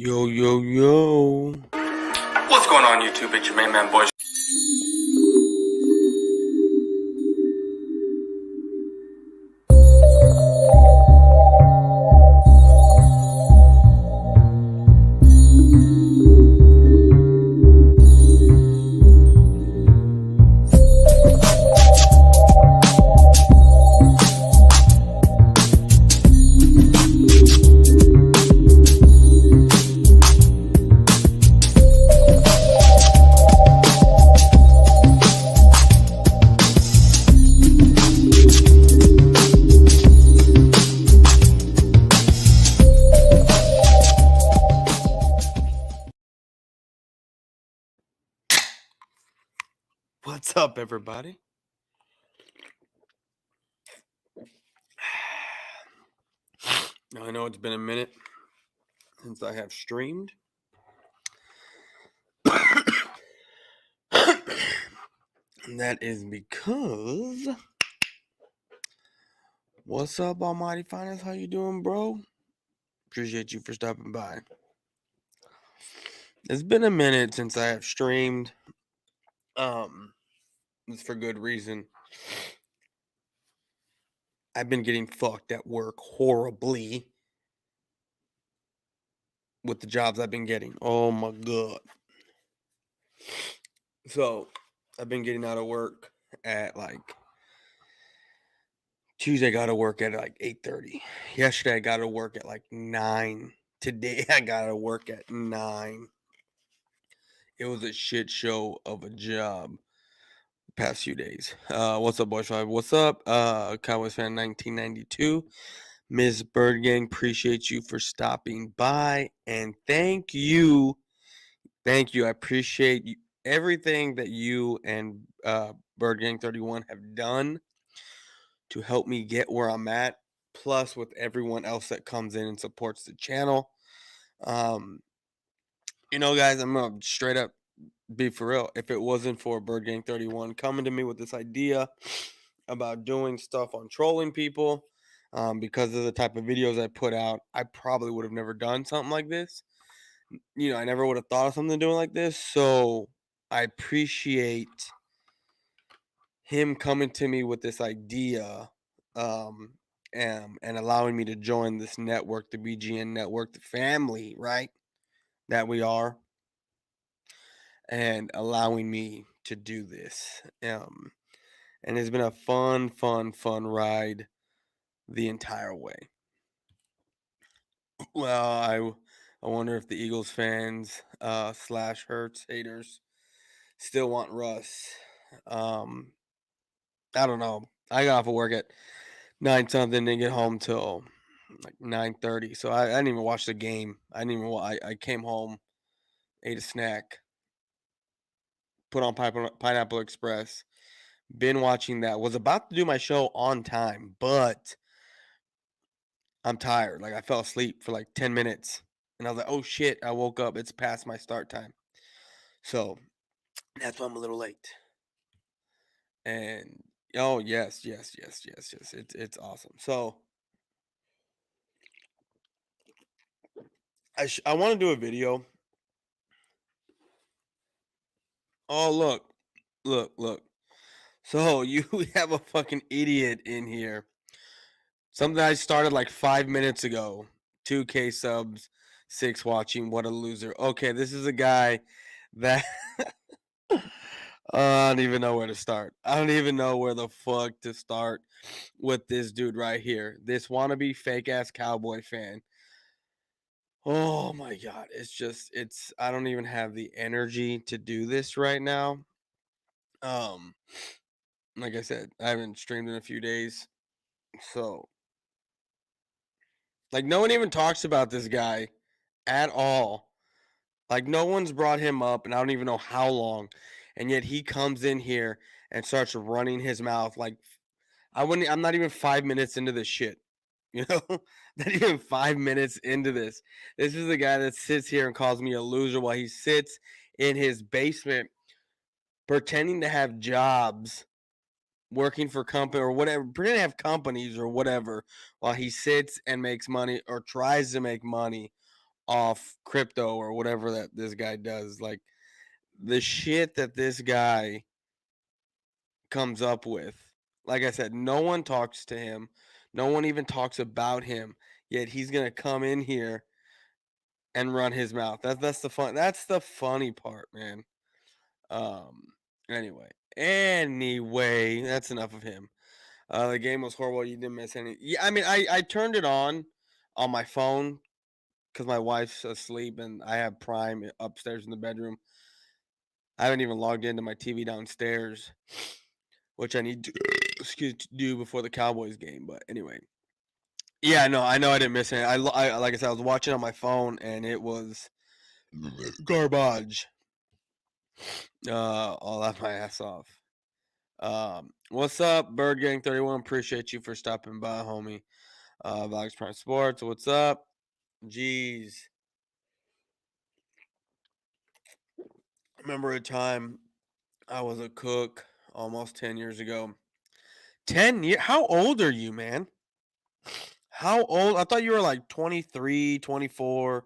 Yo, yo, yo. What's going on, YouTube? It's your main man, Boyz. What's up, everybody? Now, I know it's been a minute since I have streamed. And that is because... What's up, Almighty Finest? How you doing, bro? Appreciate you for stopping by. It's been a minute since I have streamed. It's for good reason. I've been getting fucked at work horribly with the jobs I've been getting. Oh my god. So, I've been getting out of work at Tuesday I got to work at 8:30. Yesterday I got to work at 9. Today I got to work at 9. It was a shit show of a job the past few days. What's up, Boyz4Life? What's up? Cowboys fan 1992. Ms. Bird Gang, appreciate you for stopping by. And thank you. Thank you. I appreciate everything that you and Bird Gang 31 have done to help me get where I'm at, plus with everyone else that comes in and supports the channel. Guys, I'm gonna straight up be for real. If it wasn't for Bird Gang 31 coming to me with this idea about doing stuff on trolling people, because of the type of videos I put out, I probably would have never done something like this. I never would have thought of something doing like this. So I appreciate him coming to me with this idea, and allowing me to join this network, the BGN network, the family, right, that we are, and allowing me to do this. And it's been a fun ride the entire way. Well, I wonder if the Eagles fans / Hurts haters still want Russ. I don't know. I got off of work at 9 something, didn't get home till 9:30. So I didn't even watch the game. I came home, ate a snack, put on Pineapple Express, been watching that. Was about to do my show on time, but I'm tired. I fell asleep for 10 minutes. And I was like, oh shit, I woke up. It's past my start time. So that's why I'm a little late. And oh yes. It's awesome. So I want to do a video. Oh look. So you have a fucking idiot in here. Something I started 5 minutes ago. 2K subs, 6 watching. What a loser. Okay, this is a guy that I don't even know where to start. I don't even know where the fuck to start with this dude right here. This wannabe fake ass Cowboy fan. Oh my god, I don't even have the energy to do this right now. Like I said, I haven't streamed in a few days. So no one even talks about this guy at all. No one's brought him up, and I don't even know how long. And yet he comes in here and starts running his mouth I'm not even 5 minutes into this shit. Not even 5 minutes into this. This is the guy that sits here and calls me a loser while he sits in his basement pretending to have jobs, working for company or whatever, pretending to have companies or whatever, while he sits and makes money or tries to make money off crypto or whatever that this guy does. Like the shit that this guy comes up with. Like I said, no one talks to him. No one even talks about him. Yet he's gonna come in here and run his mouth. That's the fun. That's the funny part, man. Um. Anyway, that's enough of him. The game was horrible. You didn't miss any. Yeah, I mean, I turned it on my phone because my wife's asleep and I have Prime upstairs in the bedroom. I haven't even logged into my TV downstairs, which I need to to do before the Cowboys game. But anyway, yeah, no, I know I didn't miss any. Like I said, I was watching on my phone and it was garbage. I'll laugh my ass off. What's up, Bird Gang 31? Appreciate you for stopping by, homie. Vlogs Prime Sports, what's up? Jeez. Remember a time I was a cook almost 10 years ago. 10 years? How old are you, man? How old? I thought you were like 23, 24,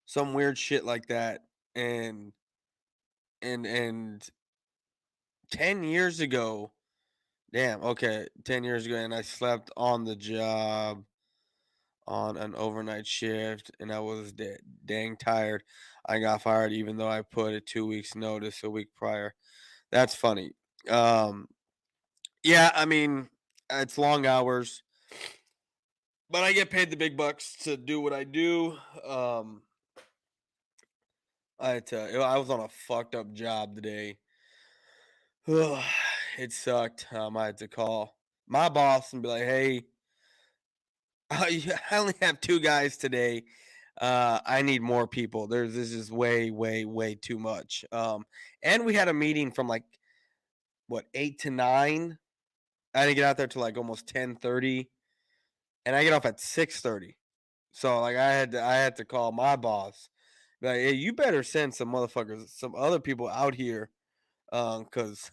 some weird shit like that. And 10 years ago, damn, okay, 10 years ago, and I slept on the job on an overnight shift and I was dang tired. I got fired even though I put a 2 weeks notice a week prior. That's funny. Um, yeah, I mean, it's long hours, but I get paid the big bucks to do what I do. I tell you, I was on a fucked up job today. It sucked. I had to call my boss and be like, "Hey, I only have 2 guys today. I need more people. This is way, way, way too much." And we had a meeting from like what 8 to 9. I didn't get out there till like almost 10:30, and I get off at 6:30. So like I had to call my boss, be like, "Hey, you better send some motherfuckers, some other people out here, because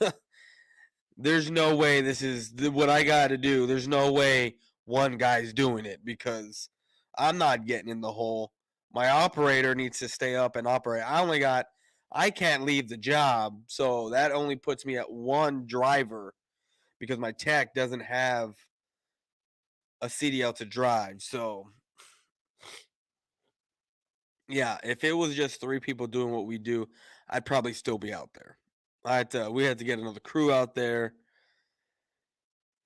there's no way this is what I got to do. There's no way one guy's doing it because I'm not getting in the hole. My operator needs to stay up and operate. I can't leave the job. So that only puts me at one driver because my tech doesn't have a CDL to drive. So yeah, if it was just 3 people doing what we do, I'd probably still be out there. We had to get another crew out there.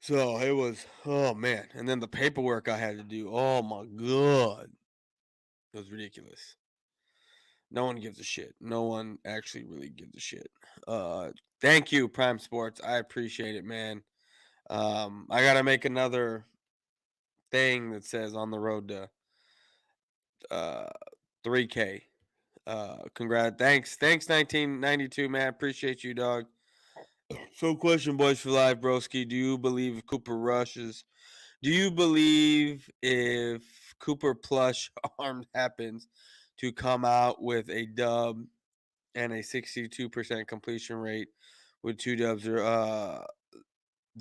So it was, oh man. And then the paperwork I had to do, oh my God. It was ridiculous. No one gives a shit. No one actually really gives a shit. Uh Thank you, Prime Sports. I appreciate it, man. I gotta make another thing that says on the road to uh 3K. Congrats. Thanks 1992, man. Appreciate you, dog. So question, boys for life, broski. Do you believe if Cooper Plush arm happens to come out with a dub and a 62% completion rate with 2 dubs or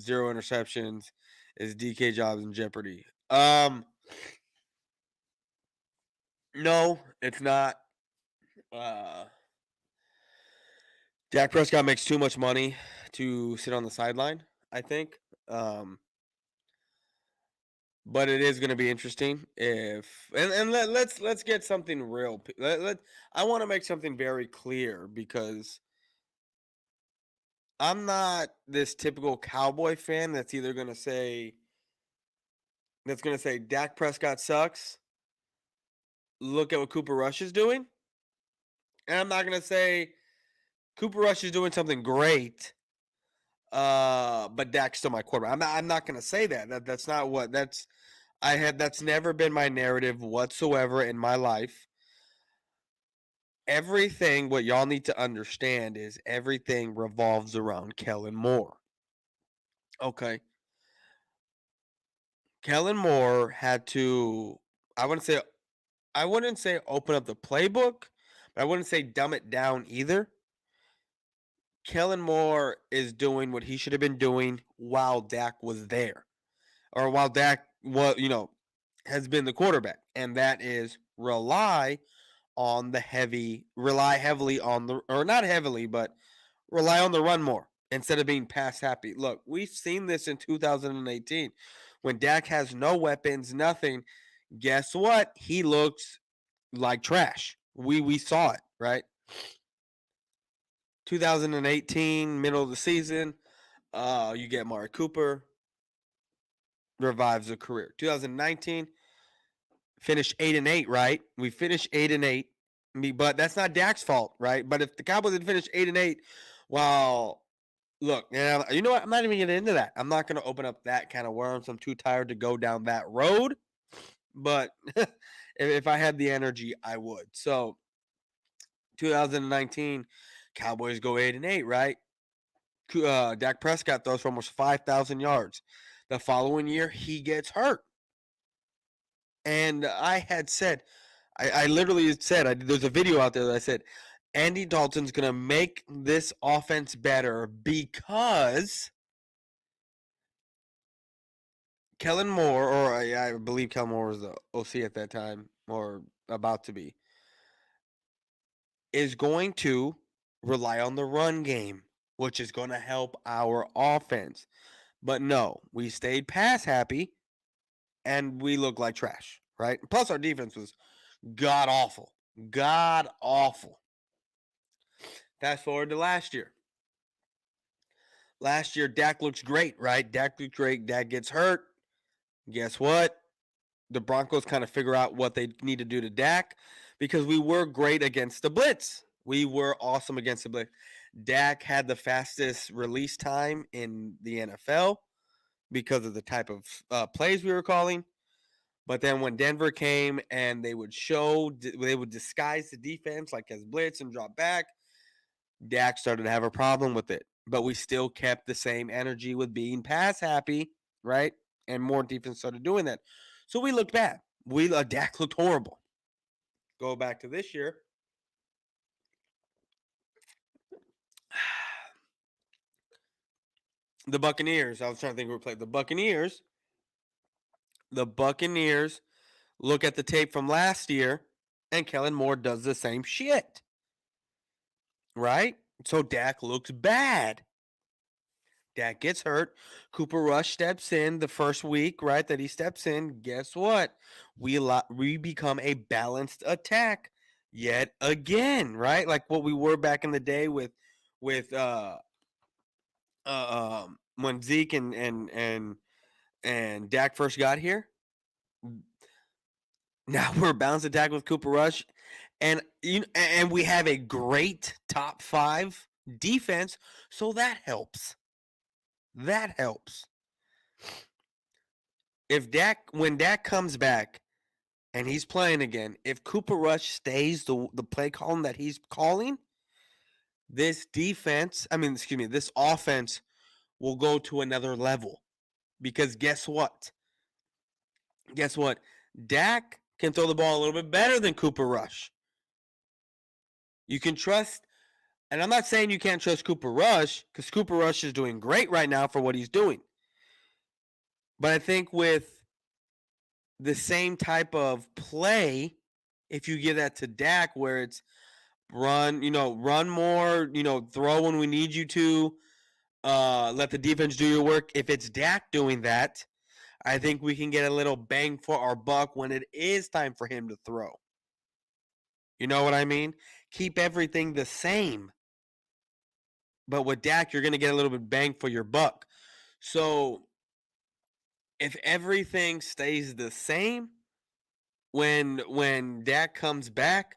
0 interceptions, is DK jobs in jeopardy? No, it's not. Uh Dak Prescott makes too much money to sit on the sideline, I think. Um But it is gonna be interesting if and let's get something real. I want to make something very clear because I'm not this typical cowboy fan that's gonna say Dak Prescott sucks. Look at what Cooper Rush is doing. And I'm not gonna say Cooper Rush is doing something great. But Dak's still my quarterback. I'm not gonna say that. That's not what that's never been my narrative whatsoever in my life. Everything what y'all need to understand is everything revolves around Kellen Moore. Okay. Kellen Moore had to I wouldn't say I wouldn't say open up the playbook, but I wouldn't say dumb it down either. Kellen Moore is doing what he should have been doing while Dak was there. Or while Dak was, has been the quarterback. And that is rely rely heavily on the, or not heavily, but rely on the run more instead of being pass happy. Look, we've seen this in 2018 when Dak has no weapons, nothing. Guess what? He looks like trash. We saw it, right? 2018, middle of the season, you get Amari Cooper, revives a career. 2019, finished 8-8, right? We finished 8-8. But that's not Dak's fault, right? But if the Cowboys had finished 8-8, well, look, you know what? I'm not even getting into that. I'm not going to open up that kind of worms. I'm too tired to go down that road. But if I had the energy, I would. So 2019, Cowboys go 8-8, right? Dak Prescott throws for almost 5,000 yards. The following year, he gets hurt. And I had said, I literally said, there's a video out there that I said, Andy Dalton's going to make this offense better because Kellen Moore, or I believe Kellen Moore was the OC at that time, or about to be, is going to rely on the run game, which is going to help our offense. But no, we stayed pass happy, and we look like trash, right? Plus, our defense was god awful. God awful. Fast forward to last year. Last year, Dak looks great, right? Dak looks great. Dak gets hurt. Guess what? The Broncos kind of figure out what they need to do to Dak because we were great against the blitz. We were awesome against the blitz. Dak had the fastest release time in the NFL because of the type of plays we were calling. But then when Denver came and they would disguise the defense like as blitz and drop back, Dak started to have a problem with it. But we still kept the same energy with being pass happy, right? And more defense started doing that. So we looked bad. Dak looked horrible. Go back to this year. The Buccaneers. I was trying to think who played. The Buccaneers. The Buccaneers look at the tape from last year, and Kellen Moore does the same shit. Right? So Dak looks bad. Dak gets hurt. Cooper Rush steps in the first week, right? That he steps in. Guess what? We become a balanced attack yet again, right? Like what we were back in the day with when Zeke and Dak first got here. Now we're a balanced attack with Cooper Rush, and we have a great top 5 defense, so that helps. That helps. When Dak comes back and he's playing again, if Cooper Rush stays the play calling that he's calling, this offense will go to another level. Because guess what? Dak can throw the ball a little bit better than Cooper Rush. You can trust, and I'm not saying you can't trust Cooper Rush, because Cooper Rush is doing great right now for what he's doing. But I think with the same type of play, if you give that to Dak, where it's run more, throw when we need you to, let the defense do your work. If it's Dak doing that, I think we can get a little bang for our buck when it is time for him to throw. You know what I mean? Keep everything the same. But with Dak, you're going to get a little bit bang for your buck. So if everything stays the same when Dak comes back,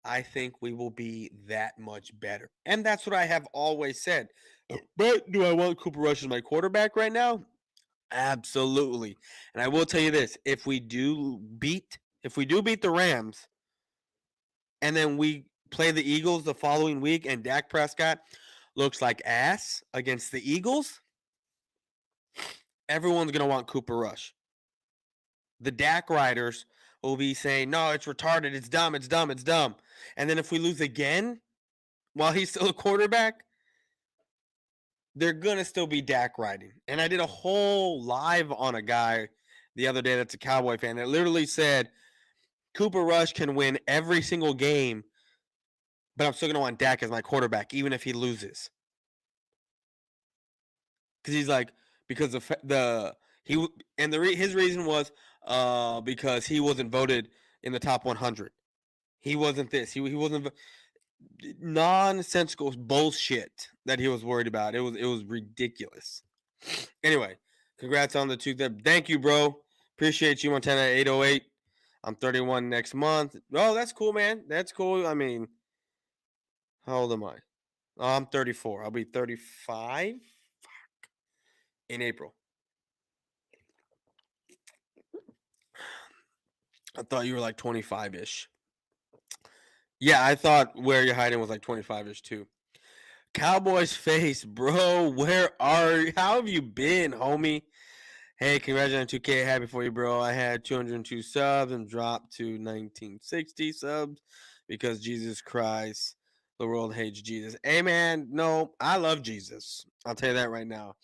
I think we will be that much better. And that's what I have always said. But do I want Cooper Rush as my quarterback right now? Absolutely. And I will tell you this, if we do beat the Rams and then we play the Eagles the following week and Dak Prescott looks like ass against the Eagles, everyone's going to want Cooper Rush. The Dak riders will be saying, no, it's retarded, it's dumb. And then if we lose again while he's still a quarterback, they're going to still be Dak riding. And I did a whole live on a guy the other day that's a Cowboy fan that literally said, Cooper Rush can win every single game, but I'm still gonna want Dak as my quarterback, even if he loses. Because he's like, because the he and his reason was because he wasn't voted in the top 100. He wasn't this. He wasn't nonsensical bullshit that he was worried about. It was ridiculous. Anyway, congrats on the two. Thank you, bro. Appreciate you, Montana 808. I'm 31 next month. Oh, that's cool, man. That's cool. I mean, how old am I? Oh, I'm 34. I'll be 35 in April. I thought you were like 25 ish. Yeah, I thought where you're hiding was like 25 ish too. Cowboys face, bro. Where are you? How have you been, homie? Hey, congratulations on 2K. Happy for you, bro. I had 202 subs and dropped to 1960 subs because Jesus Christ, the world hates Jesus. Hey, man, no, I love Jesus. I'll tell you that right now.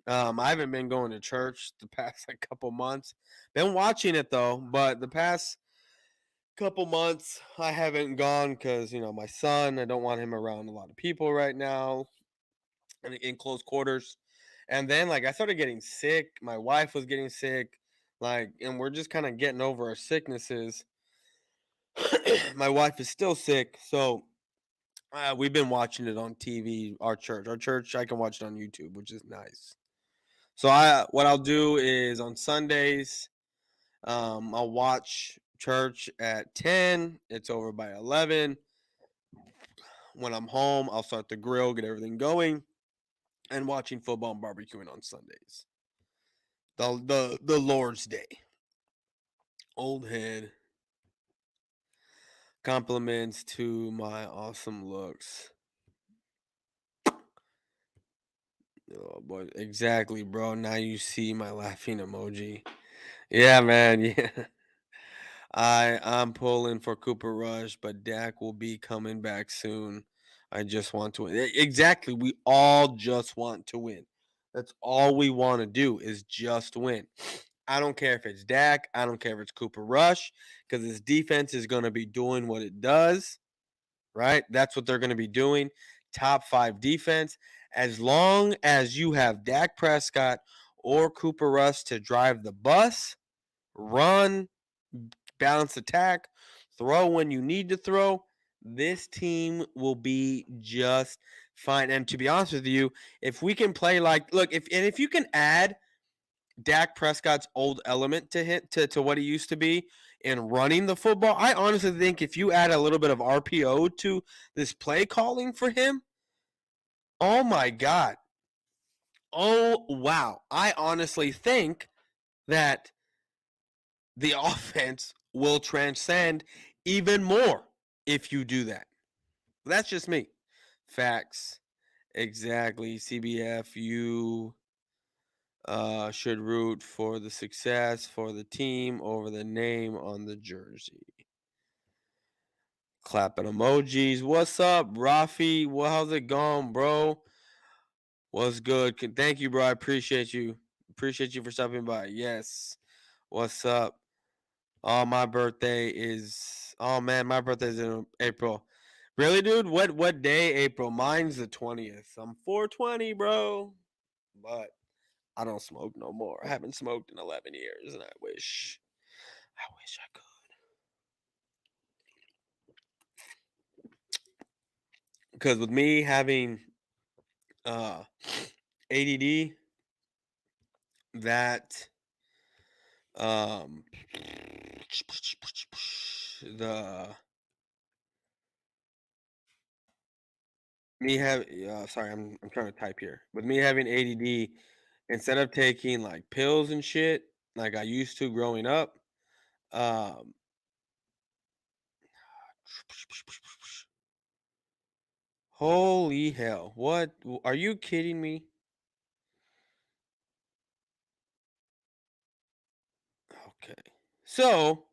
I haven't been going to church the past like couple months. Been watching it though, but the past couple months I haven't gone because my son. I don't want him around a lot of people right now and in close quarters. And then like I started getting sick. My wife was getting sick, like, and we're just kind of getting over our sicknesses. My wife is still sick, so we've been watching it on TV. Our church, I can watch it on YouTube, which is nice. So what I'll do is on Sundays, I'll watch church at 10. It's over by 11. When I'm home, I'll start the grill, get everything going, and watching football and barbecuing on Sundays. The Lord's Day. Old head. Compliments to my awesome looks. Oh boy, exactly, bro. Now you see my laughing emoji. Yeah, man. Yeah. I'm pulling for Cooper Rush, but Dak will be coming back soon. I just want to win. Exactly. We all just want to win. That's all we want to do is just win. I don't care if it's Dak. I don't care if it's Cooper Rush because his defense is going to be doing what it does, right? That's what they're going to be doing. Top 5 defense. As long as you have Dak Prescott or Cooper Rush to drive the bus, run, balanced attack, throw when you need to throw, this team will be just fine. And to be honest with you, if we can play like, look, if you can add Dak Prescott's old element to hit to what he used to be in running the football, I honestly think if you add a little bit of RPO to this play calling for him, oh my God. Oh wow. I honestly think that the offense will transcend even more if you do that. That's just me. Facts. Exactly. CBF, you should root for the success for the team over the name on the jersey. Clapping emojis. What's up, Rafi? Well, how's it going, bro? What's good? Thank you, bro. I appreciate you. Appreciate you for stopping by. Yes. What's up? Oh, my birthday is. Oh man, my birthday's in April. Really, dude? What day? April. Mine's the 20th. I'm 420, bro. But I don't smoke no more. I haven't smoked in 11 years, and I wish I could. Because with me having uh ADD, that um the me have sorry, I'm trying to type here. With me having ADD, instead of taking like pills and shit like I used to growing up, um holy hell. What are you kidding me? Okay. So,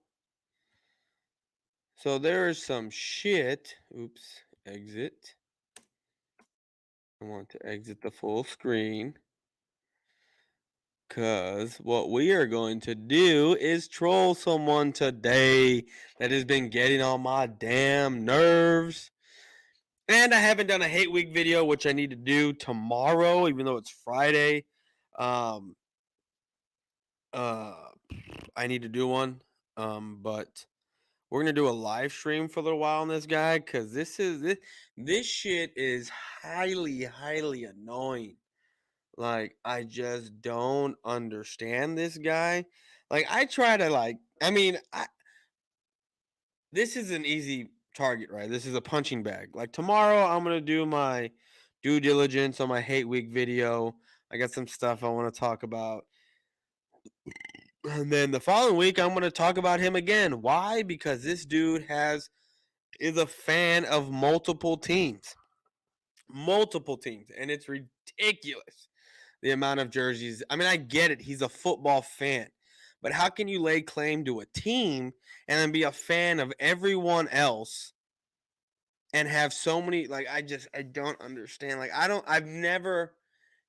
there is some shit. Oops, exit. I want to exit the full screen. Because what we are going to do is troll someone today that has been getting on my damn nerves. And I haven't done a hate week video, which I need to do tomorrow, even though it's Friday. Um, uh, I need to do one. But we're gonna do a live stream for a little while on this guy because this shit is highly annoying. Like, I just don't understand this guy. Like, I try to this is an easy target, right? This is a punching bag. Like tomorrow, I'm gonna do my due diligence on my hate week video. I got some stuff I want to talk about. And then the following week, I'm gonna talk about him again. Why? Because this dude is a fan of multiple teams. Multiple teams. And it's ridiculous the amount of jerseys. I mean, I get it. He's a football fan. But how can you lay claim to a team and then be a fan of everyone else and have so many I don't understand. I've never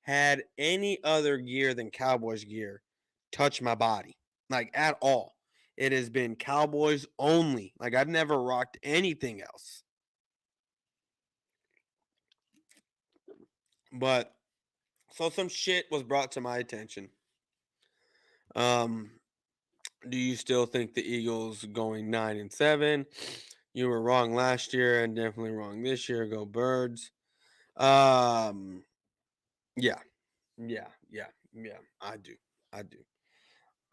had any other gear than Cowboys gear touch my body. Like at all. It has been Cowboys only. Like I've never rocked anything else. But so some shit was brought to my attention. Um Do you still think the Eagles going 9-7? You were wrong last year and definitely wrong this year. Go Birds. Um, yeah, yeah. I do. I do.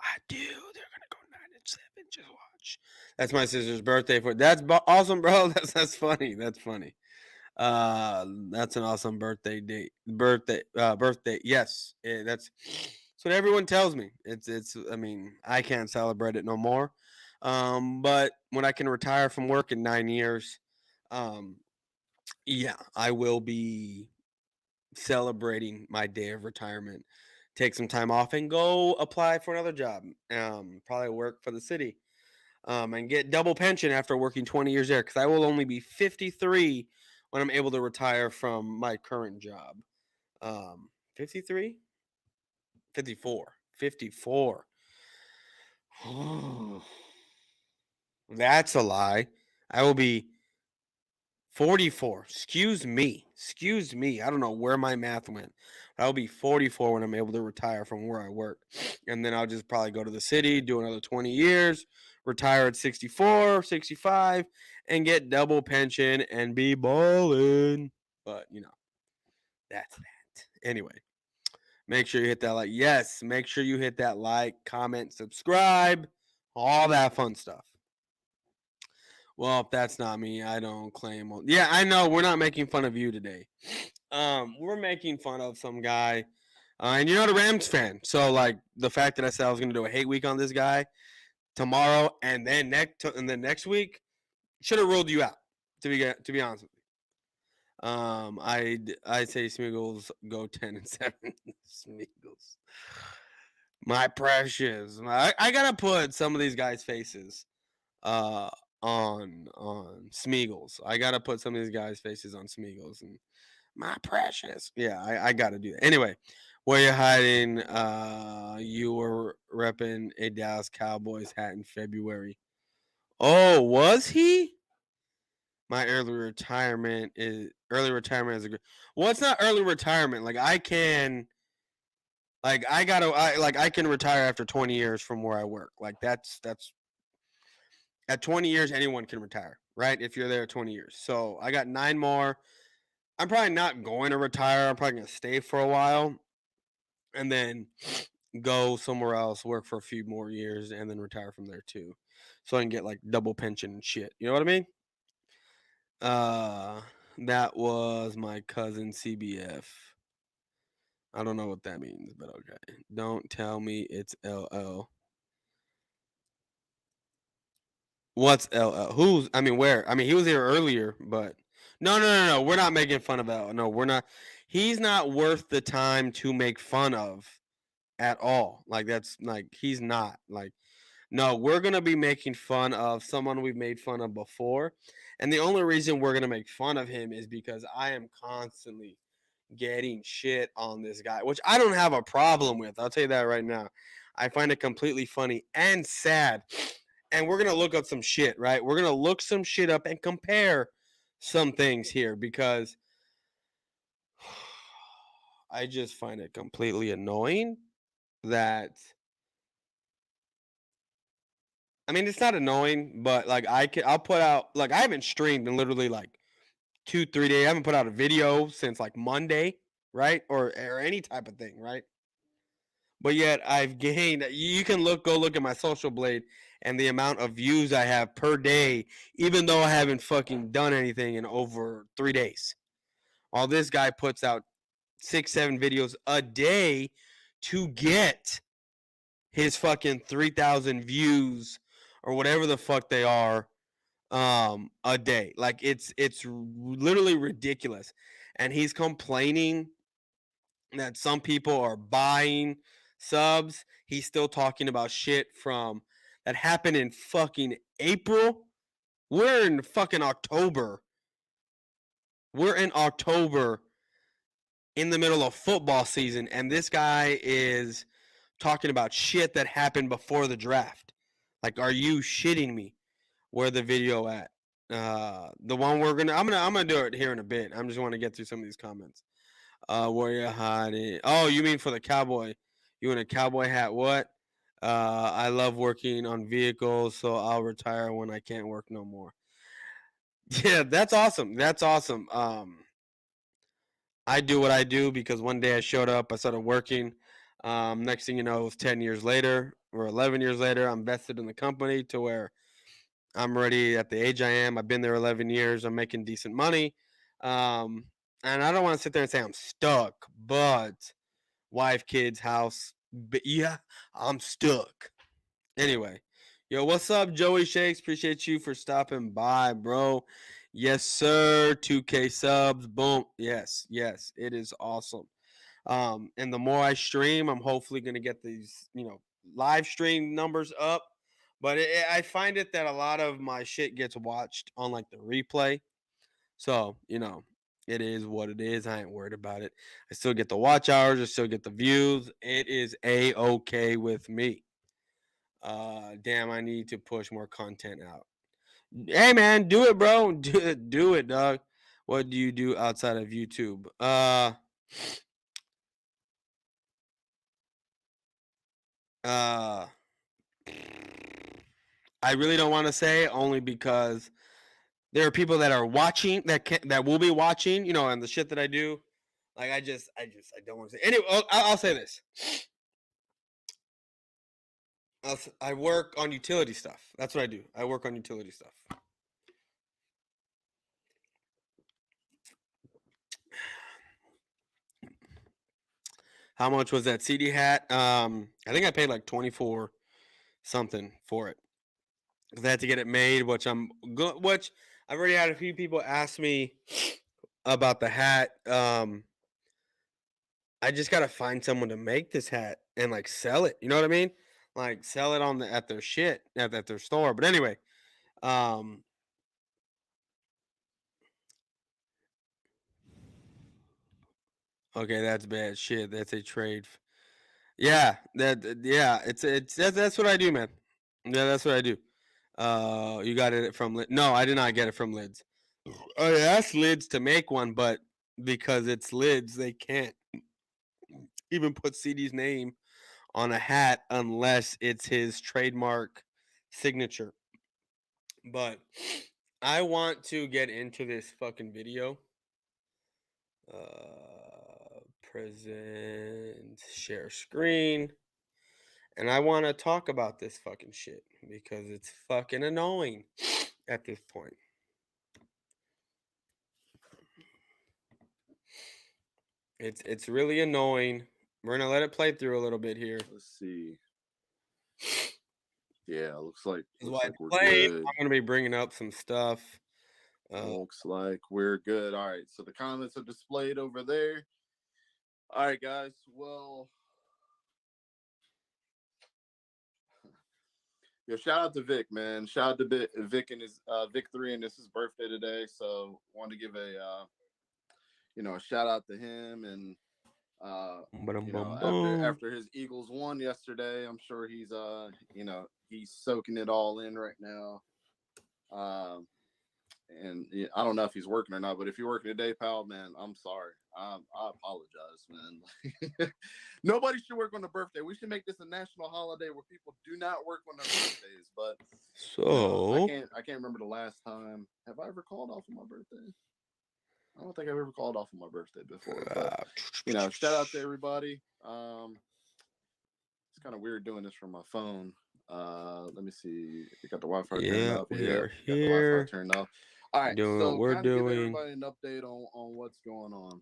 I do. They're gonna go 9-7. Just watch. That's my sister's birthday. Awesome, bro. That's funny. That's funny. That's an awesome birthday date. Birthday. Yes, that's what everyone tells me. It's. I mean, I can't celebrate it no more. But when I can retire from work in 9 years, um, yeah, I will be celebrating my day of retirement. Take some time off and go apply for another job. Probably work for the city. And get double pension after working 20 years there because I will only be 53 when I'm able to retire from my current job. 53? 54. 54. That's a lie. I will be 44. Excuse me. Excuse me. I don't know where my math went. I'll be 44 when I'm able to retire from where I work. And then I'll just probably go to the city, do another 20 years, retire at 64, 65, and get double pension and be balling. But, that's that. Anyway, make sure you hit that like. Yes, make sure you hit that like, comment, subscribe, all that fun stuff. Well, if that's not me, I don't claim. Yeah, I know we're not making fun of you today. We're making fun of some guy, and you're not a Rams fan, so like the fact that I said I was going to do a hate week on this guy tomorrow, and then next week should have ruled you out. To be honest with you, I say Smeagol's go 10-7. Smeagol's, my precious. I gotta put some of these guys' faces uh on Smeagol's. I gotta put some of these guys' faces on Smeagol's and my precious. Yeah, I gotta do that. Anyway, where you hiding? You were repping a Dallas Cowboys hat in February. Oh, was he? My early retirement is a good. Well, it's not early retirement. Like I can I can retire after 20 years from where I work. Like that's at 20 years, anyone can retire, right? If you're there 20 years. So I got 9 more. I'm probably not going to retire. I'm probably going to stay for a while and then go somewhere else, work for a few more years, and then retire from there too. So I can get like double pension and shit. You know what I mean? Uh, that was my cousin CBF. I don't know what that means, but okay. Don't tell me it's LL. What's LL? I mean, where? I mean, he was here earlier, but no. We're not making fun of LL. No, we're not. He's not worth the time to make fun of at all. Like, that's like, he's not. Like, no, we're going to be making fun of someone we've made fun of before. And the only reason we're going to make fun of him is because I am constantly getting shit on this guy, which I don't have a problem with. I'll tell you that right now. I find it completely funny and sad. And we're going to look up some shit, right? We're going to look some shit up and compare some things here because I just find it completely annoying that I mean it's not annoying, but like I'll put out like I haven't streamed in literally like 2 3 days. I haven't put out a video since like Monday, right? Or any type of thing, right? But yet I've gained. You can go look at my social blade and the amount of views I have per day, even though I haven't fucking done anything in over 3 days. While this guy puts out 6 7 videos a day to get his fucking 3,000 views or whatever the fuck they are a day. Like it's literally ridiculous. And he's complaining that some people are buying subs. He's still talking about shit from that happened in fucking April. We're in fucking October. We're in October in the middle of football season, and this guy is talking about shit that happened before the draft. Like, are you shitting me? Where the video at? The one I'm gonna do it here in a bit. I'm just want to get through some of these comments. Where you hiding? Oh, you mean for the cowboy? You in a cowboy hat? What? I love working on vehicles, so I'll retire when I can't work no more. Yeah, that's awesome. That's awesome. I do what I do because one day I showed up, I started working. Next thing you know, it was 10 years later or 11 years later. I'm vested in the company to where I'm ready at the age I am. I've been there 11 years. I'm making decent money. Um, and I don't want to sit there and say I'm stuck, but wife, kids, house. But yeah, I'm stuck. Anyway, yo, what's up, Joey Shakes? Appreciate you for stopping by, bro. Yes, sir. 2K subs. Boom. Yes, yes. It is awesome. And the more I stream, I'm hopefully gonna get these, live stream numbers up. But I find it that a lot of my shit gets watched on like the replay. So, it is what it is. I ain't worried about it. I still get the watch hours, I still get the views. It is a-okay with me. Damn, I need to push more content out. Hey man, do it, bro. Do it, dog. What do you do outside of YouTube? Uh I really don't want to say only because there are people that are watching that will be watching, and the shit that I do. Like I don't want to say. Anyway, I'll say this. I work on utility stuff. That's what I do. I work on utility stuff. How much was that CD hat? I think I paid like 24 something for it. Cause I had to get it made, which I've already had a few people ask me about the hat. I just gotta find someone to make this hat and like sell it. You know what I mean? Like sell it at their shit at their store. But anyway, um, okay, that's bad shit. That's a trade. Yeah, yeah, that's what I do, man. Yeah, that's what I do. You got it from Lid? No, I did not get it from Lids. I asked Lids to make one, but because it's Lids, they can't even put CD's name on a hat unless it's his trademark signature. But I want to get into this fucking video. Present, share screen. And I want to talk about this fucking shit because it's fucking annoying at this point. It's really annoying. We're gonna let it play through a little bit here. Let's see. Yeah, looks like While it's we're playing, good. I'm gonna be bringing up some stuff. Looks like we're good. All right, so the comments are displayed over there. All right, guys. Well, yo, shout out to Vic, man. Shout out to Vic and his Vic 3, and this is his birthday today. So wanted to give a a shout out to him. And Ba-dum-bum-bum. after his Eagles won yesterday, I'm sure he's he's soaking it all in right now. And I don't know if he's working or not, but if you're working today, pal, man, I'm sorry. I apologize, man. Nobody should work on a birthday. We should make this a national holiday where people do not work on their birthdays. But So I can't remember the last time. Have I ever called off on my birthday? I don't think I've ever called off on my birthday before. But shout out to everybody. It's kind of weird doing this from my phone. Let me see. You got the Wi-Fi turned off. we are got the here. Wi-Fi turned off. All right, Doing so what we're kind of give doing. everybody an update on what's going on.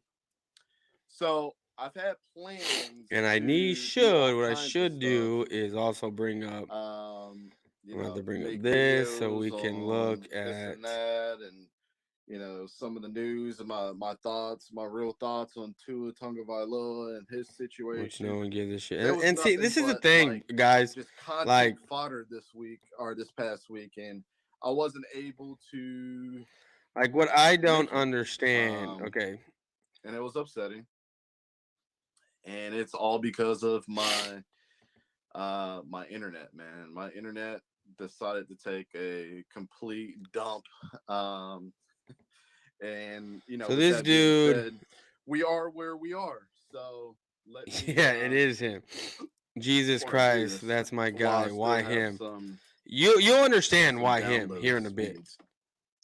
So I've had plans, And I what I should do is also bring up. I'm going to bring up this so we can look at this and that, and some of the news and my thoughts, my real thoughts on Tua Tagovailoa and his situation. Which no one gives a shit. There was And see, this is the nothing thing, but, guys. Just content Like fodder this week or this past week, and I wasn't able to. Like what I don't understand. Okay. And it was upsetting. And it's all because of my my internet, man. My internet decided to take a complete dump. And So this dude said, we are where we are. So it is him. Jesus Christ, that's my guy. Why him? You'll understand why him here in a bit.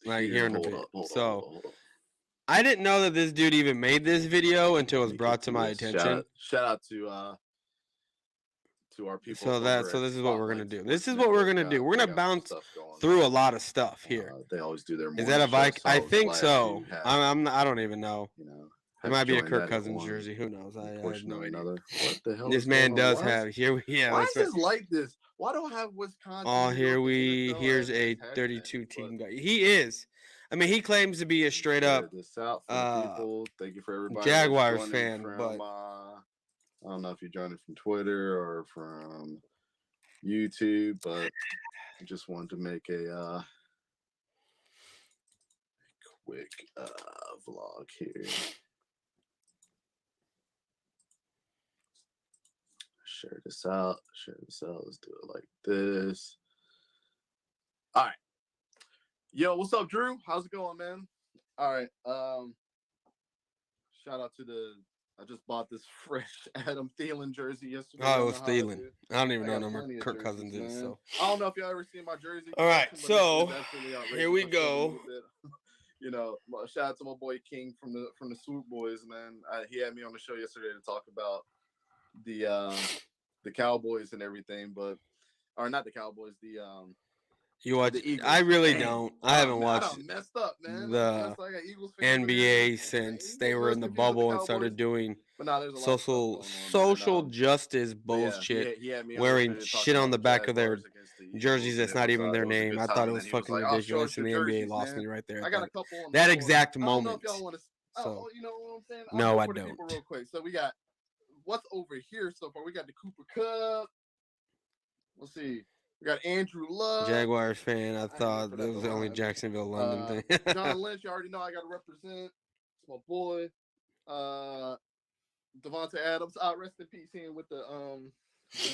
Like here in a bit. So I didn't know that this dude even made this video until it was brought to my attention. Shout out to our people. So this is what we're gonna do. This is what we're gonna do. We're gonna bounce through a lot of stuff here. They always do their. Is that a Viking? I think so. I don't even know. It might be a Kirk Cousins jersey. Who knows? I have no idea. What the hell? This man does have here. Why is this like this? Why don't I have Wisconsin? Oh, here's a 32 team guy. He is. I mean, he claims to be a straight up Thank you for everybody. Jaguars fan, but I don't know if you joined it from Twitter or from YouTube, but I just wanted to make a quick vlog here. Share this out. Let's do it like this. All right. Yo, what's up, Drew? How's it going, man? All right. Shout out to I just bought this fresh Adam Thielen jersey yesterday. Oh, it was Thielen. I don't even know where Kirk Cousins is. So I don't know if y'all ever seen my jersey. All right, so here we go. Shout out to my boy King from the Swoop Boys, man. He had me on the show yesterday to talk about the Cowboys and everything, or not the Cowboys. You watch? I really don't. I haven't watched messed up, man. the NBA since they were in the bubble and started doing social justice bullshit, wearing shit on the back of their jerseys that's not even their name. I thought it was fucking ridiculous, and the NBA lost me right there. That exact moment. So, you know what I'm saying? No, I don't. Real quick. So we got what's over here so far. We got the Cooper Cup. Let's see. We got Andrew Luck. Jaguars fan. I thought that was the only Jacksonville, London thing. John Lynch, you already know I got to represent. It's my boy. Devontae Adams. Rest in peace here with the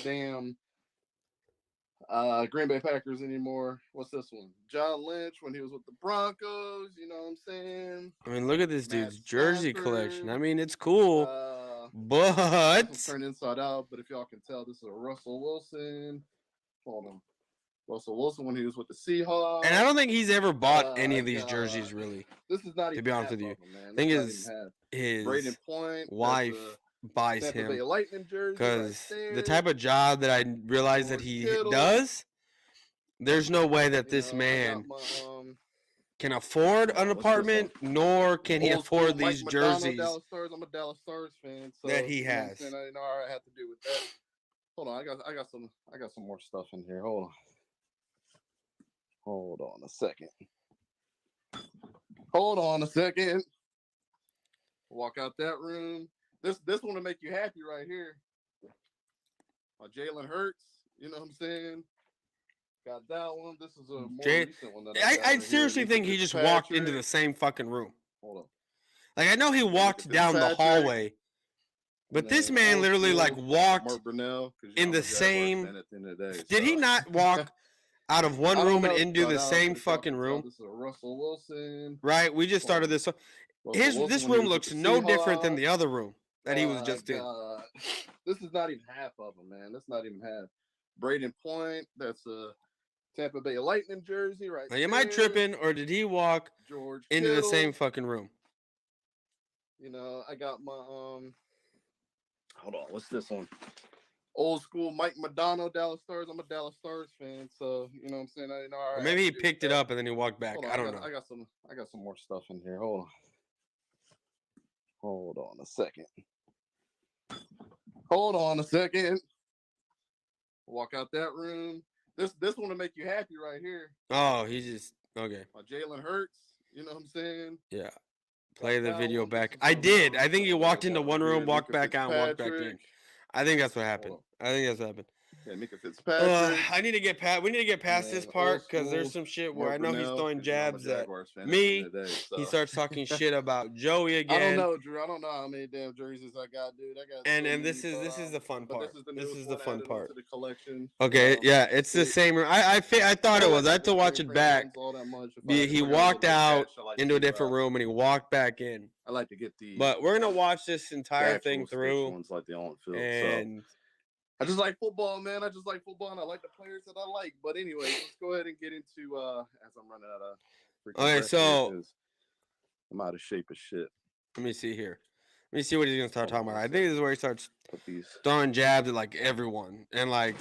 damn Green Bay Packers anymore. What's this one? John Lynch when he was with the Broncos. You know what I'm saying? I mean, look at this dude's jersey collection. I mean, it's cool, but turned inside out. But if y'all can tell, this is a Russell Wilson. Hold on. Russell Wilson when he was with the Seahawks. And I don't think he's ever bought any of these jerseys, really. This is not even. To be honest with you, I think his wife buys him because the type of job that I realize that he does, there's no way that this man can afford an apartment, nor can he afford these jerseys I'm a Dallas Stars fan, so that he has. I know I have to do with that. Hold on, I got some more stuff in here. Hold on a second. Walk out that room. This one will make you happy right here. My Jalen Hurts. You know what I'm saying? Got that one. This is a more recent one that I seriously think he just walked into the same fucking room. Hold on. Like I know he walked down the Fitzpatrick, hallway, but and this then man old literally like school, walked Mark Brunell, 'cause, in I'm the a Jaguars same. fan at the end of the day, Did he so. not walk out of one I don't room and know, into the that was same for the fucking Falcons. room? This is a Russell Wilson. Right? We just started this. Russell Wilson This when he room was with looks the no different than Seahawks. the other room that he was just in. God. This is not even half of them, man. That's not even half. Braden Point, that's a Tampa Bay Lightning jersey right Now, there. am I tripping, or did he walk George into the Kittle. same fucking room? You know, I got my hold on, what's this one? Old school Mike Madonna, Dallas Stars. I'm a Dallas Stars fan, so you know what I'm saying. I know. Or maybe he picked it up and then he walked back. Hold on, I don't know. I got some more stuff in here. Hold on a second. Walk out that room. This one will make you happy right here. Oh, he's just okay. My Jalen Hurts. You know what I'm saying? Yeah. Play the video one. back. I did. I think he walked into one room, walked back out, and walked back in. Fitzpatrick. I think that's what happened. Yeah, Mika Fitzpatrick. I need to get past. We need to get past this part because there's some shit where I know he's throwing jabs at me. He starts talking shit about Joey I again. don't know, Drew. I don't know how many damn jerseys I got, dude. I got. And this is the fun part. This is the fun part. The collection. Okay, yeah, it's the same room. I thought it was. I had to watch it back. He walked out into a different room and he walked back in. I like to get the. But we're gonna watch this entire thing through. Ones like the on field. And I just like football, man. I just like football, and I like the players that I like. But anyway, let's go ahead and get into as I'm running out of. Okay, so I'm out of shape as shit. Let me see here. Let me see what he's gonna start talking about. I think this is where he starts throwing jabs at like everyone, and like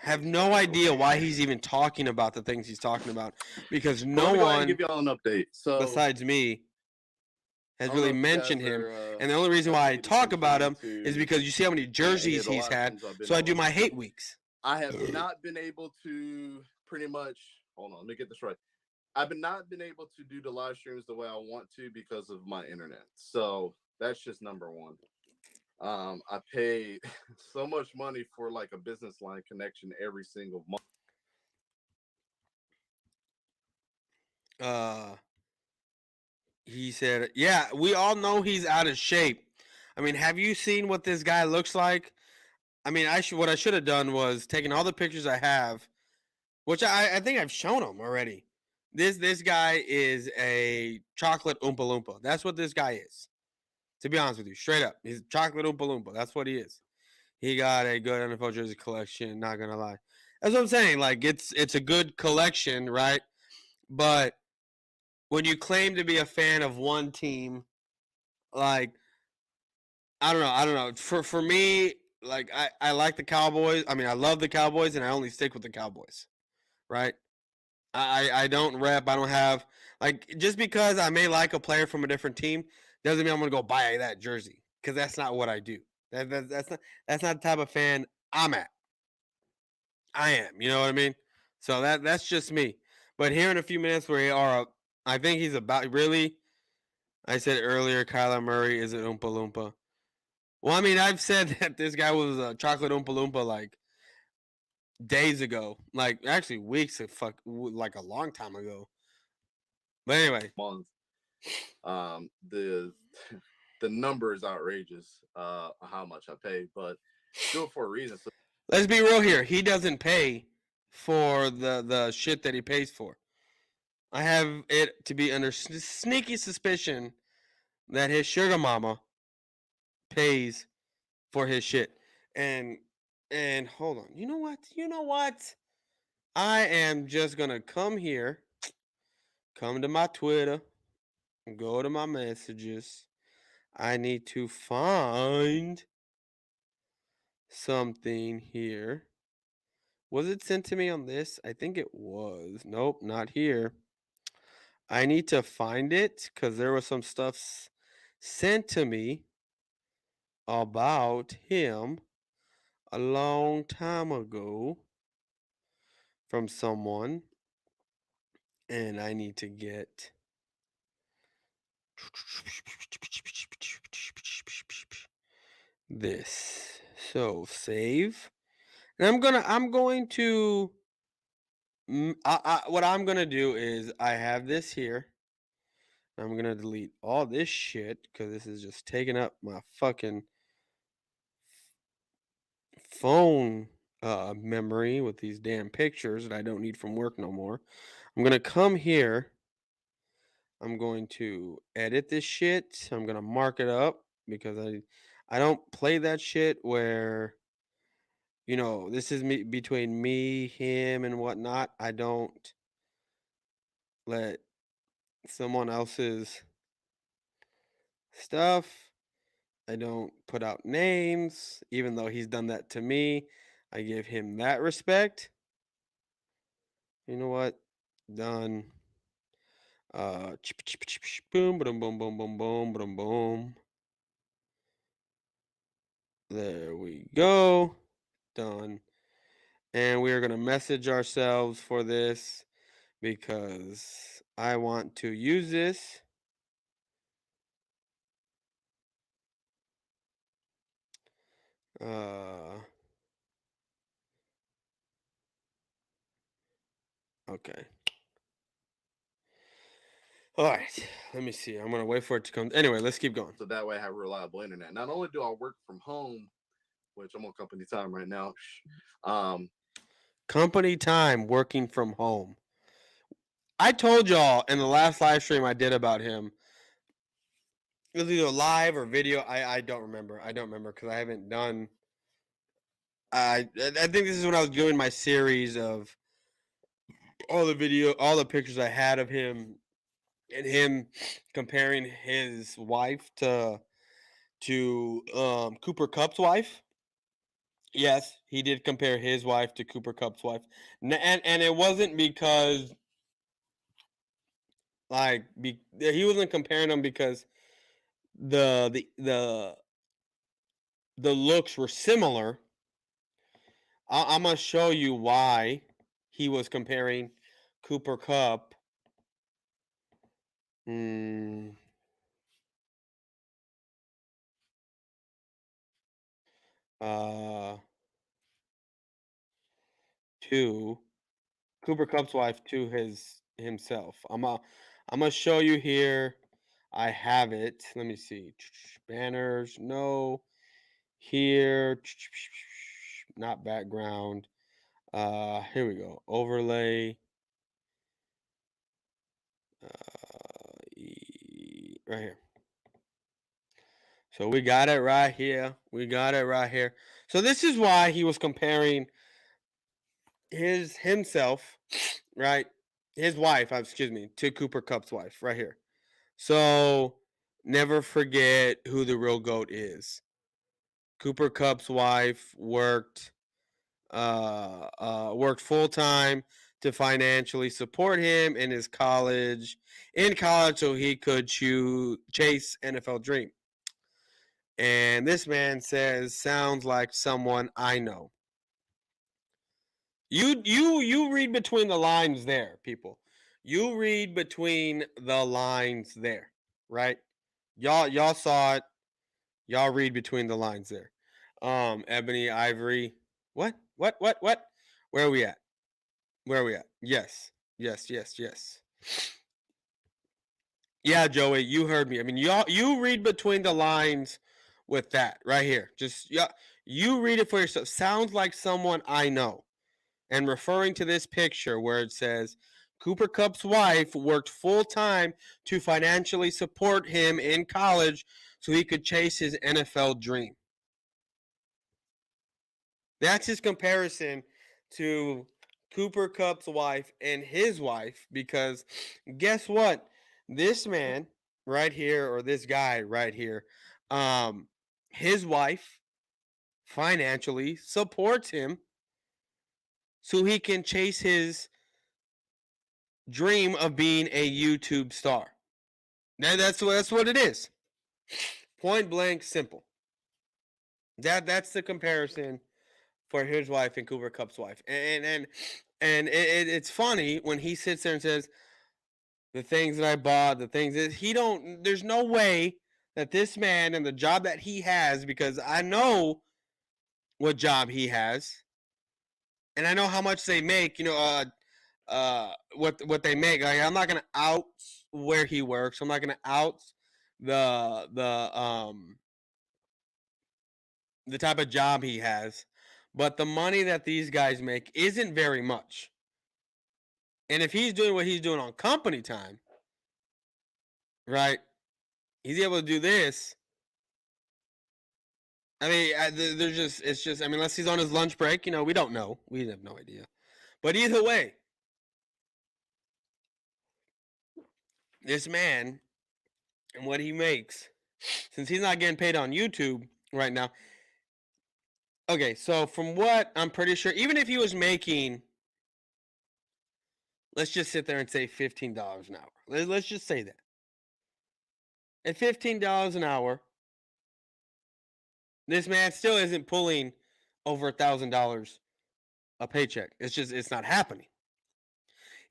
have no idea why he's even talking about the things he's talking about because no one give y'all an update. So besides me has really mentioned him, and the only reason why I talk about him is because you see how many jerseys he's had. So I do my hate weeks. I have not been able to pretty much. Hold on, let me get this right. I've not been able to do the live streams the way I want to because of my internet. So that's just number one. I pay so much money for like a business line connection every single month. He said, yeah, we all know he's out of shape. I mean, have you seen what this guy looks like? I mean, what I should have done was taken all the pictures I have, which I think I've shown him already. This guy is a chocolate Oompa Loompa. That's what this guy is. To be honest with you, straight up. He's chocolate Oompa Loompa. That's what he is. He got a good NFL jersey collection, not gonna lie. That's what I'm saying. Like it's a good collection, right? But when you claim to be a fan of one team, like I don't know. For me, like I like the Cowboys. I mean, I love the Cowboys, and I only stick with the Cowboys, right? I don't rep. I don't have like just because I may like a player from a different team doesn't mean I'm gonna go buy that jersey because that's not what I do. That's not the type of fan I'm at. I am. You know what I mean? So that's just me. But here in a few minutes, I think he's about really. I said earlier, Kyler Murray is an Oompa Loompa. Well, I mean, I've said that this guy was a chocolate Oompa Loompa like days ago, like actually weeks, like a long time ago. But anyway, the number is outrageous. How much I pay, but do it for a reason. So let's be real here. He doesn't pay for the shit that he pays for. I have it to be under sneaky suspicion that his sugar mama pays for his shit. And hold on. You know what? I am just gonna come here, come to my Twitter, go to my messages. I need to find something here. Was it sent to me on this? I think it was. Nope, not here. I need to find it because there was some stuff sent to me about him a long time ago from someone. And I need to get this. So save. And I'm going to what I'm going to do is I have this here. I'm gonna delete all this shit because this is just taking up my fucking phone memory with these damn pictures that I don't need from work no more. I'm gonna come here. I'm going to edit this shit. I'm gonna mark it up because I don't play that shit where this is me between me, him, and whatnot. I don't let someone else's stuff. I don't put out names, even though he's done that to me. I give him that respect. You know what? Done. Boom, boom, boom, boom, boom, boom, boom, boom. There we go. Done. And we are going to message ourselves for this because I want to use this. Okay. All right. Let me see. I'm going to wait for it to come. Anyway, let's keep going. So that way I have reliable internet. Not only do I work from home, which I'm on company time right now. Company time working from home. I told y'all in the last live stream I did about him. It was either live or video. I don't remember. I don't remember because I haven't done. I think this is when I was doing my series of all the pictures I had of him and him comparing his wife to Cooper Cup's wife. Yes, he did compare his wife to Cooper Cup's wife, and it wasn't because he wasn't comparing them because the the the the looks were similar. I'm gonna show you why he was comparing Cooper Cup. Mm, uh, to Cooper Cup's wife to himself. I'm gonna show you here. I have it. Let me see. Banners, no. Here, not background. Here we go. Overlay. Right here. So we got it right here. We got it right here. So this is why he was comparing himself, right? His wife, excuse me, to Cooper Cup's wife, right here. So never forget who the real GOAT is. Cooper Cup's wife worked full time to financially support him in college, so he could chase NFL dream. And this man says, sounds like someone I know. You read between the lines there, people. You read between the lines there, right? Y'all saw it. Y'all read between the lines there. Ebony Ivory. What? Where are we at? Where are we at? Yes. Yeah, Joey, you heard me. I mean, you read between the lines with that right here. You read it for yourself. Sounds like someone I know. And referring to this picture where it says Cooper Cup's wife worked full time to financially support him in college so he could chase his NFL dream. That's his comparison to Cooper Cup's wife and his wife, because guess what? This man right here, or this guy right here, his wife financially supports him so he can chase his dream of being a YouTube star. That's what it is. Point blank simple. That's the comparison for his wife and Cooper Cup's wife. It's funny when he sits there and says the things that I bought, the things that there's no way that this man and the job that he has, because I know what job he has and I know how much they make, what they make. Like, I'm not going to out where he works. I'm not gonna out the type of job he has, but the money that these guys make isn't very much. And if he's doing what he's doing on company time, right? He's able to do this. I mean, it's just, I mean, unless he's on his lunch break, we don't know. We have no idea. But either way, this man and what he makes, since he's not getting paid on YouTube right now. Okay, so from what I'm pretty sure, even if he was making, let's just sit there and say $15 an hour. Let's just say that. At $15 an hour, this man still isn't pulling over $1,000 a paycheck. It's not happening.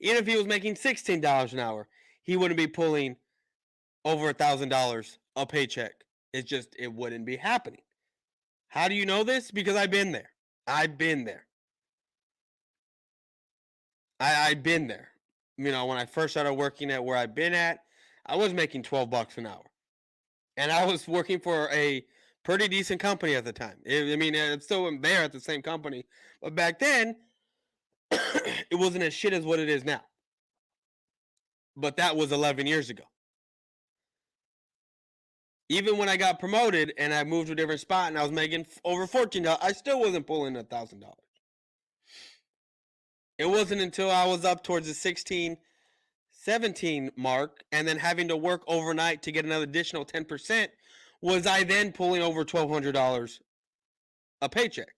Even if he was making $16 an hour, he wouldn't be pulling over $1,000 a paycheck. It wouldn't be happening. How do you know this? Because I've been there. I've been there. I've been there. When I first started working at where I've been at, I was making $12 an hour. And I was working for a pretty decent company at the time. I'm still there at the same company. But back then, it wasn't as shit as what it is now. But that was 11 years ago. Even when I got promoted and I moved to a different spot and I was making over $14, I still wasn't pulling $1,000. It wasn't until I was up towards the 16, 17 mark and then having to work overnight to get another additional 10% was I then pulling over $1,200 a paycheck.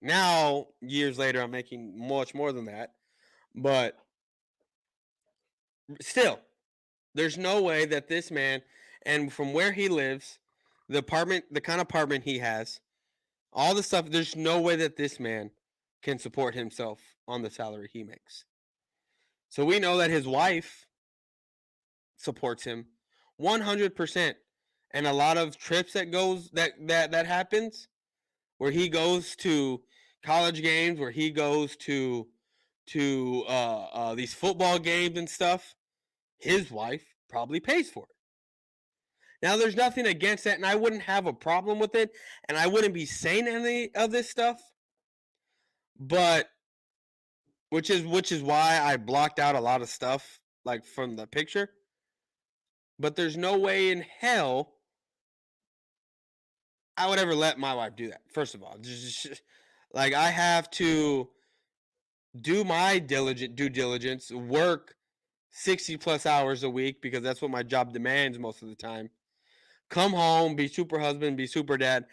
Now, years later, I'm making much more than that. But still, there's no way that this man, and from where he lives, the kind of apartment he has, all the stuff, there's no way that this man can support himself on the salary he makes. So we know that his wife supports him 100%. And a lot of trips that happens where he goes to college games, where he goes to these football games and stuff, his wife probably pays for it. Now, there's nothing against that, and I wouldn't have a problem with it, and I wouldn't be saying any of this stuff. But which is why I blocked out a lot of stuff like from the picture. But there's no way in hell I would ever let my wife do that. First of all, like I have to do my due diligence, work 60 plus hours a week because that's what my job demands most of the time. Come home, be super husband, be super dad,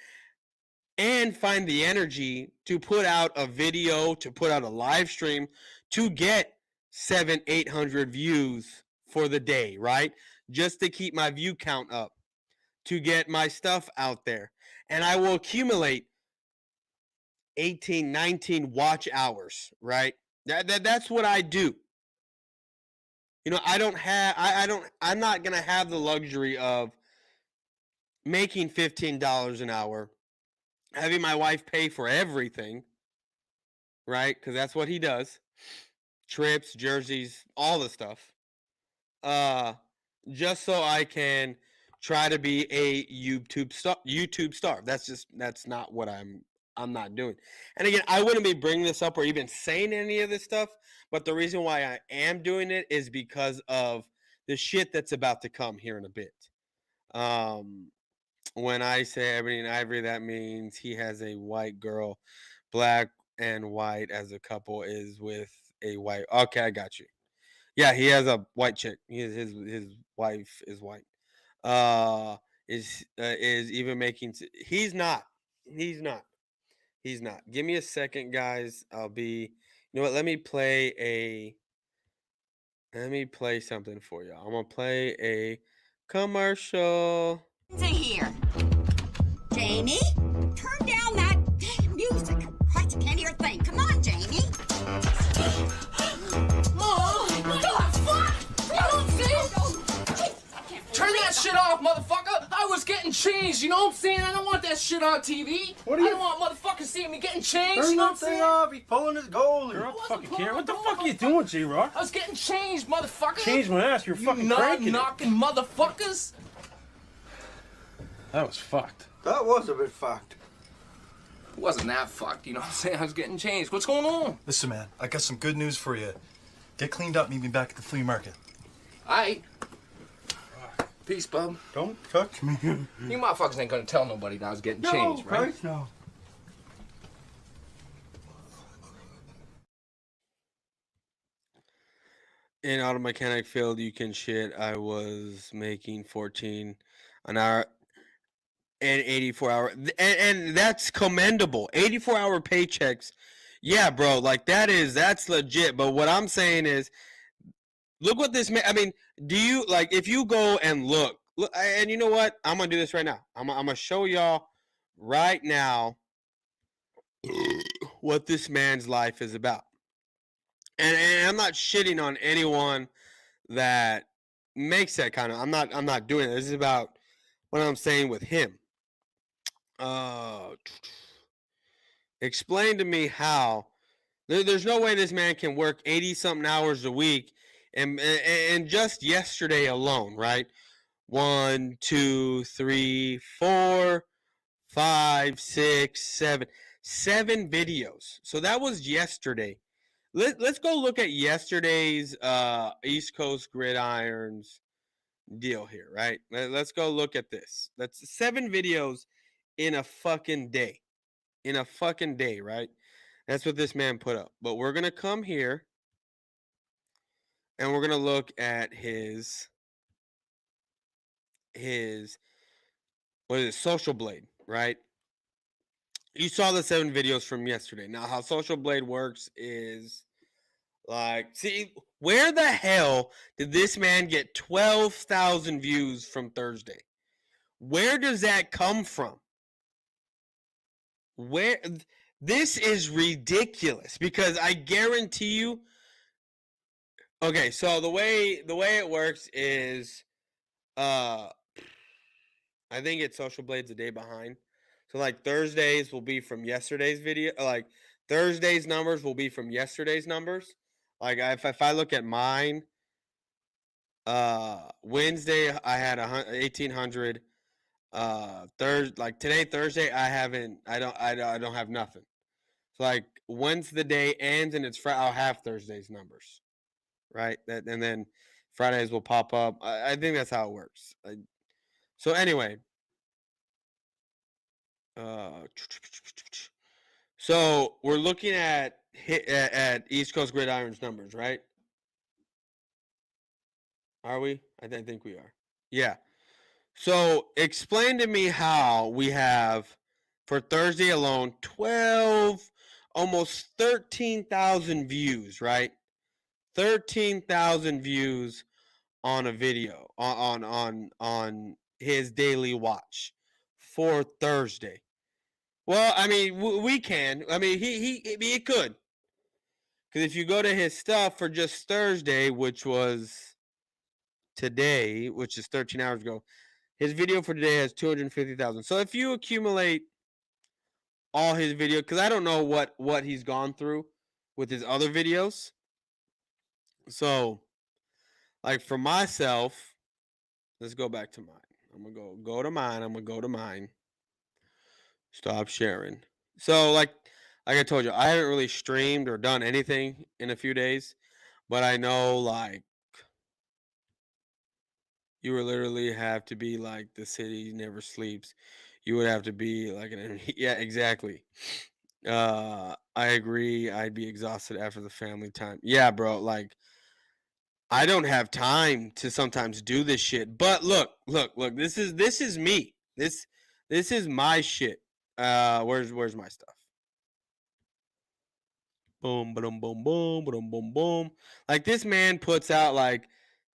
and find the energy to put out a video, to put out a live stream, to get 700-800 views for the day, right? Just to keep my view count up, to get my stuff out there. And I will accumulate 18, 19 watch hours, right? That's what I do. I'm not going to have the luxury of making $15 an hour, having my wife pay for everything, right? Because that's what he does. Trips, jerseys, all the stuff. Just so I can try to be a YouTube star. That's not what I'm not doing. And again, I wouldn't be bringing this up or even saying any of this stuff, but the reason why I am doing it is because of the shit that's about to come here in a bit. When I say ebony and ivory, that means he has a white girl. Black and white as a couple is with a white. Okay, I got you. Yeah, he has a white chick. His wife is white. Is even making. He's not. Give me a second, guys. I'll be. You know what? Let me play something for you. I'm gonna play a commercial. To here, Jamie, turn down that music. I can't hear a thing. Come on, Jamie. Turn that shit off, motherfucker! I was getting changed, you know what I'm saying? I don't want that shit on TV. What are you? I don't want motherfuckers seeing me getting changed, Turn you know that what I'm thing saying? off. He's pulling his goalie. I wasn't Fucking pulling care. What the my fuck are you goal. doing, J-Rock? I was getting changed, motherfucker. Change my ass. You're You fucking cranking it. knocking motherfuckers. That was fucked. That was a bit fucked. It wasn't that fucked, you know what I'm saying? I was getting changed. What's going on? Listen, man, I got some good news for you. Get cleaned up, meet me back at the flea market. Aight. Peace, bub. Don't touch me. You motherfuckers ain't gonna tell nobody that I was getting changed, right? Christ, no. In auto mechanic field, you can shit. I was making 14 an hour and 84-hour, and that's commendable. 84-hour paychecks, yeah, bro. Like that's legit. But what I'm saying is, look what this man. I mean, do you like if you go and look, and you know what? I'm gonna do this right now. I'm gonna show y'all right now what this man's life is about. And I'm not shitting on anyone that makes that kind of. I'm not doing it. This is about what I'm saying with him. Explain to me how there's no way this man can work 80-something hours a week, and just yesterday alone, right? 1, 2, 3, 4, 5, 6, 7, 7 videos. So that was yesterday. Let's go look at yesterday's East Coast Gridirons deal here, right? Let's go look at this. That's 7 videos in a fucking day. In a fucking day, right? That's what this man put up. But we're going to come here and we're going to look at his what is it? Social Blade, right? You saw the 7 videos from yesterday. Now, how Social Blade works is like, see, where the hell did this man get 12,000 views from Thursday? Where does that come from? Where this is ridiculous because I guarantee you. Okay, so the way it works is, I think it's Social Blade's a day behind. So like Thursdays will be from yesterday's video. Like Thursday's numbers will be from yesterday's numbers. Like if I look at mine, Wednesday I had 1,800. Like today, Thursday, I don't have nothing. So like once the day ends and it's Friday, I'll have Thursday's numbers, right? And then Fridays will pop up. I think that's how it works. So anyway. So we're looking at East Coast Gridiron's numbers, right? Are we? I think we are. Yeah. So explain to me how we have for Thursday alone 12, almost 13,000 views, right? 13,000 views on a video on his daily watch for Thursday. Well, I mean, we can. I mean, he could. Because if you go to his stuff for just Thursday, which was today, which is 13 hours ago, his video for today has 250,000. So if you accumulate all his video, because I don't know what he's gone through with his other videos. So, like for myself, let's go back to mine. I'm gonna go to mine. I'm gonna go to mine. Stop sharing. So like I told you, I haven't really streamed or done anything in a few days, but I know like you would literally have to be like the city never sleeps. You would have to be like yeah, exactly. I agree. I'd be exhausted after the family time. Yeah, bro. Like I don't have time to sometimes do this shit. But look. This is me. This is my shit. Where's my stuff? Boom, boom, boom, boom, boom, boom, boom. Like this man puts out like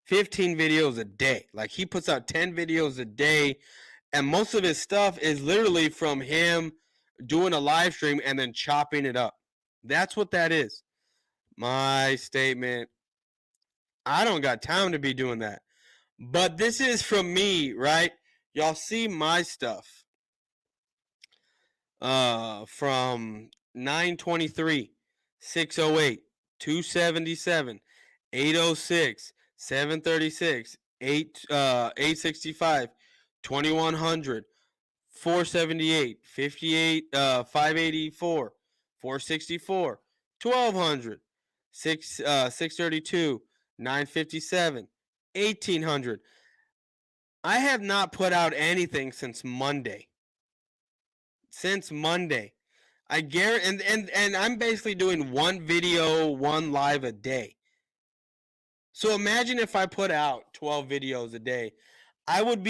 15 videos a day. Like he puts out 10 videos a day, and most of his stuff is literally from him doing a live stream and then chopping it up. That's what that is. My statement. I don't got time to be doing that. But this is from me, right? y'all see my stuff from 923, 608, 277, 806, 736, 865, 2100, 478, 58, 584, 464, 1200, 632, 957, 1800. I have not put out anything since Monday. I guarantee, and I'm basically doing one video, one live a day. So imagine if I put out 12 videos a day, I would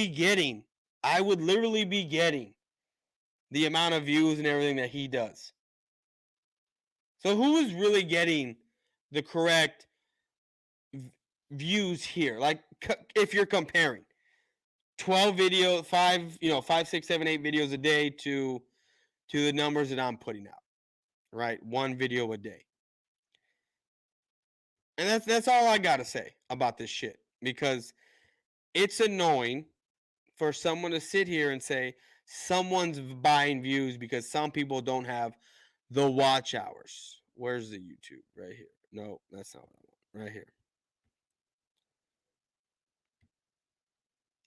literally be getting the amount of views and everything that he does. So who is really getting the correct views here? Like if you're comparing 12 videos, 5, 6, 7, 8 videos a day to the numbers that I'm putting out, right? One video a day. And that's all I got to say about this shit, because it's annoying for someone to sit here and say someone's buying views because some people don't have the watch hours. Where's the YouTube? Right here. No, that's not what I want. Right here.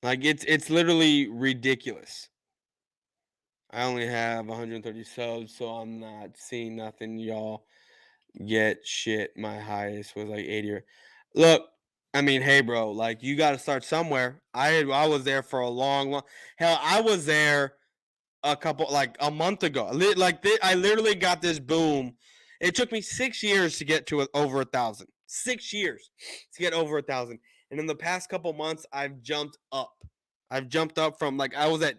Like it's literally ridiculous. I only have 130 subs, so I'm not seeing nothing. Y'all get shit. My highest was like 80. Look, I mean, hey, bro, like you got to start somewhere. I was there for a long. Hell, I was there like a month ago. I literally got this boom. It took me 6 years to get to over 1,000. 6 years to get over 1,000, and in the past couple months, I've jumped up. I've jumped up from, like, I was at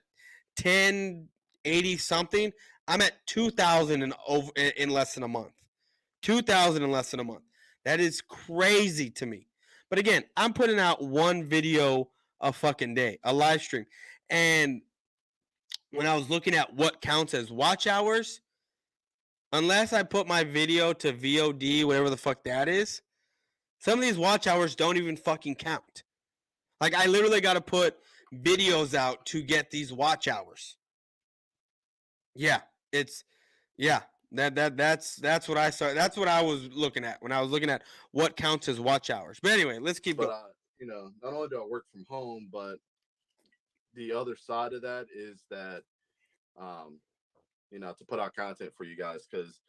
1080 something. I'm at 2,000 in less than a month. 2,000 in less than a month. That is crazy to me. But again, I'm putting out one video a fucking day, a live stream, and when I was looking at what counts as watch hours, unless I put my video to VOD, whatever the fuck that is, some of these watch hours don't even fucking count. Like, I literally got to put videos out to get these watch hours. Yeah, that's what I saw. That's what I was looking at when I was looking at what counts as watch hours. But anyway, let's keep going. Not only do I work from home, but the other side of that is that, to put out content for you guys, because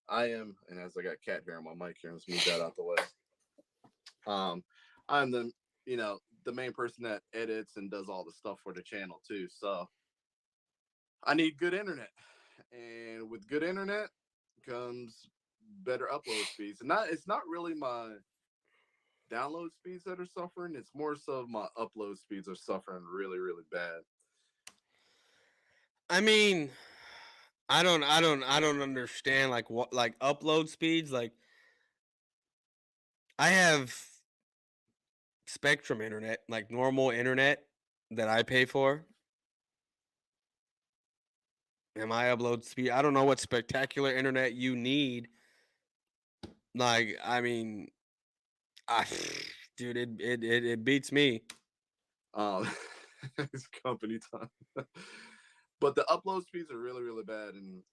I am, and as I got cat hair on my mic here, let's move that out the way. I'm the main person that edits and does all the stuff for the channel too. So I need good internet, and with good internet comes better upload speeds. And it's not really my download speeds that are suffering. It's more so my upload speeds are suffering really, really bad. I mean, I don't understand like what, like, upload speeds. Like, I have Spectrum internet, like normal internet that I pay for. And my upload speed, I don't know what spectacular internet you need. Like, I mean, dude, it beats me. It's company time. But the upload speeds are really, really bad. And,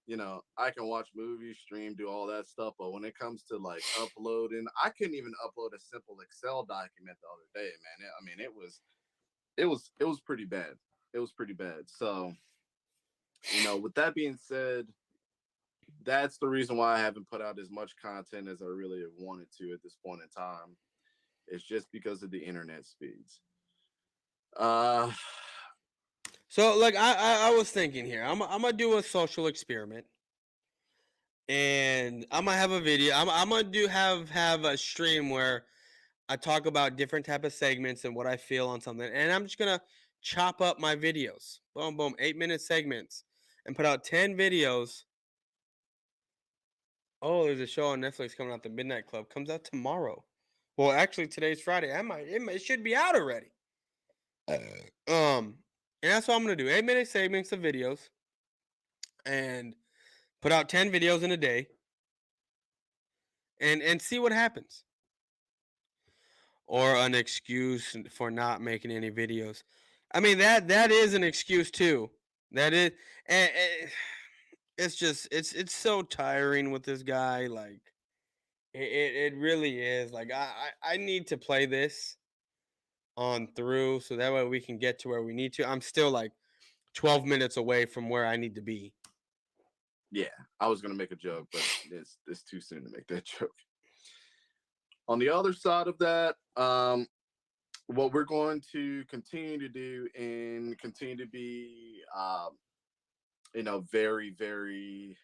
I can watch movies, stream, do all that stuff. But when it comes to, like, uploading, I couldn't even upload a simple Excel document the other day, man. It was pretty bad. It was pretty bad. So, with that being said, that's the reason why I haven't put out as much content as I really have wanted to at this point in time. It's just because of the internet speeds. So, like, I was thinking here, I'm gonna do a social experiment, and I'm gonna have a video. I'm gonna have a stream where I talk about different type of segments and what I feel on something, and I'm just gonna chop up my videos, boom, boom, 8-minute segments, and put out 10 videos. Oh, there's a show on Netflix coming out, The Midnight Club. Comes out tomorrow. Well, actually, today's Friday. It should be out already. And that's what I'm gonna do. 8-minute segments of videos, and put out 10 videos in a day, and see what happens. Or an excuse for not making any videos. I mean that is an excuse too. That is, and it's just it's so tiring with this guy. Like it really is. Like I need to play this on through so that way we can get to where we need to. I'm still like 12 minutes away from where I need to be. Yeah, I was gonna make a joke, but it's too soon to make that joke. On the other side of that, what we're going to continue to do and continue to be, very, very,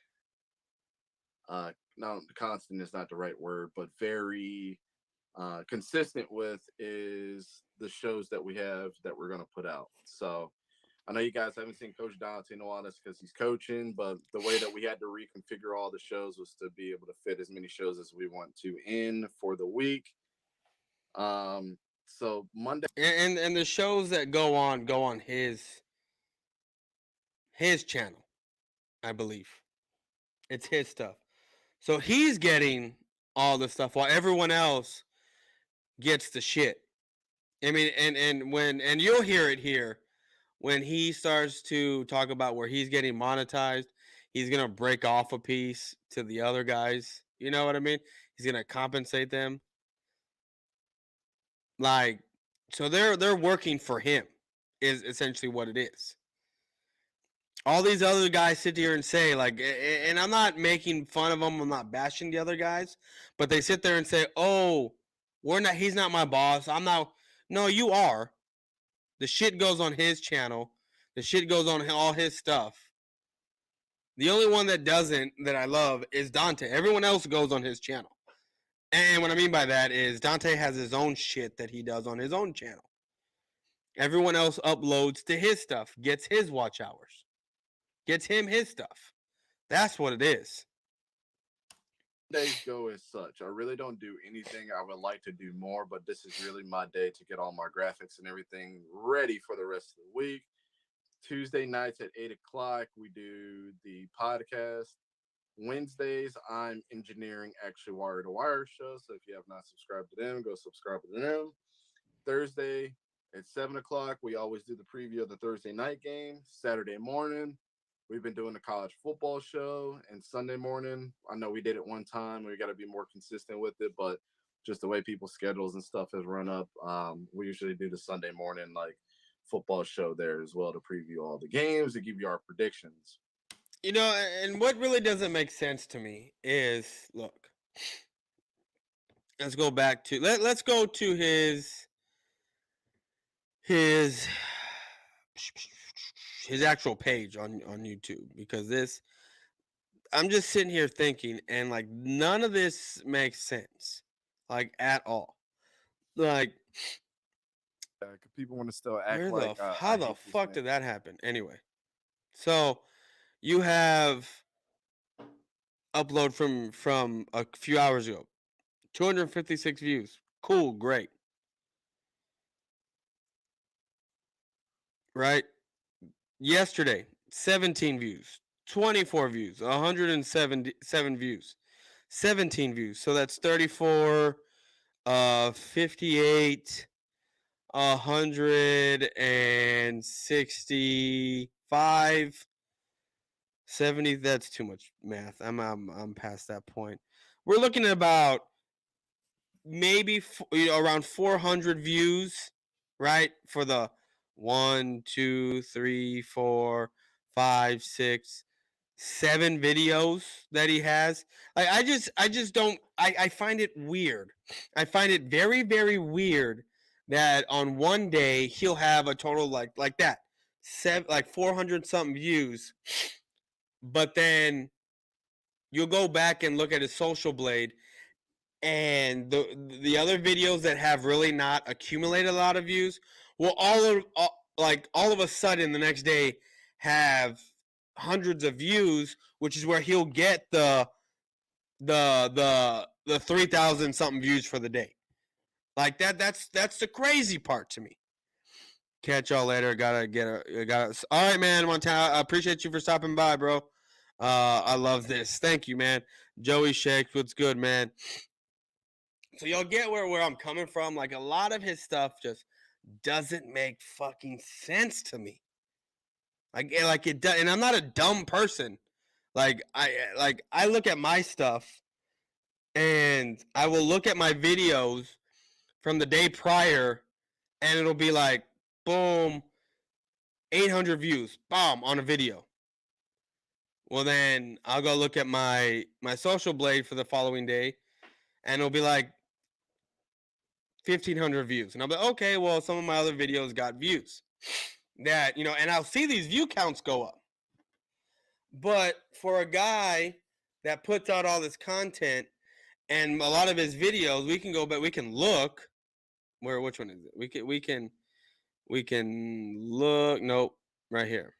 no, constant is not the right word, but very consistent with is the shows that we have that we're going to put out. So I know you guys haven't seen Coach Dante in a while. That's because he's coaching, but the way that we had to reconfigure all the shows was to be able to fit as many shows as we want to in for the week. So Monday And the shows that go on his channel, I believe. It's his stuff. So he's getting all the stuff while everyone else gets the shit. I mean, and you'll hear it here when he starts to talk about where he's getting monetized, he's gonna break off a piece to the other guys. You know what I mean? He's gonna compensate them. Like, so they're working for him, is essentially what it is. All these other guys sit here and say, like, and I'm not making fun of them, I'm not bashing the other guys, but they sit there and say, oh, he's not my boss. I'm not. No, you are. The shit goes on his channel. The shit goes on all his stuff. The only one that doesn't, that I love, is Dante. Everyone else goes on his channel. And what I mean by that is Dante has his own shit that he does on his own channel. Everyone else uploads to his stuff, gets his watch hours, gets him his stuff. That's what it is. days go as such. I really don't do anything. I would like to do more, but this is really my day to get all my graphics and everything ready for the rest of the week. Tuesday nights at 8 o'clock, we do the podcast. Wednesdays, I'm engineering Actually Wire to Wire show. So if you have not subscribed to them, go subscribe to them. Thursday at 7 o'clock, we always do the preview of the Thursday night game. Saturday morning, we've been doing the college football show. And Sunday morning, I know we did it one time. We got to be more consistent with it, but just the way people's schedules and stuff has run up, we usually do the Sunday morning like football show there as well to preview all the games, to give you our predictions. You know, and what really doesn't make sense to me is, look, let's go back to let's go to his actual page on YouTube, because this, I'm just sitting here thinking, and like none of this makes sense, like at all. Like, People want to still act where like how the fuck did that happen? Anyway, so you have upload from a few hours ago, 256 views. Cool, great. Right? Yesterday, 17 views, 24 views, 177 views, 17 views. So that's 34, 58, 165, 70. That's too much math. I'm past that point. We're looking at about maybe around 400 views, right? For the 1, 2, 3, 4, 5, 6, 7 videos that he has. Like, I just don't. I find it weird. I find it very, very weird that on one day he'll have a total like that, 400 something views, but then you'll go back and look at his social blade, and the other videos that have really not accumulated a lot of views will all of a sudden the next day have hundreds of views, which is where he'll get the 3,000 something views for the day. Like that's the crazy part to me. Catch y'all later. Got all right, man. Montana, I appreciate you for stopping by, bro. I love this. Thank you, man. Joey Shakes, what's good, man? So y'all get where I'm coming from. Like, a lot of his stuff just doesn't make fucking sense to me. Like it does, and I'm not a dumb person. I look at my stuff and I will look at my videos from the day prior and it'll be like boom 800 views bomb on a video. Well then I'll go look at my social blade for the following day and it'll be like 1,500 views. And I'll be like, okay, well, some of my other videos got views. That, and I'll see these view counts go up. But for a guy that puts out all this content and a lot of his videos, we can go back, we can look. Which one is it? We can look, nope, right here.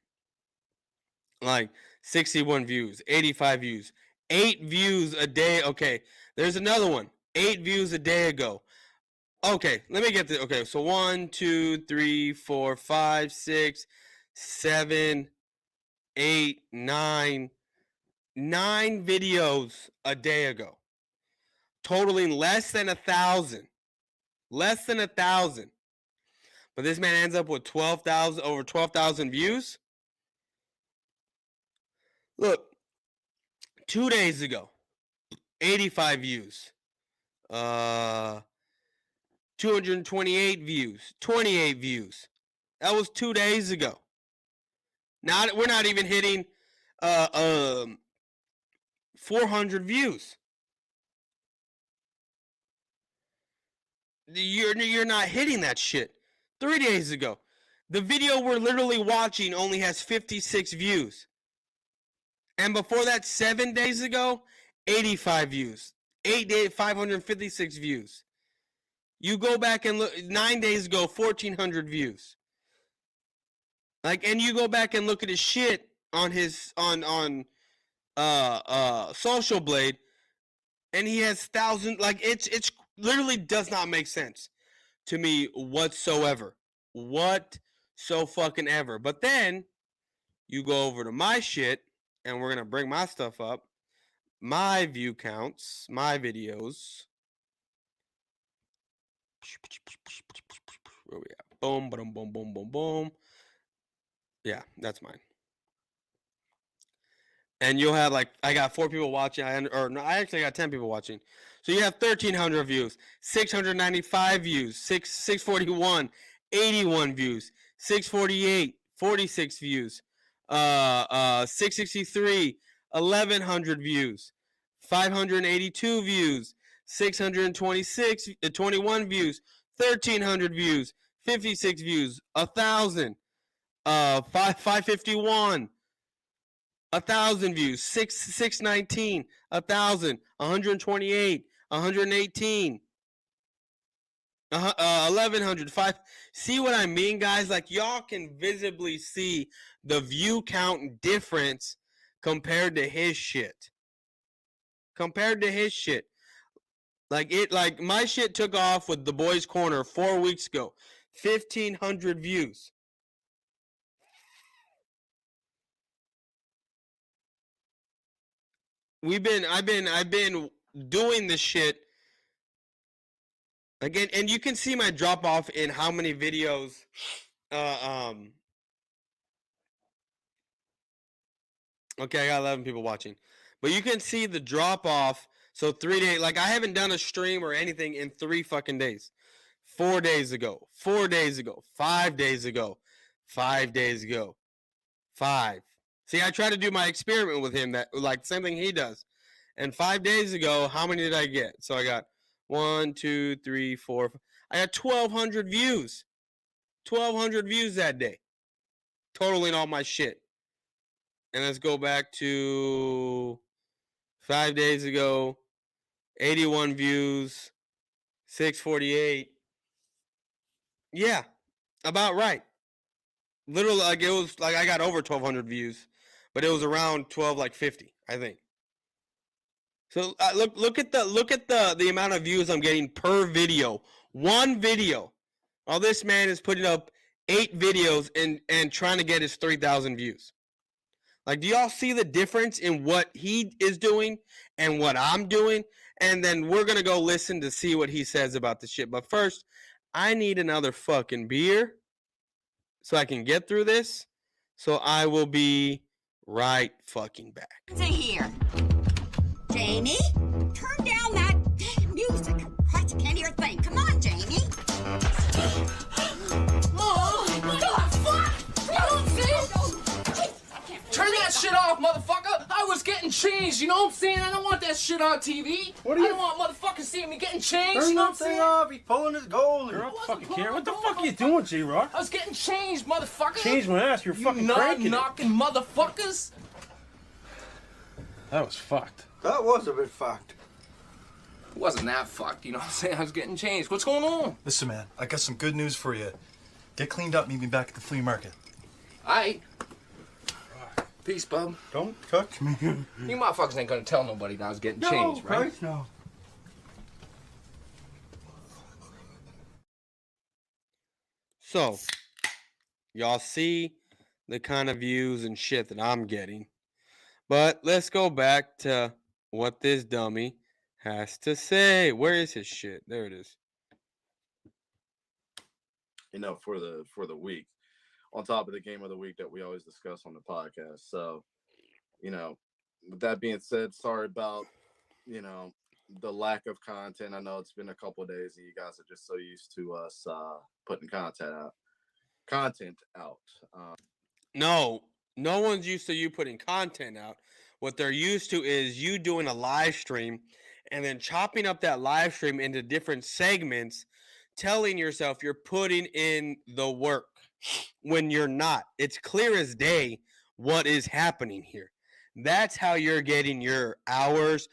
Like 61 views, 85 views, 8 views a day. Okay, there's another one. 8 views a day ago. Okay, let me get this. Okay, so 1, 2, 3, 4, 5, 6, 7, 8, 9 videos a day ago, totaling less than 1,000. Less than 1,000. But this man ends up with 12,000, over 12,000 views. Look, 2 days ago, 85 views. 228 views, 28 views. That was 2 days ago. Now we're not even hitting 400 views. You're not hitting that shit. 3 days ago, the video we're literally watching only has 56 views. And before that, 7 days ago, 85 views. 8 days, 556 views. You go back and look, 9 days ago, 1,400 views. And you go back and look at his shit on his on Social Blade, and he has thousands. It's literally does not make sense to me whatsoever. What so fucking ever. But then you go over to my shit, and we're gonna bring my stuff up, my view counts, my videos. Where we at? Boom, boom, boom, boom, boom, boom. Yeah, that's mine. And you'll have I got 4 people watching. I actually got 10 people watching. So you have 1,300 views, 695 views, 641, 81 views, 648, 46 views, 663, 1,100 views, 582 views, 626, 21 views, 1,300 views, 56 views, 1,000, 551. 1,000 views, 619, 1,000, 128, 118, 1,100, 5. See what I mean, guys? Y'all can visibly see the view count difference compared to his shit. My shit took off with the Boys Corner 4 weeks ago. 1,500 views. I've been doing this shit again, and you can see my drop off in how many videos. Okay, I got 11 people watching, but you can see the drop off. So 3 days, I haven't done a stream or anything in 3 fucking days. 4 days ago, 4 days ago, 5 days ago, 5 days ago, 5. See, I try to do my experiment with him that same thing he does. And 5 days ago, how many did I get? So I got 1, 2, 3, 4. I got 1,200 views. 1,200 views that day. Totaling all my shit. And let's go back to 5 days ago. 81 views. 648. Yeah, about right. Literally, it was I got over 1,200 views, but it was around 50, I think. So look at the amount of views I'm getting per video. One video. While this man is putting up 8 videos and trying to get his 3,000 views. Do y'all see the difference in what he is doing and what I'm doing? And then we're gonna go listen to see what he says about the shit. But first, I need another fucking beer so I can get through this. So I will be right fucking back. To here. Jamie, turn down that damn music. Christ, I can't hear a thing. Come on, Jamie. Mom, what the fuck? You don't see? Turn that shit off, motherfucker! I was getting changed, you know what I'm saying? I don't want that shit on TV. What are you- I don't want motherfuckers seeing me getting changed, Turn you know what I'm that thing saying? off. He's pulling his goalie. You're I off the wasn't fucking pulling camera. What the my fuck are you motherfucking- doing, J-Rock? I was getting changed, motherfucker! Change my ass. You're You fucking cranking it. knocking motherfuckers! That was fucked. That was a bit fucked. It wasn't that fucked, you know what I'm saying? I was getting changed. What's going on? Listen, man, I got some good news for you. Get cleaned up, meet me back at the flea market. Aight. Peace, bub. Don't touch me. You motherfuckers ain't gonna tell nobody that I was getting No, changed, right? Christ, no. So, y'all see the kind of views and shit that I'm getting. But let's go back to what this dummy has to say. Where is his shit? There it is. You know, for the week, on top of the game of the week that we always discuss on the podcast. So, you know, with that being said, sorry about, you know, the lack of content. I know it's been a couple of days and you guys are just so used to us putting content out. No one's used to you putting content out. What they're used to is you doing a live stream and then chopping up that live stream into different segments, telling yourself you're putting in the work when you're not. It's clear as day what is happening here. That's how you're getting your hours.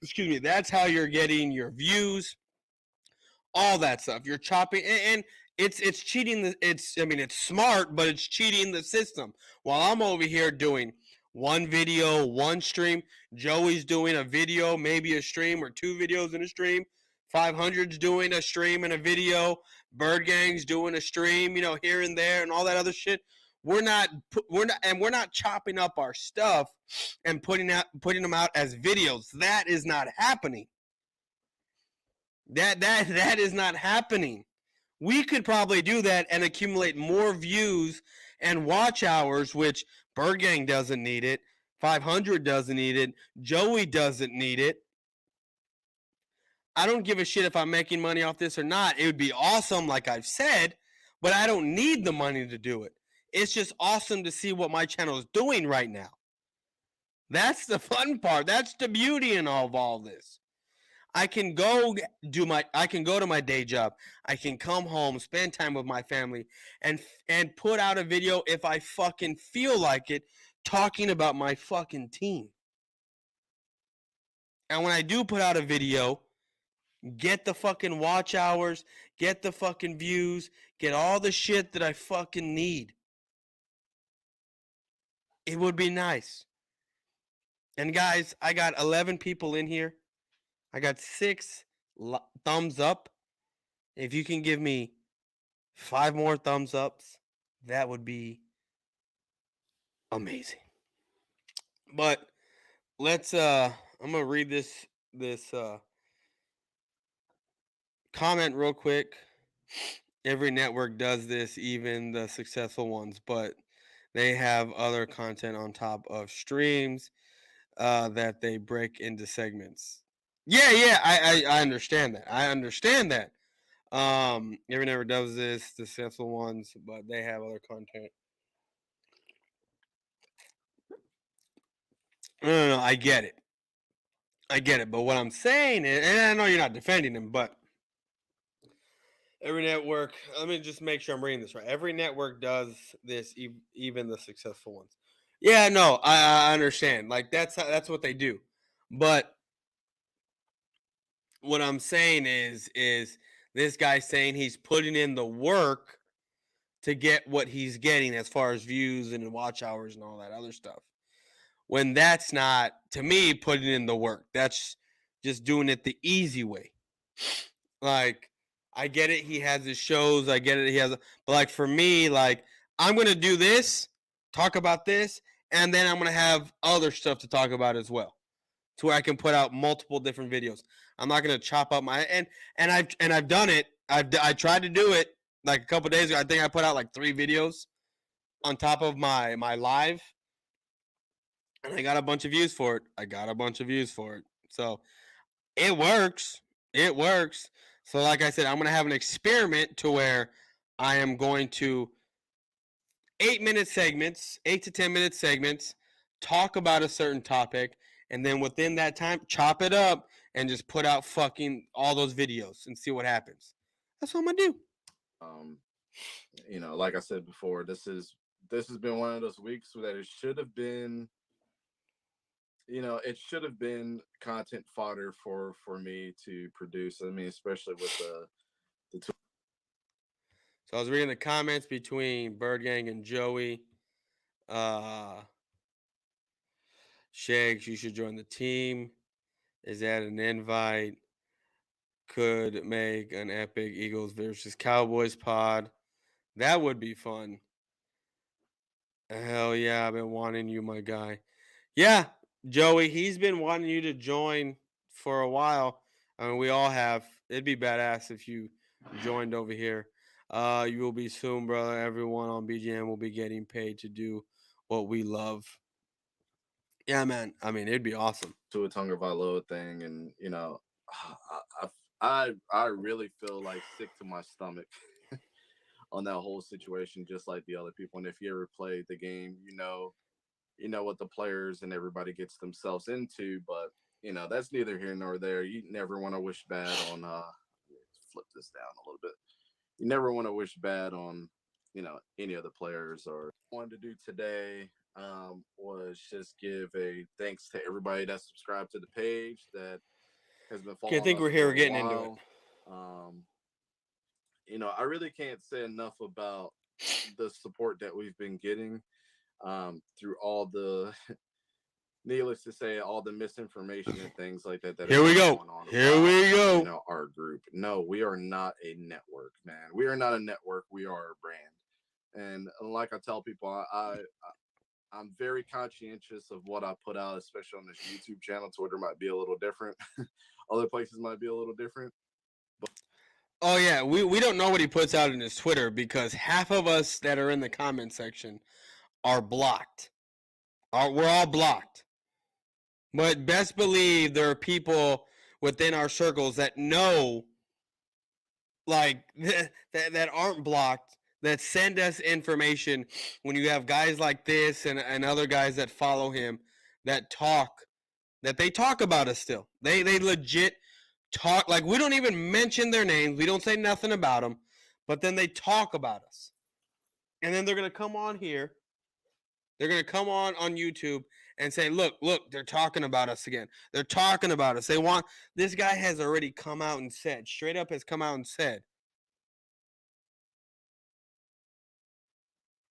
Excuse me. That's how you're getting your views. All that stuff. You're chopping and it's cheating. It's smart, but it's cheating the system. While I'm over here doing one video, one stream, Joey's doing a video, maybe a stream or two videos in a stream. 500's doing a stream and a video. Bird Gang's doing a stream, here and there, and all that other shit. We're not chopping up our stuff and putting them out as videos. That is not happening. That is not happening. We could probably do that and accumulate more views and watch hours, which Bird Gang doesn't need it. 500 doesn't need it. Joey doesn't need it. I don't give a shit if I'm making money off this or not. It would be awesome, like I've said, but I don't need the money to do it. It's just awesome to see what my channel is doing right now. That's the fun part. That's the beauty in all this. I can go to my day job. I can come home, spend time with my family, and put out a video if I fucking feel like it, talking about my fucking team. And when I do put out a video, get the fucking watch hours, get the fucking views, get all the shit that I fucking need. It would be nice. And guys, I got 11 people in here. I got 6 thumbs up. If you can give me 5 more thumbs ups, that would be amazing. But let's I'm gonna read this comment real quick. Every network does this, even the successful ones, but they have other content on top of streams that they break into segments. Yeah, I understand that. Every network does this, the successful ones, but they have other content. No, I get it. But what I'm saying is, and I know you're not defending them, but every network, let me just make sure I'm reading this right. Every network does this, even the successful ones. Yeah, no, I understand. Like that's what they do. But what I'm saying is this guy saying he's putting in the work to get what he's getting as far as views and watch hours and all that other stuff. When that's not, to me, putting in the work. That's just doing it the easy way. Like, I get it. He has his shows. I get it. But like for me, like I'm going to do this, talk about this, and then I'm going to have other stuff to talk about as well, to where I can put out multiple different videos. I'm not going to chop up my and I've done it I tried to do it like a couple days ago. I think I put out like 3 videos on top of my live, and I got a bunch of views for it. So it works. It works. So like I said, I'm gonna have an experiment to where I am going to 8-minute segments, 8 to 10 minute segments, talk about a certain topic, and then within that time, chop it up and just put out fucking all those videos and see what happens. That's what I'm gonna do. Like I said before, this has been one of those weeks that it should have been. It should have been content fodder for me to produce. I mean, especially with the two. So I was reading the comments between Bird Gang and Joey. Shags, you should join the team. Is that an invite? Could make an epic Eagles versus Cowboys pod. That would be fun. Hell yeah, I've been wanting you, my guy. Yeah, Joey, he's been wanting you to join for a while. I mean, we all have. It'd be badass if you joined over here. You will be soon, brother. Everyone on BGM will be getting paid to do what we love. Yeah, man. I mean, it'd be awesome. To a Tonga Vailoa thing, and I really feel like sick to my stomach on that whole situation, just like the other people. And if you ever played the game, you know what the players and everybody gets themselves into. But that's neither here nor there. You never want to wish bad on. Flip this down a little bit. You never want to wish bad on any of the players. Or wanted to do today was just give a thanks to everybody that subscribed to the page that has been following. Okay, I think we're here. We're getting into it. I really can't say enough about the support that we've been getting through all the, needless to say, all the misinformation and things like that. Here we go. Here we go. Our group. No, we are not a network, man. We are not a network. We are a brand. And like I tell people, I'm very conscientious of what I put out, especially on this YouTube channel. Twitter might be a little different. Other places might be a little different. Oh yeah, we don't know what he puts out in his Twitter because half of us that are in the comment section are blocked. We're all blocked. But best believe there are people within our circles that know, like that aren't blocked, that send us information. When you have guys like this and other guys that follow him that they talk about us still. They legit talk, like we don't even mention their names. We don't say nothing about them, but then they talk about us. And then they're going to come on here. They're going to come on YouTube and say, look, they're talking about us again. They're talking about us. This guy has already come out and said, straight up has come out and said.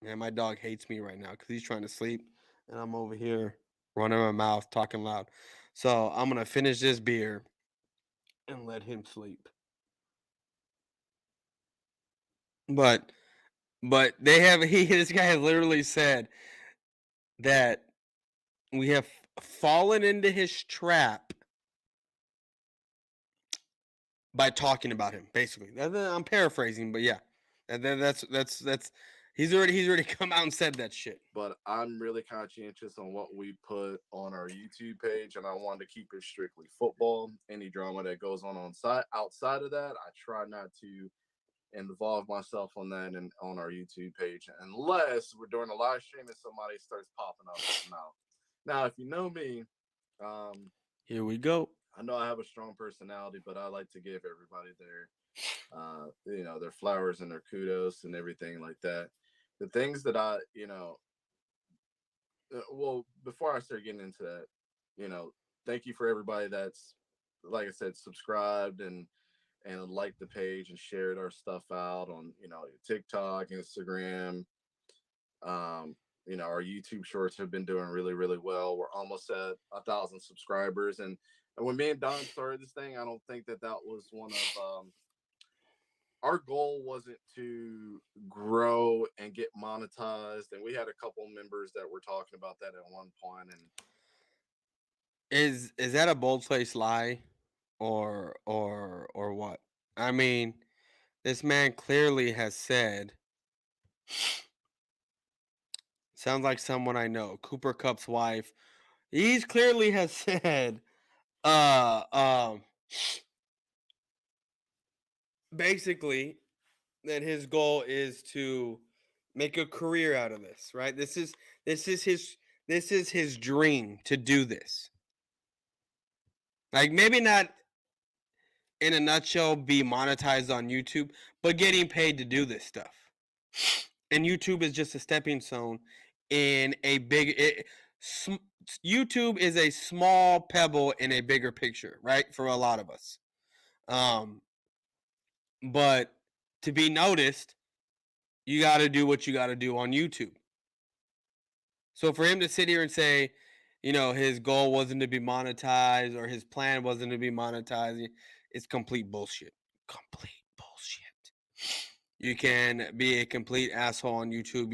Man, my dog hates me right now because he's trying to sleep. And I'm over here running my mouth, talking loud. So I'm going to finish this beer and let him sleep. But this guy has literally said that we have fallen into his trap by talking about him, basically. I'm paraphrasing, but yeah. That's he's already come out and said that shit. But I'm really conscientious on what we put on our YouTube page, and I wanted to keep it strictly football. Any drama that goes on outside of that, I try not to involve myself on that and on our YouTube page, unless we're doing a live stream and somebody starts popping up his mouth. Now, if you know me, here we go. I know I have a strong personality, but I like to give everybody their flowers and their kudos and everything like that. The things that well, before I start getting into that, thank you for everybody that's, like I said, subscribed and liked the page and shared our stuff out on, TikTok, Instagram. Our YouTube shorts have been doing really, really well. We're almost at 1,000 subscribers. And when me and Don started this thing, I don't think that was one of, our goal wasn't to grow and get monetized. And we had a couple members that were talking about that at one point. And is that a bold-faced lie or what? I mean, This man clearly has said, sounds like someone I know, Cooper Cup's wife. He's clearly has said, uh, um, basically that his goal is to make a career out of this, right? This is his this is his dream to do this. Like maybe not in a nutshell be monetized on YouTube, but getting paid to do this stuff. And YouTube is just a stepping stone in a YouTube is a small pebble in a bigger picture, right? For a lot of us. Um, but to be noticed, you got to do what you got to do on YouTube. So for him to sit here and say, his goal wasn't to be monetized or his plan wasn't to be monetized, it's complete bullshit. Complete bullshit. You can be a complete asshole on YouTube.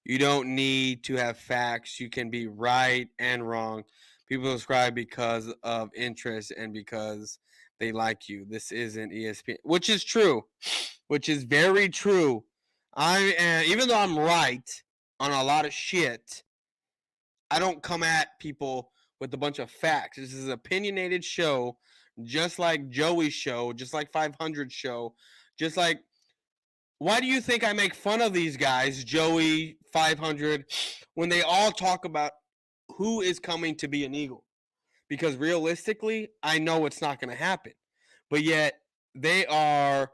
You don't need to have facts. You can be right and wrong. People subscribe because of interest and because they like you. This isn't ESPN, which is true, which is very true. Even though I'm right on a lot of shit, I don't come at people with a bunch of facts. This is an opinionated show, just like Joey's show, just like 500 show, just like. Why do you think I make fun of these guys, Joey, 500, when they all talk about who is coming to be an Eagle? Because realistically, I know it's not going to happen. But yet, they are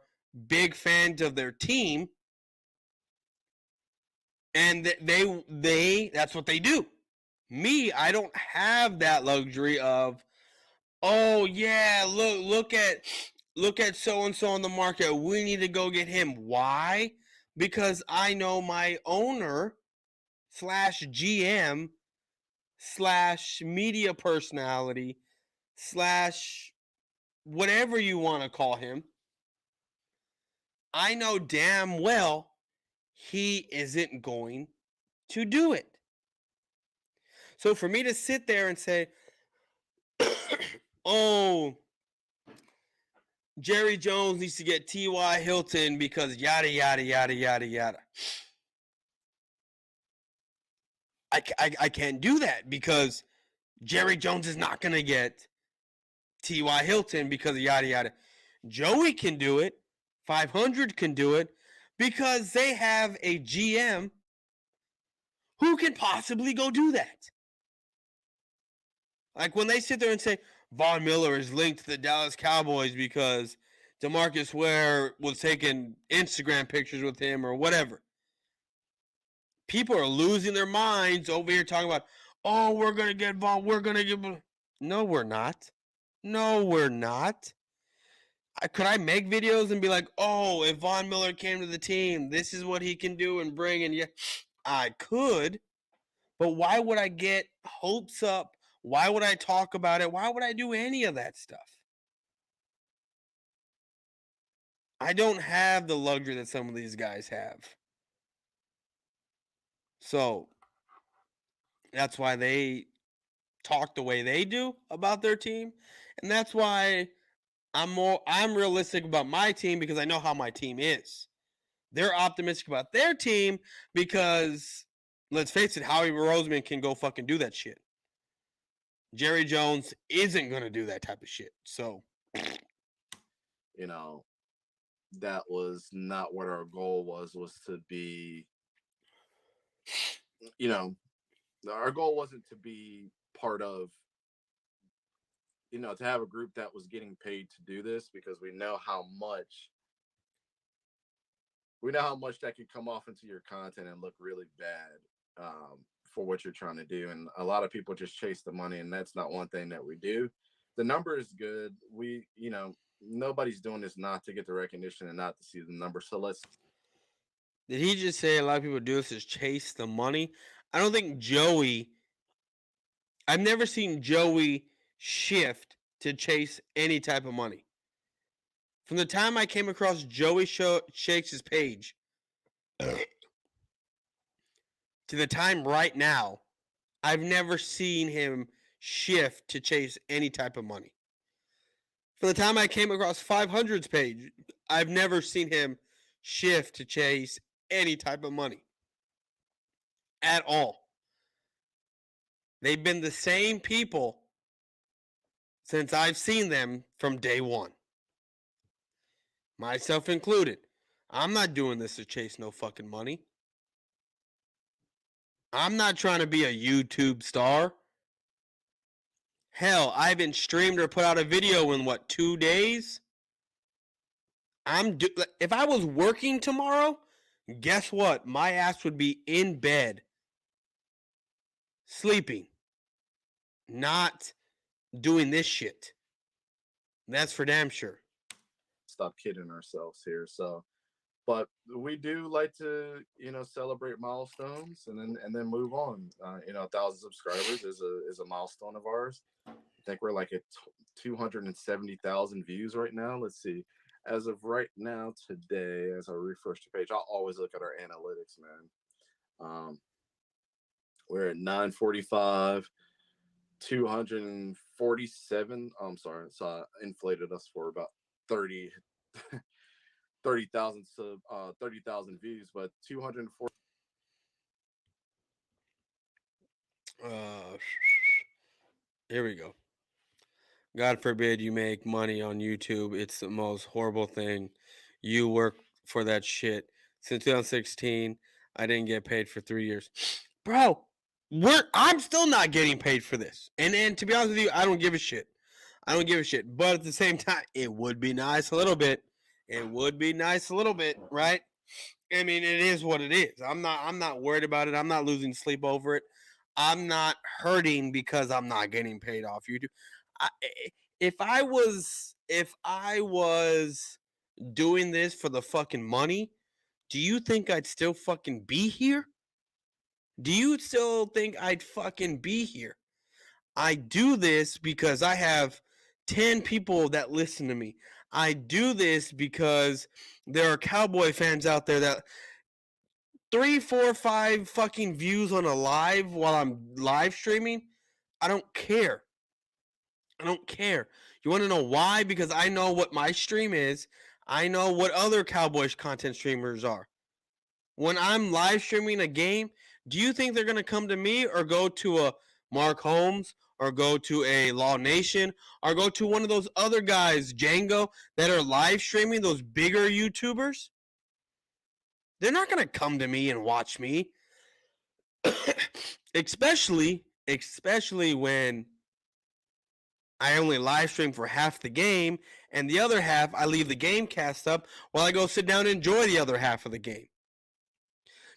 big fans of their team, and that's what they do. Me, I don't have that luxury of, oh yeah, look at so and so on the market. We need to go get him. Why? Because I know my owner / GM / media personality / whatever you want to call him. I know damn well he isn't going to do it. So for me to sit there and say, oh, Jerry Jones needs to get T.Y. Hilton because yada, yada, yada, yada, yada. I can't do that because Jerry Jones is not going to get T.Y. Hilton because of yada, yada. Joey can do it. 500 can do it because they have a GM who can possibly go do that. Like when they sit there and say, Von Miller is linked to the Dallas Cowboys because DeMarcus Ware was taking Instagram pictures with him or whatever. People are losing their minds over here talking about, oh, we're going to get Von, we're going to get... No, we're not. No, we're not. Could I make videos and be like, oh, if Von Miller came to the team, this is what he can do and bring, and yeah, I could. But why would I get hopes up? Why would I talk about it? Why would I do any of that stuff? I don't have the luxury that some of these guys have. So that's why they talk the way they do about their team. And that's why I'm realistic about my team because I know how my team is. They're optimistic about their team because, let's face it, Howie Roseman can go fucking do that shit. Jerry Jones isn't going to do that type of shit. So, that was not what our goal was to be, our goal wasn't to be part of, to have a group that was getting paid to do this because we know how much that could come off into your content and look really bad for what you're trying to do. And a lot of people just chase the money, and that's not one thing that we do. The number is good. Nobody's doing this not to get the recognition and not to see the number. So did he just say a lot of people do this is chase the money? I don't think I've never seen Joey shift to chase any type of money. From the time I came across Joey Shakes' page to the time right now, I've never seen him shift to chase any type of money. For the time I came across 500's page, I've never seen him shift to chase any type of money at all. They've been the same people since I've seen them from day one, myself included. I'm not doing this to chase no fucking money. I'm not trying to be a YouTube star. Hell, I haven't streamed or put out a video in what, 2 days? If I was working tomorrow, guess what? My ass would be in bed, sleeping, not doing this shit. That's for damn sure. Stop kidding ourselves here. So, but we do like to, celebrate milestones and then move on. 1,000 subscribers is a milestone of ours. I think we're like at 270,000 views right now. Let's see. As of right now, today, as I refresh the page, I'll always look at our analytics, man. We're at 945, 247. I'm sorry, so I inflated us for about 30,000 views, but 240. Here we go. God forbid you make money on YouTube. It's the most horrible thing. You work for that shit. Since 2016, I didn't get paid for 3 years. Bro, I'm still not getting paid for this. And to be honest with you, I don't give a shit. I don't give a shit. But at the same time, it would be nice a little bit. It would be nice a little bit, right? I mean, it is what it is. I'm not worried about it. I'm not losing sleep over it. I'm not hurting because I'm not getting paid off YouTube. If I was doing this for the fucking money, do you think I'd still fucking be here? Do you still think I'd fucking be here? I do this because I have 10 people that listen to me. I do this because there are Cowboy fans out there that 3, 4, 5 fucking views on a live while I'm live streaming. I don't care. I don't care. You want to know why? Because I know what my stream is. I know what other Cowboys content streamers are. When I'm live streaming a game, do you think they're going to come to me or go to a Mark Holmes or go to a Law Nation or go to one of those other guys, Django, that are live streaming, those bigger YouTubers? They're not going to come to me and watch me. especially when I only live stream for half the game, and the other half I leave the game cast up while I go sit down and enjoy the other half of the game.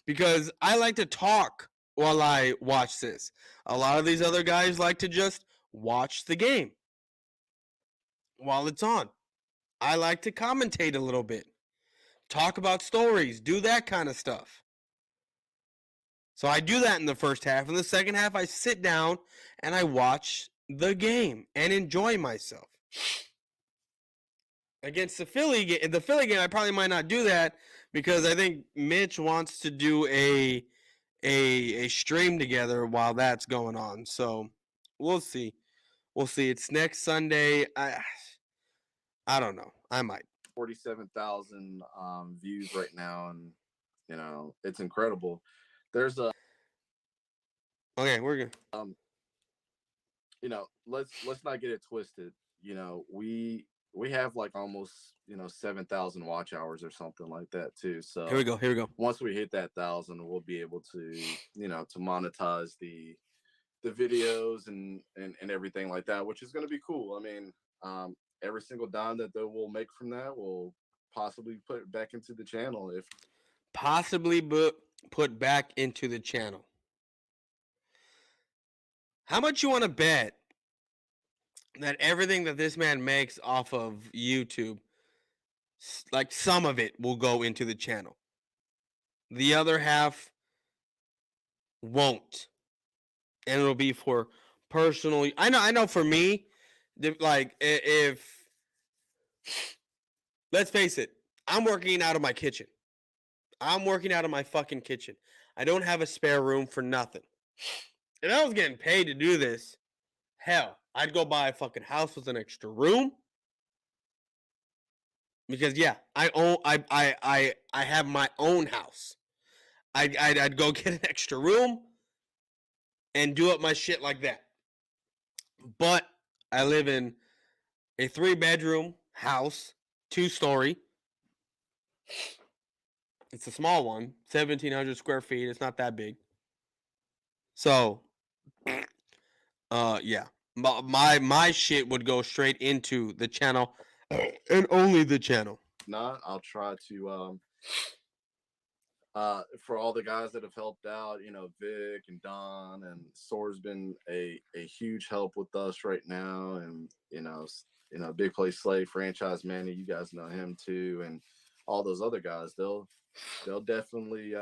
Because I like to talk while I watch this. A lot of these other guys like to just watch the game while it's on. I like to commentate a little bit, talk about stories, do that kind of stuff. So I do that in the first half. In the second half, I sit down and I watch the game and enjoy myself. Against the Philly game, I probably might not do that because I think Mitch wants to do a stream together while that's going on. So we'll see. We'll see. It's next Sunday. I don't know. I might. 47,000 views right now, and it's incredible. There's a Okay, we're good. Let's not get it twisted. We have like almost 7,000 watch hours or something like that too. So Here we go. Once we hit that 1,000, we'll be able to to monetize the videos and everything like that, which is going to be cool. I mean, every single dime that we'll make from that will possibly put back into the channel. If possibly put back into the channel. How much you want to bet that everything that this man makes off of YouTube, like some of it will go into the channel? The other half won't. And it'll be for personal. I know for me, like if let's face it, I'm working out of my kitchen. I'm working out of my fucking kitchen. I don't have a spare room for nothing. If I was getting paid to do this, hell, I'd go buy a fucking house with an extra room. Because yeah, I have my own house. I'd go get an extra room and do up my shit like that. But I live in a 3-bedroom house, 2-story. It's a small one, 1,700 square feet. It's not that big. So, yeah, my shit would go straight into the channel, and only the channel. Not, I'll try to for all the guys that have helped out, you know, Vic and Don, and Soar's been a huge help with us right now, and you know, Big Play Slay, Franchise Manny, you guys know him too, and all those other guys. They'll definitely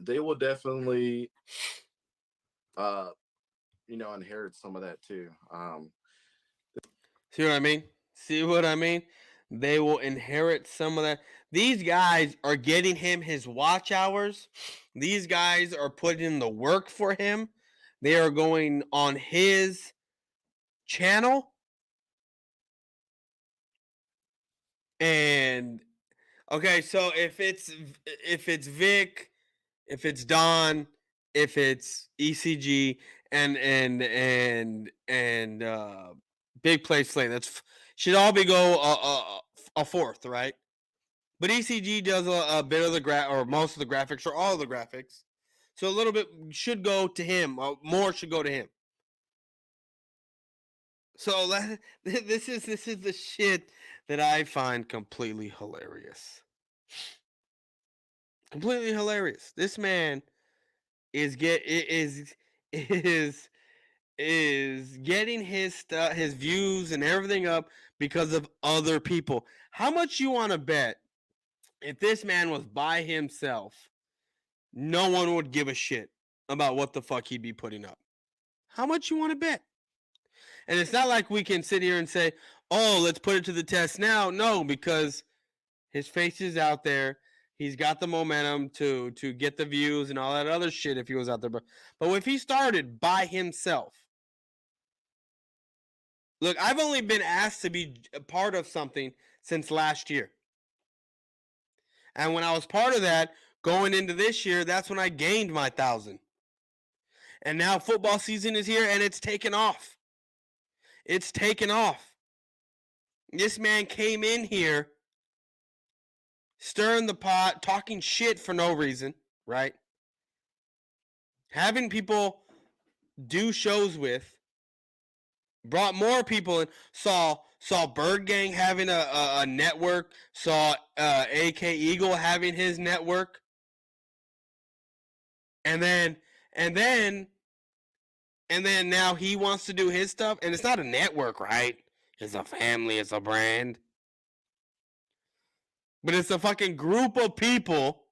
they will definitely you know, inherit some of that too. See what I mean? See what I mean? They will inherit some of that. These guys are getting him his watch hours. These guys are putting in the work for him. They are going on his channel. And okay, so if it's Vic, if it's Don, if it's ECG and Big Play Slate, that's should all be go a fourth, right? But ECG does a bit of the or most of the graphics or all of the graphics, so a little bit should go to him. More should go to him. So this is the shit that I find completely hilarious. Completely hilarious. This man is getting his views and everything up because of other people. How much you want to bet if this man was by himself, no one would give a shit about what the fuck he'd be putting up? How much you want to bet? And it's not like we can sit here and say, "Oh, let's put it to the test now." No, because his face is out there. He's got the momentum to get the views and all that other shit if he was out there. But if he started by himself, look, I've only been asked to be a part of something since last year. And when I was part of that, going into this year, that's when I gained my 1,000. And now football season is here and it's taken off. It's taken off. This man came in here stirring the pot, talking shit for no reason, right? Having people do shows with, brought more people in, saw Bird Gang having a network, saw AK Eagle having his network, and then now he wants to do his stuff, and it's not a network, right? It's a family, it's a brand. But it's a fucking group of people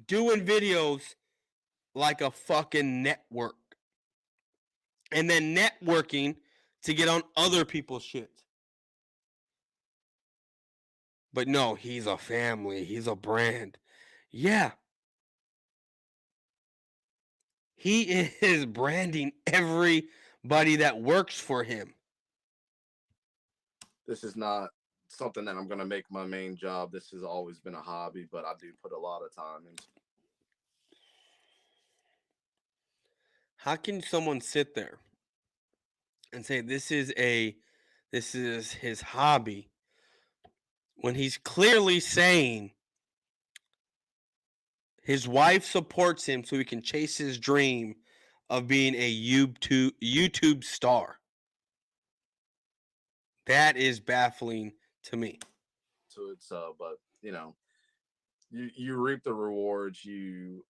doing videos like a fucking network. And then networking to get on other people's shit. But no, he's a family. He's a brand. Yeah. He is branding everybody that works for him. This is not something that I'm going to make my main job. This has always been a hobby, but I do put a lot of time into. How can someone sit there and say this is his hobby when he's clearly saying his wife supports him so he can chase his dream of being a YouTube star? That is baffling to me. To it, so, but you know, you reap the rewards. You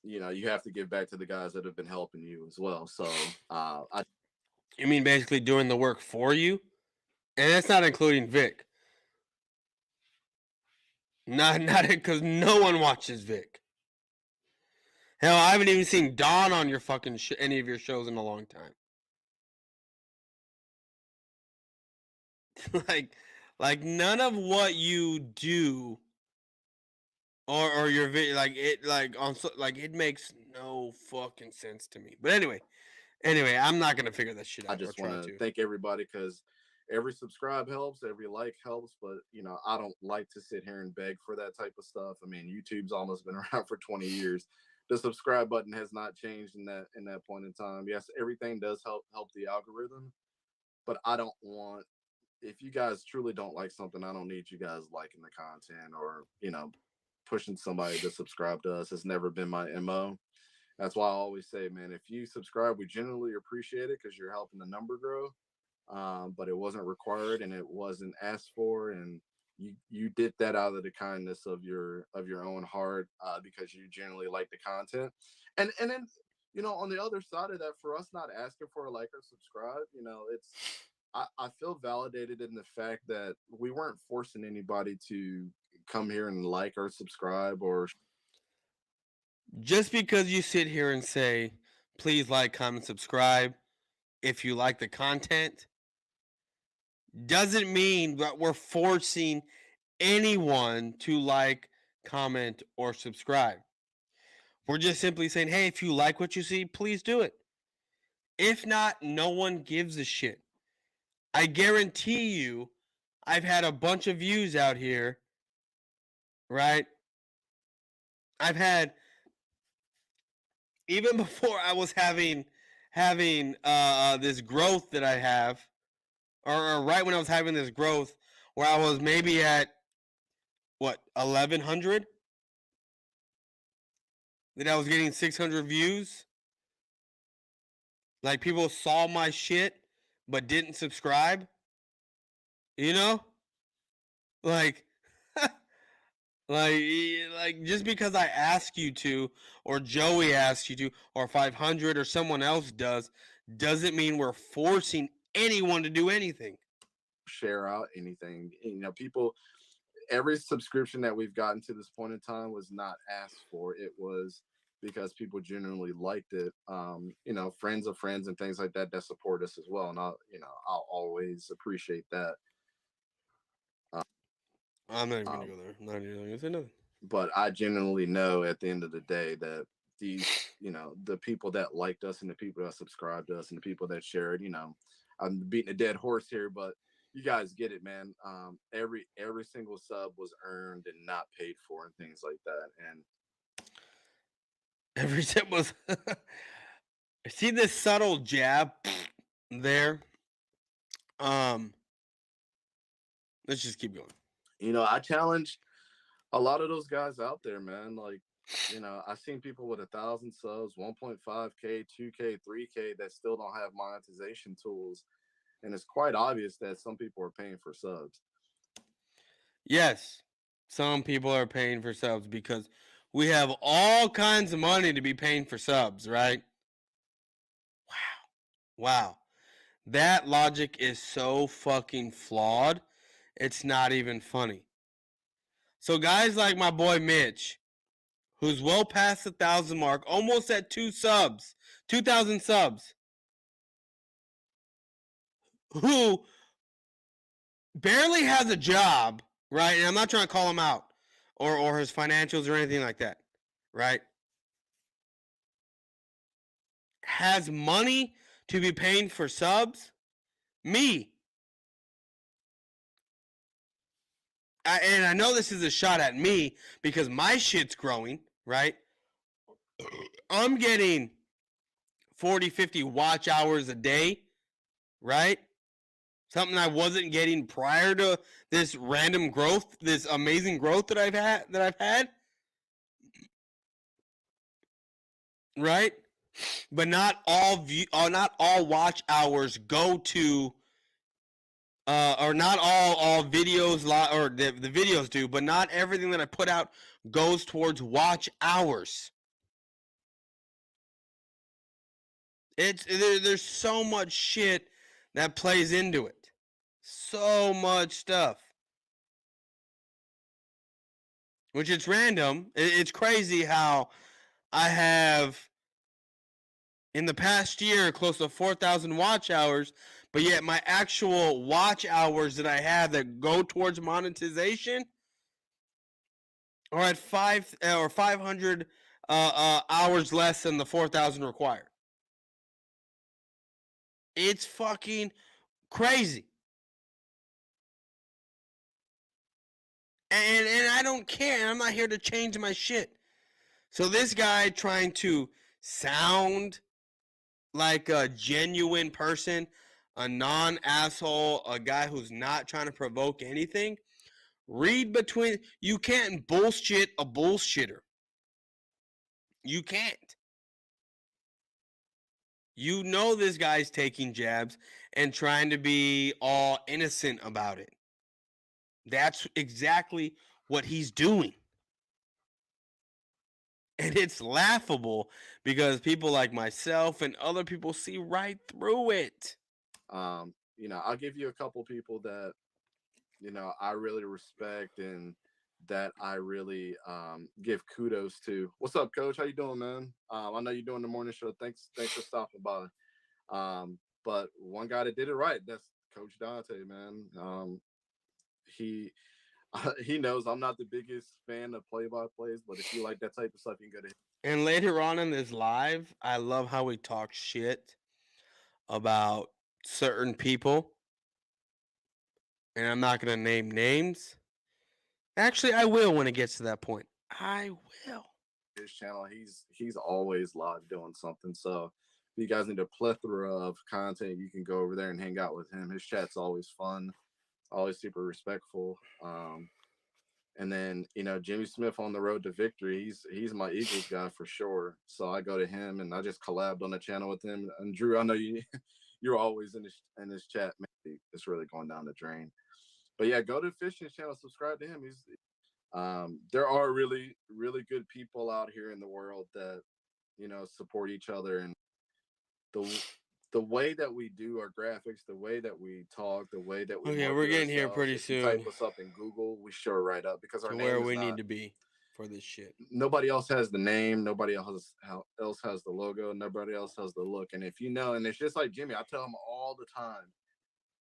know, you have to give back to the guys that have been helping you as well. So, You mean basically doing the work for you? And that's not including Vic. Not because no one watches Vic. Hell, I haven't even seen Don on your fucking any of your shows in a long time. like none of what you do or your video, like it makes no fucking sense to me. But anyway, Anyway, I'm not gonna figure that shit out. I just I'll try want to to. thank everybody because every subscribe helps, every like helps. But I don't like to sit here and beg for that type of stuff. I mean, YouTube's almost been around for 20 years. The subscribe button has not changed in that point in time. Yes, everything does help the algorithm, but I don't want. If you guys truly don't like something, I don't need you guys liking the content or pushing somebody to subscribe to us. It's never been my MO. That's why I always say, man, if you subscribe, we generally appreciate it because you're helping the number grow. But it wasn't required and it wasn't asked for, and you did that out of the kindness of your own heart because you generally like the content, and then on the other side of that, for us not asking for a like or subscribe, it's I feel validated in the fact that we weren't forcing anybody to come here and like or subscribe or Just because you sit here and say, please like, comment, subscribe if you like the content, doesn't mean that we're forcing anyone to like, comment, or subscribe. We're just simply saying, hey, if you like what you see, please do it. If not, no one gives a shit. I guarantee you, I've had a bunch of views out here, right? I've had, even before I was having this growth that I have, or right when I was having this growth, where I was maybe at what 1,100, that I was getting 600 views. Like people saw my shit but didn't subscribe. You know, like like just because I ask you to, or Joey asks you to, or 500 or someone else does, doesn't mean we're forcing anyone to do anything. share out anything. People, every subscription that we've gotten to this point in time was not asked for. It was because people genuinely liked it. Friends of friends and things like that support us as well, and I'll always appreciate that. I'm not even gonna go there. I'm not even gonna say nothing. But I genuinely know at the end of the day that these, the people that liked us and the people that subscribed to us and the people that shared, I'm beating a dead horse here, but you guys get it, man. Every single sub was earned and not paid for and things like that. And Every tip was. See this subtle jab there. Let's just keep going. I challenge a lot of those guys out there, man. Like, I've seen people with 1,000 subs, 1.5K, 2K, 3K that still don't have monetization tools. And it's quite obvious that some people are paying for subs. Yes, some people are paying for subs because we have all kinds of money to be paying for subs, right? Wow. That logic is so fucking flawed. It's not even funny. So guys like my boy Mitch, who's well past the 1,000 mark, almost at 2,000 subs, who barely has a job, right? And I'm not trying to call him out or his financials or anything like that, right? Has money to be paying for subs? Me. And I know this is a shot at me because my shit's growing, right? I'm getting 40, 50 watch hours a day, right? Something I wasn't getting prior to this random growth, this amazing growth that I've had, right? But not all watch hours go to or not all videos or the videos do, but not everything that I put out goes towards watch hours. There's so much shit that plays into it. So much stuff. Which it's random. It's crazy how I have in the past year close to 4,000 watch hours, but yet my actual watch hours that I have that go towards monetization are at 500 hours less than the 4,000 required. It's fucking crazy. And I don't care. I'm not here to change my shit. So this guy trying to sound like a genuine person, a non-asshole, a guy who's not trying to provoke anything. Read between. You can't bullshit a bullshitter. You can't. You know this guy's taking jabs and trying to be all innocent about it. That's exactly what he's doing. And it's laughable because people like myself and other people see right through it. I'll give you a couple people that, I really respect and that I really give kudos to. What's up, Coach? How you doing, man? I know you're doing the morning show. Thanks for stopping by. But one guy that did it right, that's Coach Dante, man. He he knows I'm not the biggest fan of play-by-plays, but if you like that type of stuff, you can go to him. And later on in this live, I love how we talk shit about certain people. And I'm not going to name names. Actually, I will when it gets to that point. I will. His channel, he's always live doing something. So if you guys need a plethora of content, you can go over there and hang out with him. His chat's always fun, always super respectful. And then Jimmy Smith on the road to victory. He's my Eagles guy for sure. So I go to him and I just collabed on the channel with him. And Drew, I know you're always in this chat. Maybe it's really going down the drain. But yeah, go to Fishing's channel, subscribe to him. There are really, really good people out here in the world that, support each other. And the way that we do our graphics, the way that we talk, the way that we Okay, we're getting here pretty if you soon. type us up in Google, we show right up because our To name where is we not, need to be for this shit. Nobody else has the name. Nobody else has the logo. Nobody else has the look. And if and it's just like Jimmy, I tell him all the time,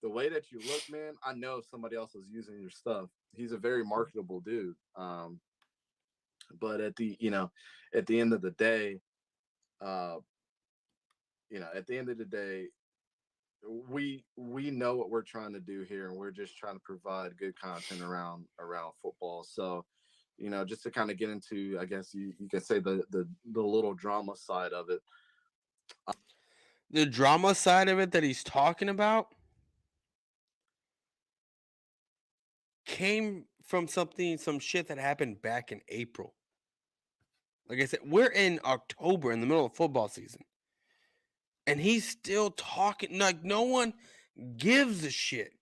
the way that you look, man, I know if somebody else is using your stuff. He's a very marketable dude. But at the end of the day, we know what we're trying to do here, and we're just trying to provide good content around football. So, just to kind of get into, I guess you can say the little drama side of it. The drama side of it that he's talking about came from some shit that happened back in April. Like I said, we're in October in the middle of football season. And he's still talking like no one gives a shit.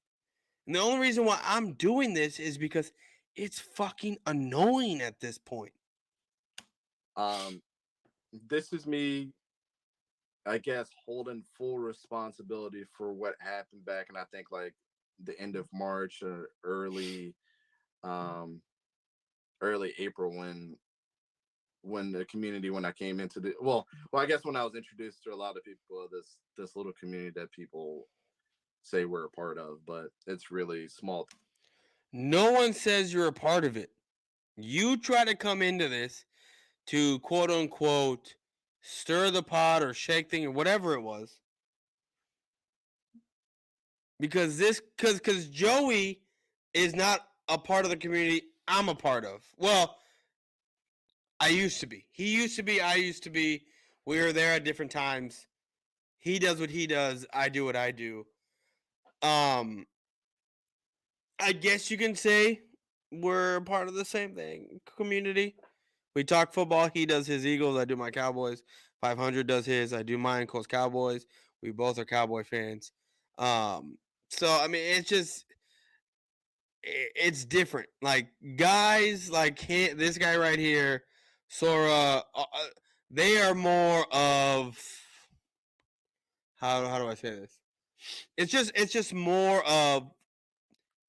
And the only reason why I'm doing this is because it's fucking annoying at this point. This is me, I guess, holding full responsibility for what happened back in, I think, like the end of March or early April when the community, when I came into I guess when I was introduced to a lot of people of this little community that people say we're a part of, but it's really small. No one says you're a part of it. You try to come into this to quote unquote stir the pot or shake thing or whatever it was. Because Joey is not a part of the community I'm a part of. Well, I used to be. He used to be. I used to be. We were there at different times. He does what he does. I do what I do. I guess you can say we're part of the same thing, community. We talk football. He does his Eagles. I do my Cowboys. 500 does his. I do mine. Colts Cowboys. We both are Cowboy fans. So I mean, it's different. Like guys like this guy right here, Sora, they are more of how do I say this? It's just more of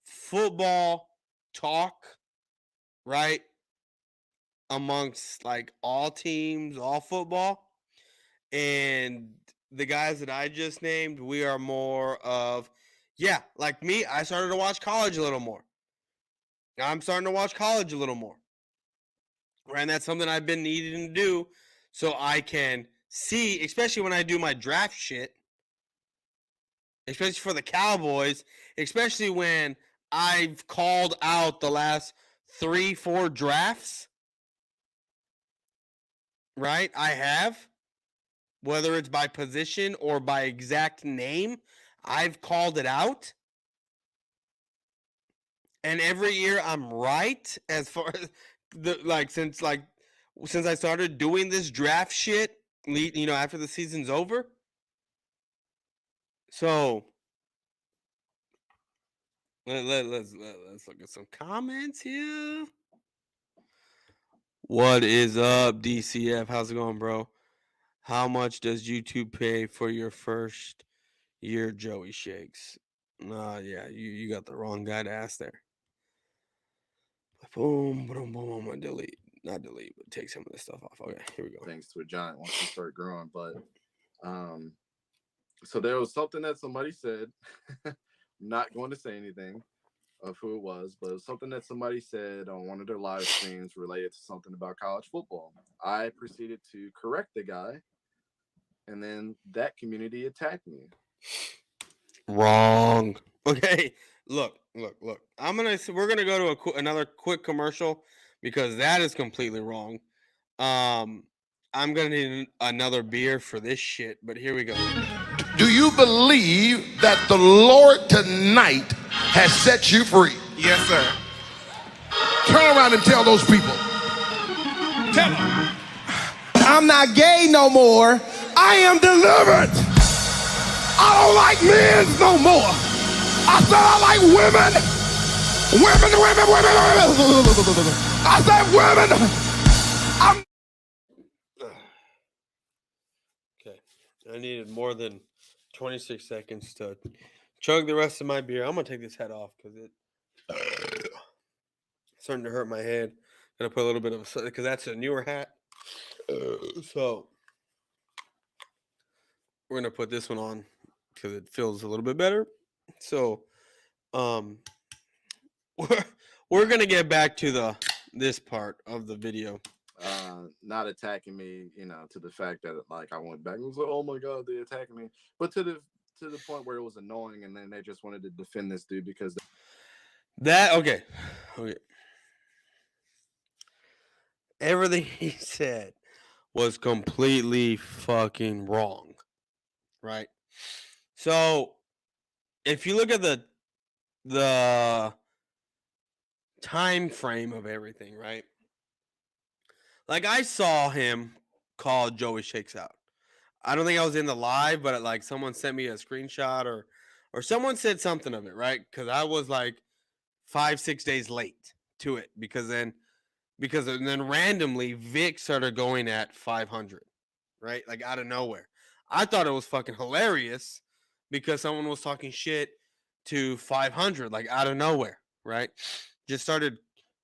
football talk, right? Amongst like all teams, all football. And the guys that I just named, we are more of, yeah, like me, I started to watch college a little more. I'm starting to watch college a little more. Right? And that's something I've been needing to do so I can see, especially when I do my draft shit, especially for the Cowboys, especially when I've called out the last 3-4 drafts. Right? I have. Whether it's by position or by exact name, I've called it out. And every year I'm right as far as since I started doing this draft shit, after the season's over. So let's look at some comments here. What is up, DCF? How's it going, bro? How much does YouTube pay for your first year, Joey Shakes? Yeah, you got the wrong guy to ask there. Boom, boom, boom. Delete. Not delete, but take some of this stuff off. Okay, here we go. Thanks to a giant once you start growing. But so there was something that somebody said. I'm not going to say anything of who it was, but it was something that somebody said on one of their live streams related to something about college football. I proceeded to correct the guy, and then that community attacked me. Wrong. Okay, look. We're gonna go to another quick commercial because that is completely wrong. I'm gonna need another beer for this shit, but here we go. Do you believe that the Lord tonight has set you free? Yes, sir. Turn around and tell those people. Tell them. I'm not gay no more. I am delivered. I don't like men no more. I said I like women. Women. I said women. Okay, I needed more than 26 seconds to chug the rest of my beer. I'm gonna take this head off because it's starting to hurt my head. Gonna put a little bit of because that's a newer hat. So we're gonna put this one on because it feels a little bit better. So we're gonna get back to this part of the video. Not attacking me, to the fact that like I went back and was like, oh my god, they attacking me, but to the point where it was annoying, and then they just wanted to defend this dude because okay. Everything he said was completely fucking wrong, right? So if you look at the time frame of everything, right? Like I saw him call Joey Shakes out. I don't think I was in the live, but like someone sent me a screenshot or someone said something of it, right? Because I was like 5-6 days late to it because then randomly Vic started going at 500, right? Like out of nowhere. I thought it was fucking hilarious because someone was talking shit to 500, like out of nowhere, right? Just started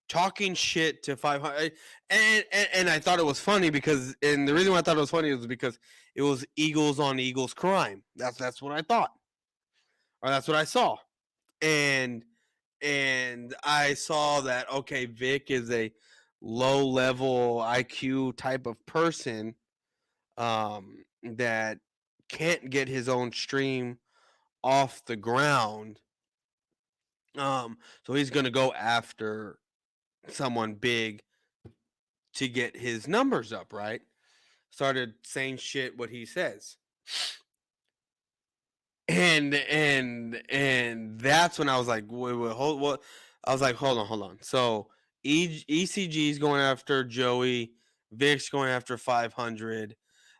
talking shit to 500, and I thought it was funny because, and the reason why I thought it was funny was because it was Eagles on Eagles crime. That's what I thought, or that's what I saw, and I saw that okay, Vic is a low level IQ type of person, that can't get his own stream off the ground, so he's gonna go after someone big to get his numbers up, right? Started saying shit what he says. And that's when I was like, wait, hold what? I was like, hold on. So ECG is going after Joey, Vic's going after 500.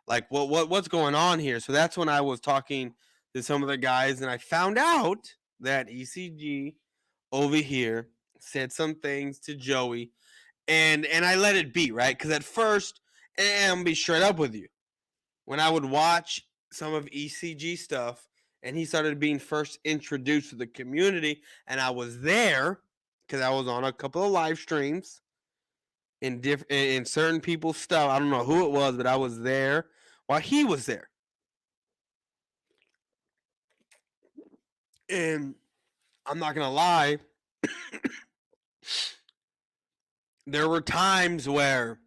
Like what's going on here? So that's when I was talking to some of the guys, and I found out that ECG over here said some things to Joey, and I let it be, right? Because at first, and I'm gonna be straight up with you, when I would watch some of ECG stuff, and he started being first introduced to the community, and I was there because I was on a couple of live streams in certain people's stuff. I don't know who it was, but I was there while he was there, and I'm not gonna lie. There were times where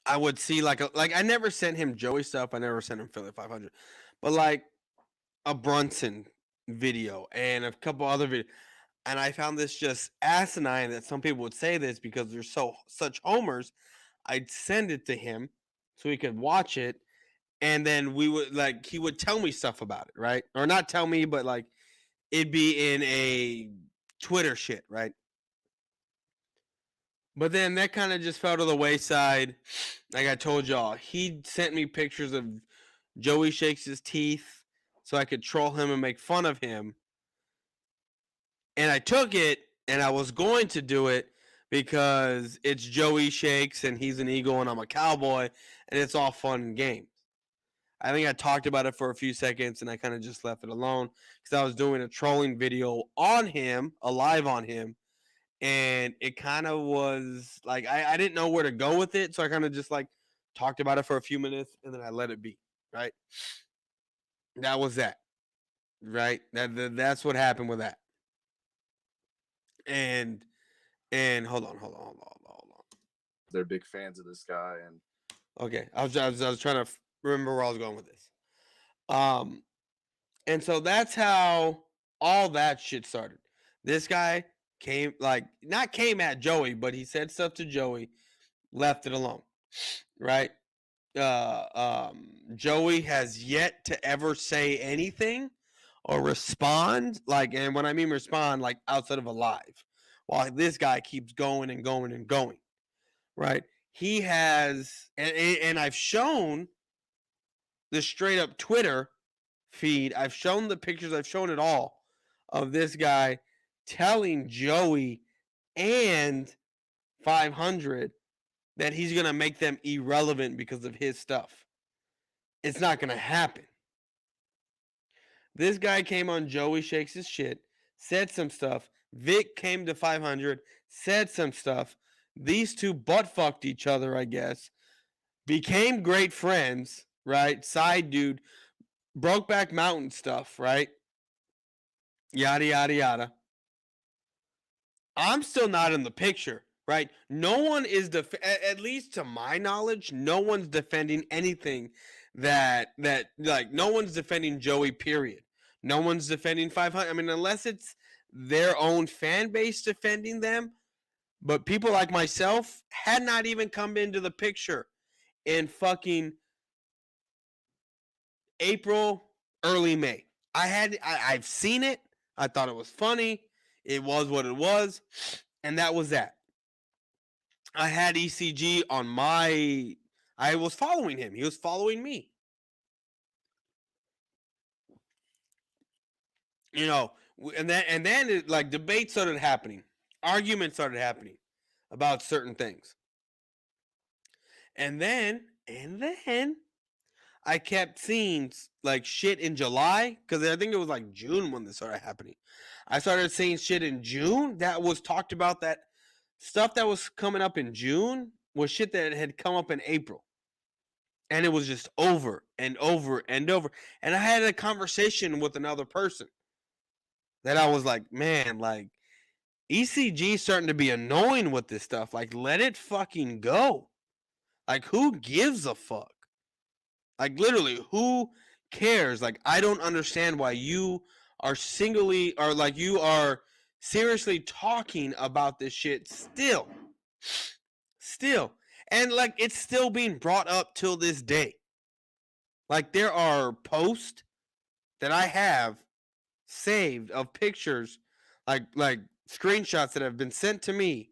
I would see like I never sent him Joey stuff. I never sent him Philly 500, but like a Brunson video and a couple other videos, and I found this just asinine that some people would say this because they're such homers. I'd send it to him so he could watch it, and then we would like he would tell me stuff about it, right? Or not tell me, but like it'd be in a Twitter shit, right? But then that kind of just fell to the wayside. Like I told y'all, he sent me pictures of Joey shakes his teeth so I could troll him and make fun of him. And I took it and I was going to do it because it's Joey Shakes and he's an Eagle and I'm a Cowboy and it's all fun and games. I think I talked about it for a few seconds and I kind of just left it alone because I was doing a trolling video on him, live on him. And it kind of was like I didn't know where to go with it. So I kind of just like talked about it for a few minutes and then I let it be. Right. That was that. Right. That's what happened with that. And hold on. They're big fans of this guy, and okay, I was trying to remember where I was going with this. And so that's how all that shit started. This guy not came at Joey, but he said stuff to Joey, left it alone, right? Joey has yet to ever say anything or respond, and when I mean respond, like outside of a live, while this guy keeps going and going and going, right? He has, and I've shown the straight up Twitter feed. I've shown the pictures. I've shown it all of this guy telling Joey and 500 that he's going to make them irrelevant because of his stuff. It's not going to happen. This guy came on Joey Shakes his shit, said some stuff. Vic came to 500, said some stuff. These two butt fucked each other, I guess. Became great friends, right? Side dude. Brokeback Mountain stuff, right? Yada, yada, yada. I'm still not in the picture, right? No one is, at least to my knowledge, no one's defending anything that like, no one's defending Joey, period. No one's defending 500. I mean, unless it's their own fan base defending them. But people like myself had not even come into the picture in fucking April, early May. I've seen it. I thought it was funny. It was what it was. And that was that. I had ECG on I was following him. He was following me. You know, and then it, like debates started happening. Arguments started happening about certain things. And then I kept seeing like shit in July because I think it was like June when this started happening. I started seeing shit in June that was talked about. That stuff that was coming up in June was shit that had come up in April. And it was just over and over and over. And I had a conversation with another person that I was like, man, like ECG starting to be annoying with this stuff. Like, let it fucking go. Like, who gives a fuck? Like, literally, who cares? Like, I don't understand why you are you are seriously talking about this shit still. And, like, it's still being brought up till this day. Like, there are posts that I have saved of pictures, like screenshots that have been sent to me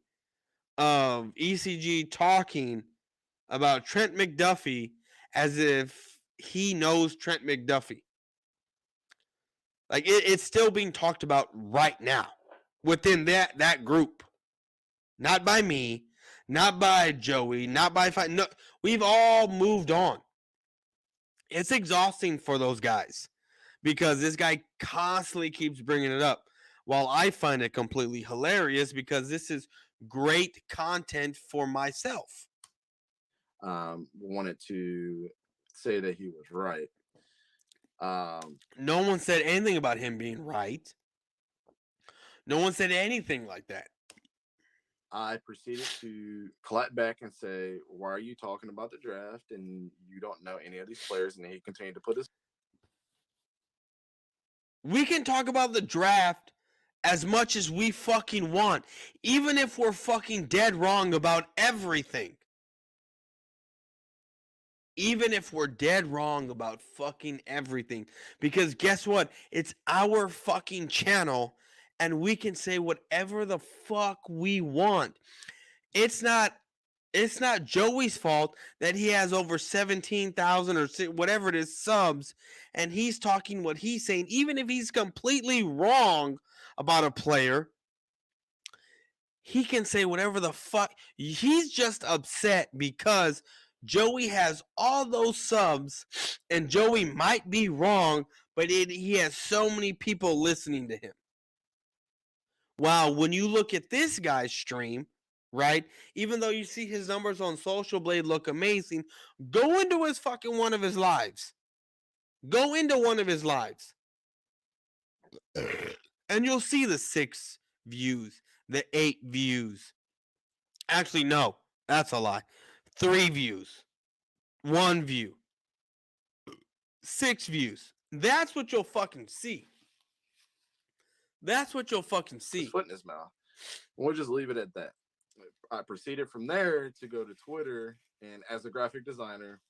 of ECG talking about Trent McDuffie as if he knows Trent McDuffie. Like it's still being talked about right now within that group. Not by me, not by Joey, not by no, we've all moved on. It's exhausting for those guys because this guy constantly keeps bringing it up. While I find it completely hilarious because this is great content for myself. Wanted to say that he was right. No one said anything about him being right. No one said anything like that. I proceeded to clap back and say, why are you talking about the draft and you don't know any of these players? And he continued to put his We can talk about the draft as much as we fucking want, even if we're fucking dead wrong about everything. Even if we're dead wrong about fucking everything. Because guess what? It's our fucking channel, and we can say whatever the fuck we want. It's not Joey's fault that he has over 17,000 or whatever it is subs, and he's talking what he's saying, even if he's completely wrong about a player. He can say whatever the fuck. He's just upset because Joey has all those subs, and Joey might be wrong, but he has so many people listening to him. Wow, when you look at this guy's stream, right? Even though you see his numbers on Social Blade look amazing, go into his fucking one of his lives. Go into one of his lives. And you'll see the 6 views, the 8 views. Actually, no, that's a lie. 3 views. 1 view. 6 views. That's what you'll fucking see. That's what you'll fucking see. His foot in his mouth. We'll just leave it at that. I proceeded from there to go to Twitter, and as a graphic designer,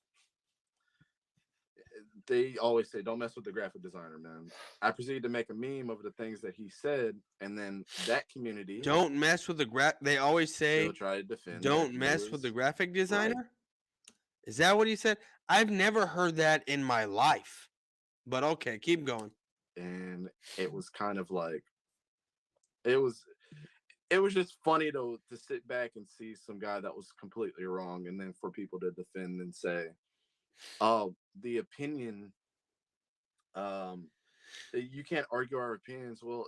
they always say, don't mess with the graphic designer, man. I proceeded to make a meme of the things that he said, and then that community... Don't mess with the they always say, try to defend don't mess with the graphic designer? Right. Is that what he said? I've never heard that in my life. But okay, keep going. And it was kind of like... It was just funny to sit back and see some guy that was completely wrong, and then for people to defend and say, oh, the opinion, you can't argue our opinions. Well,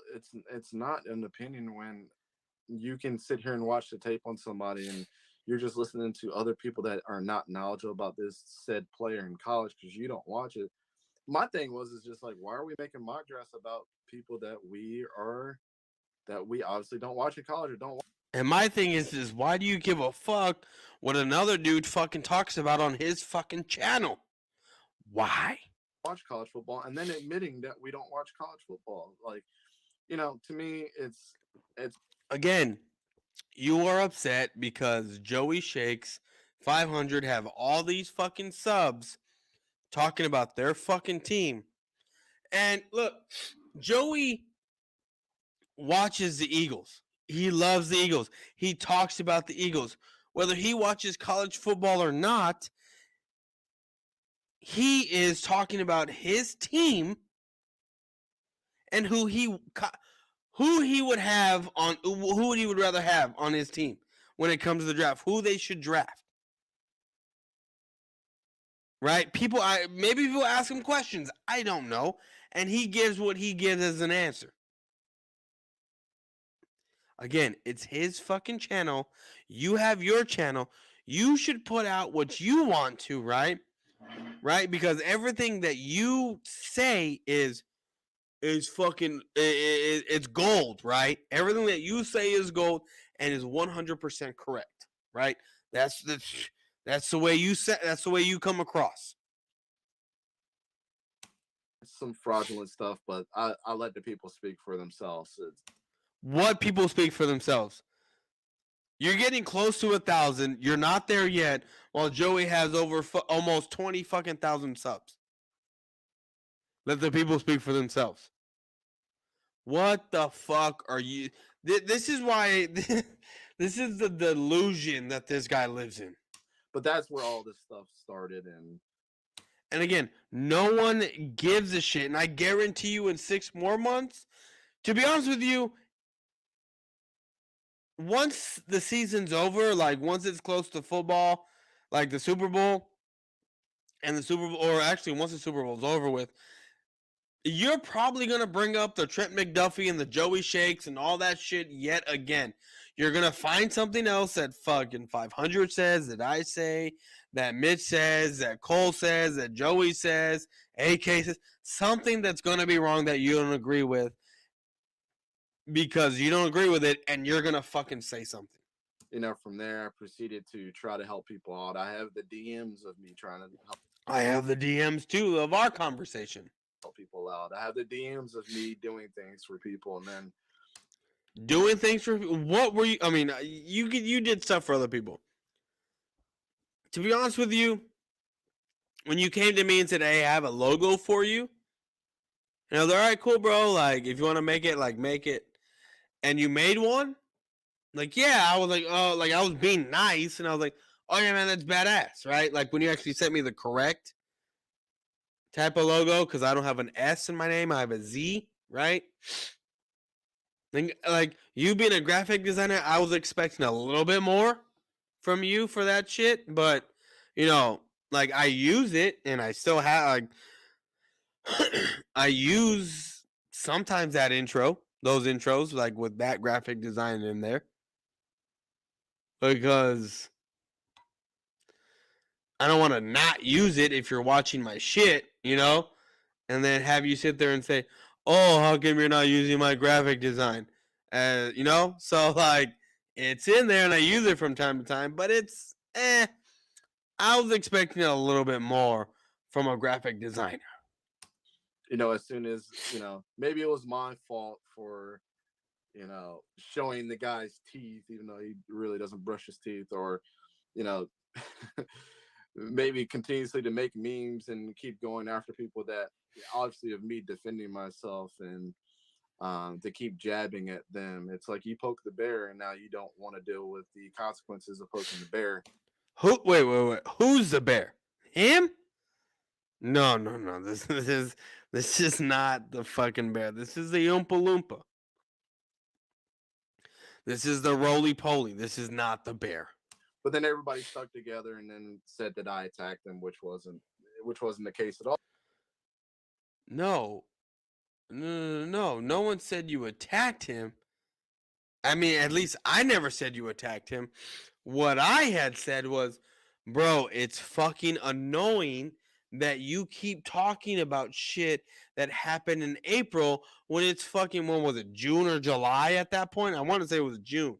it's not an opinion when you can sit here and watch the tape on somebody and you're just listening to other people that are not knowledgeable about this said player in college because you don't watch it. My thing is just like, why are we making mock drafts about people that we obviously don't watch in college or don't watch? And my thing is why do you give a fuck what another dude fucking talks about on his fucking channel? Why? Watch college football and then admitting that we don't watch college football. Like, to me, it's again, you are upset because Joey Shakes 500 have all these fucking subs talking about their fucking team. And look, Joey watches the Eagles. He loves the Eagles. He talks about the Eagles. Whether he watches college football or not, he is talking about his team and who he would rather have on his team when it comes to the draft, who they should draft. Right? Maybe people ask him questions. I don't know. And he gives what he gives as an answer. Again, it's his fucking channel. You have your channel. You should put out what you want to, right? Right? Because everything that you say is fucking it's gold, right? Everything that you say is gold and is 100% correct, right? That's the way you say. That's the way you come across. some fraudulent stuff, but I let the people speak for themselves. What people speak for themselves? You're getting close to 1,000. You're not there yet, while Joey has over almost 20 fucking thousand subs. Let the people speak for themselves. What the fuck are you? This is why. This is the delusion that this guy lives in. But that's where all this stuff started. And again, no one gives a shit. And I guarantee you in 6 more months, to be honest with you, once the season's over, like once it's close to football, like the Super Bowl, and the Super Bowl, or actually once the Super Bowl's over with, you're probably going to bring up the Trent McDuffie and the Joey Shakes and all that shit yet again. You're going to find something else that fucking 500 says, that I say, that Mitch says, that Cole says, that Joey says, AK says, something that's going to be wrong that you don't agree with because you don't agree with it and you're going to fucking say something. You know, from there, I proceeded to try to help people out. I have the DMs of me trying to help. I have the DMs too of our conversation. help people out. I have the DMs of me doing things for people, and then Doing things for what were you? I mean, you did stuff for other people. To be honest with you, when you came to me and said, "Hey, I have a logo for you," and I was like, "All right, cool, bro. Like, if you want to make it, like, make it." And you made one. Like, yeah, I was like, oh, like I was being nice, and I was like, oh yeah, man, that's badass, right? Like when you actually sent me the correct type of logo, because I don't have an S in my name, I have a Z, right? Like you being a graphic designer, I was expecting a little bit more from you for that shit, but you know, like I use it, and I still have like I use sometimes that intro, those intros, like with that graphic design in there. Because I don't want to not use it if you're watching my shit, you know, and then have you sit there and say, "Oh, how come you're not using my graphic design?" You know, so like it's in there and I use it from time to time, but it's I was expecting a little bit more from a graphic designer. you know, as soon as maybe it was my fault for showing the guy's teeth, even though he really doesn't brush his teeth, or you know, maybe continuously to make memes and keep going after people that obviously of me defending myself and to keep jabbing at them. It's like you poke the bear and now you don't want to deal with the consequences of poking the bear. Wait. Who's the bear? Him? No. This is not the fucking bear. This is the Oompa Loompa. This is the roly poly. This is not the bear. But then everybody stuck together and then said that I attacked them, which wasn't the case at all. No. No one said you attacked him. I mean, at least I never said you attacked him. What I had said was, bro, it's fucking annoying that you keep talking about shit that happened in April when it's fucking, when was it, June or July at that point? I want to say it was June.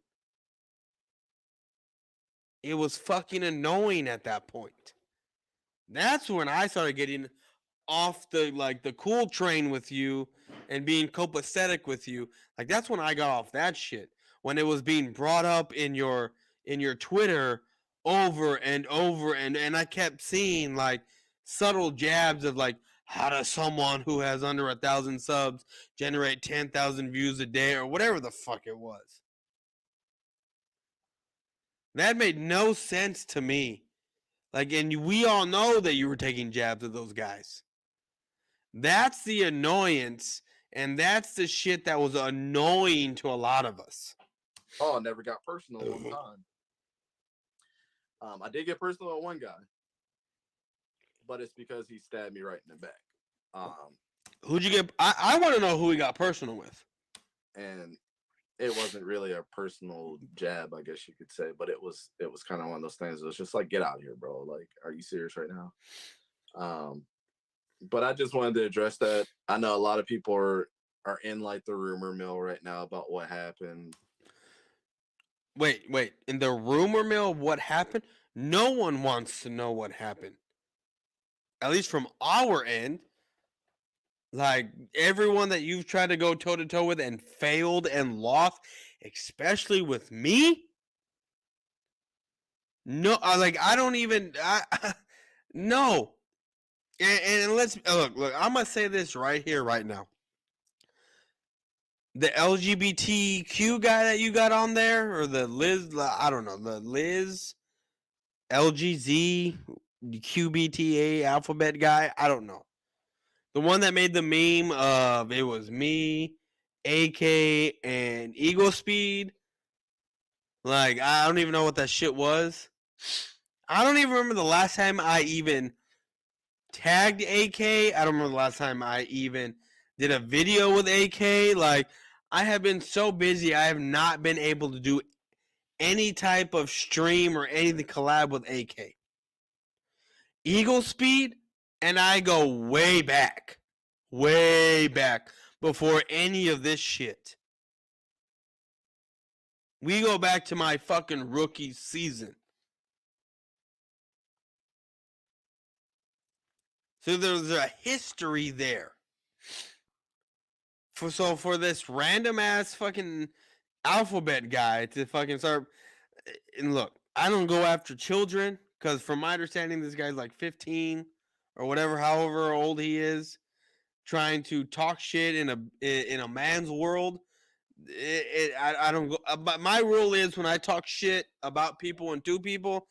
It was fucking annoying at that point. That's when I started getting off the cool train with you and being copacetic with you. Like that's when I got off that shit. When it was being brought up in your Twitter over and over, and I kept seeing like subtle jabs of like, how does someone who has under 1,000 subs generate 10,000 views a day or whatever the fuck it was. That made no sense to me. Like, and we all know that you were taking jabs at those guys. That's the annoyance, and that's the shit that was annoying to a lot of us. Oh, I never got personal one time. I did get personal with one guy, but it's because he stabbed me right in the back. Who'd you get? I want to know who he got personal with. And it wasn't really a personal jab, I guess you could say, but it was kind of one of those things. It was just like, get out of here, bro. Like, are you serious right now? But I just wanted to address that. I know a lot of people are in like the rumor mill right now about what happened. Wait. In the rumor mill, what happened? No one wants to know what happened. At least from our end. Like, everyone that you've tried to go toe-to-toe with and failed and lost, especially with me. No, I don't even... no. And let's... Look, I'm going to say this right here, right now. The LGBTQ guy that you got on there, or the Liz, I don't know, the Liz, LGZ, QBTA alphabet guy, I don't know. The one that made the meme of it was me, AK, and Eagle Speed. Like, I don't even know what that shit was. I don't even remember the last time I even tagged AK. I don't remember the last time I even did a video with AK. Like, I have been so busy, I have not been able to do any type of stream or anything collab with AK. Eagle Speed and I go way back before any of this shit. We go back to my fucking rookie season. So there's a history there. For this random ass fucking alphabet guy to fucking start, and look, I don't go after children because from my understanding, this guy's like 15 or whatever, however old he is, trying to talk shit in a man's world. I don't go. But my rule is when I talk shit about people and to people,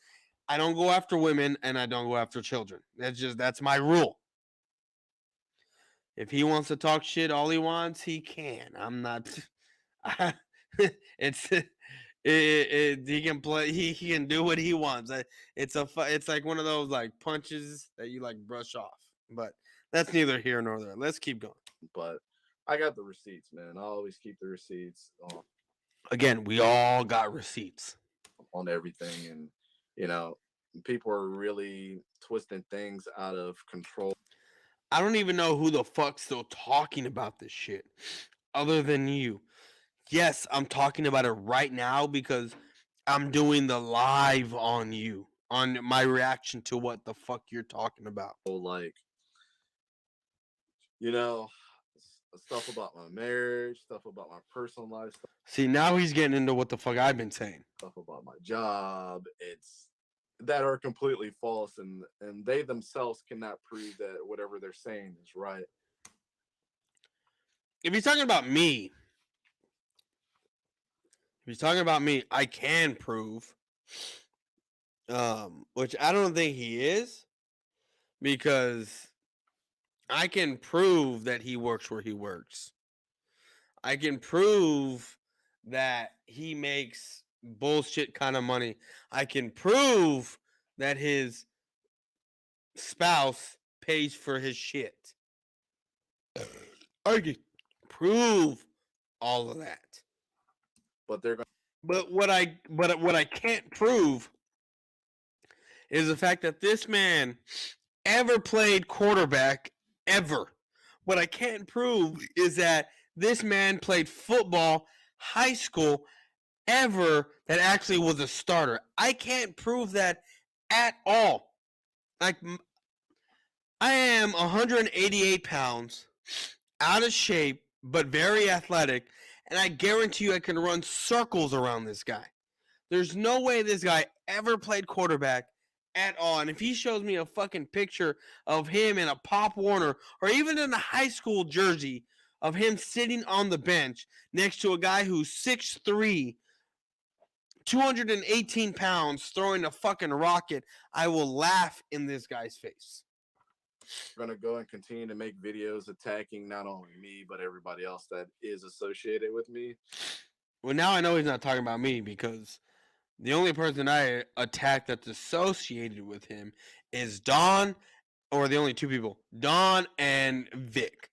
I don't go after women and I don't go after children. That's my rule. If he wants to talk shit all he wants, he can. I'm not. It's he can play. He can do what he wants. It's like one of those like punches that you like brush off. But that's neither here nor there. Let's keep going. But I got the receipts, man. I always keep the receipts Again, we all got receipts on everything, and you know, people are really twisting things out of control. I don't even know who the fuck's still talking about this shit other than you. Yes, I'm talking about it right now because I'm doing the live on you, on my reaction to what the fuck you're talking about. Like, you know, stuff about my marriage, stuff about my personal life, See, now he's getting into what the fuck I've been saying. stuff about my job. It's that are completely false, and they themselves cannot prove that whatever they're saying is right. If he's talking about me, I can prove, which I don't think he is, because I can prove that he works where he works. I can prove that he makes bullshit kind of money. I can prove that his spouse pays for his shit. I can prove all of that. But they're going. But what I can't prove is the fact that this man ever played quarterback ever. What I can't prove is that this man played football, high school, ever, that actually was a starter. I can't prove that at all. Like, I am 188 pounds, out of shape, but very athletic, and I guarantee you I can run circles around this guy. There's no way this guy ever played quarterback at all. And if he shows me a fucking picture of him in a Pop Warner or even in a high school jersey of him sitting on the bench next to a guy who's 6'3", 218 pounds, throwing a fucking rocket, I will laugh in this guy's face. Going to go and continue to make videos attacking not only me, but everybody else that is associated with me. Well, now I know he's not talking about me because the only person I attack that's associated with him is Don, or the only two people, Don and Vic.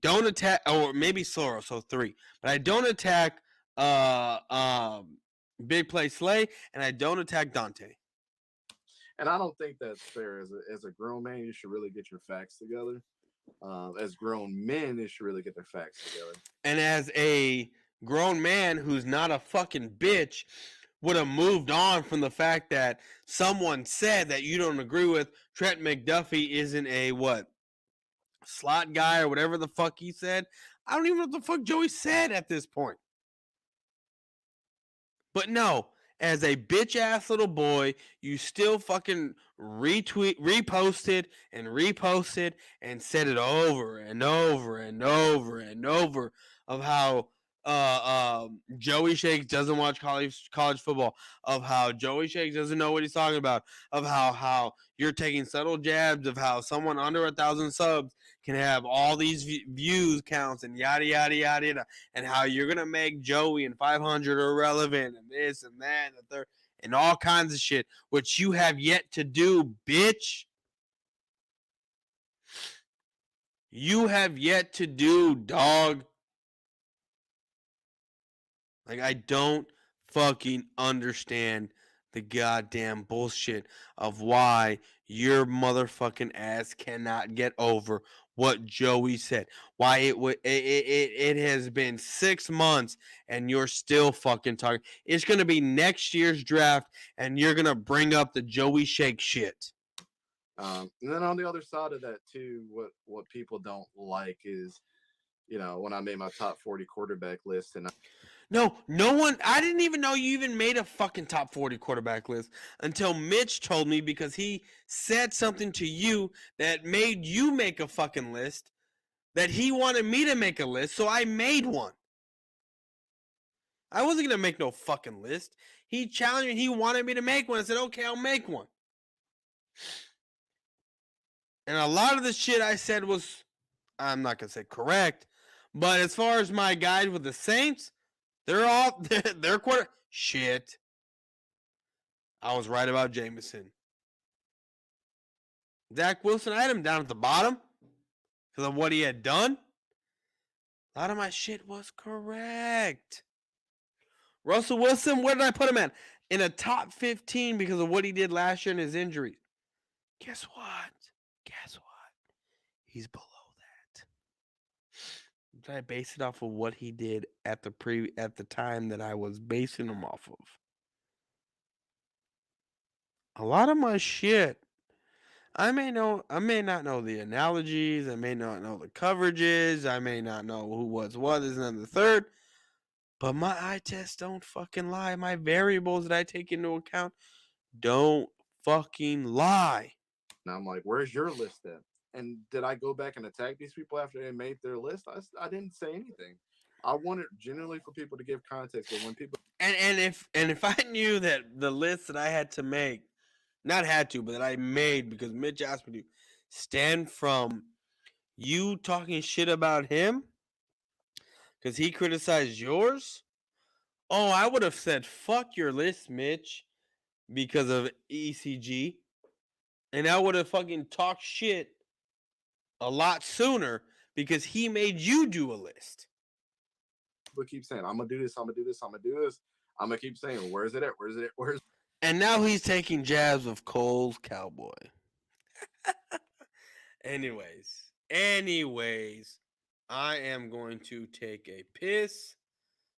Don't attack, or maybe Soro, so 3. But I don't attack Big Play Slay, and I don't attack Dante. And I don't think that's fair. As a grown man, you should really get your facts together. As grown men, they should really get their facts together. And as a grown man who's not a fucking bitch, would have moved on from the fact that someone said that you don't agree with Trent McDuffie isn't a slot guy or whatever the fuck he said. I don't even know what the fuck Joey said at this point. But no, as a bitch ass little boy, you still fucking reposted and said it over and over and over and over of how Joey Shakes doesn't watch college football, of how Joey Shakes doesn't know what he's talking about, of how you're taking subtle jabs of how someone under 1,000 subs can have all these views counts and yada yada yada yada, and how you're gonna make Joey and 500 irrelevant and this and that and the third and all kinds of shit, which you have yet to do, bitch. You have yet to do, dog. Like, I don't fucking understand the goddamn bullshit of why your motherfucking ass cannot get over what Joey said. Why it has been 6 months and you're still fucking talking. It's going to be next year's draft and you're going to bring up the Joey Shake shit. And then on the other side of that too, what people don't like is, when I made my top 40 quarterback list, and No one. I didn't even know you even made a fucking top 40 quarterback list until Mitch told me, because he said something to you that made you make a fucking list, that he wanted me to make a list, so I made one. I wasn't going to make no fucking list. He challenged me. He wanted me to make one. I said, okay, I'll make one. And a lot of the shit I said was, I'm not going to say correct, but as far as my guide with the Saints, they're quarter shit. I was right about Jameson. Zach Wilson, I had him down at the bottom because of what he had done. A lot of my shit was correct. Russell Wilson, where did I put him at? In a top 15 because of what he did last year and his injuries. Guess what? He's below that. Did I base it off of what he did at the time that I was basing him off of? A lot of my shit, I may not know the analogies, I may not know the coverages, I may not know who was what, is and the third, but my eye tests don't fucking lie. My variables that I take into account don't fucking lie. now I'm like, where's your list at? And did I go back and attack these people after they made their list? I didn't say anything. I wanted genuinely for people to give context. But when people and if I knew that the list that I had to make, not had to, but that I made because Mitch asked me to, stand from you talking shit about him because he criticized yours, oh, I would have said fuck your list, Mitch, because of ECG, and I would have fucking talked shit a lot sooner because he made you do a list. keep saying, I'm gonna do this, I'm gonna do this, I'm gonna do this, I'm gonna keep saying, where's it at? And now he's taking jabs of Cole's Cowboy. Anyways, I am going to take a piss.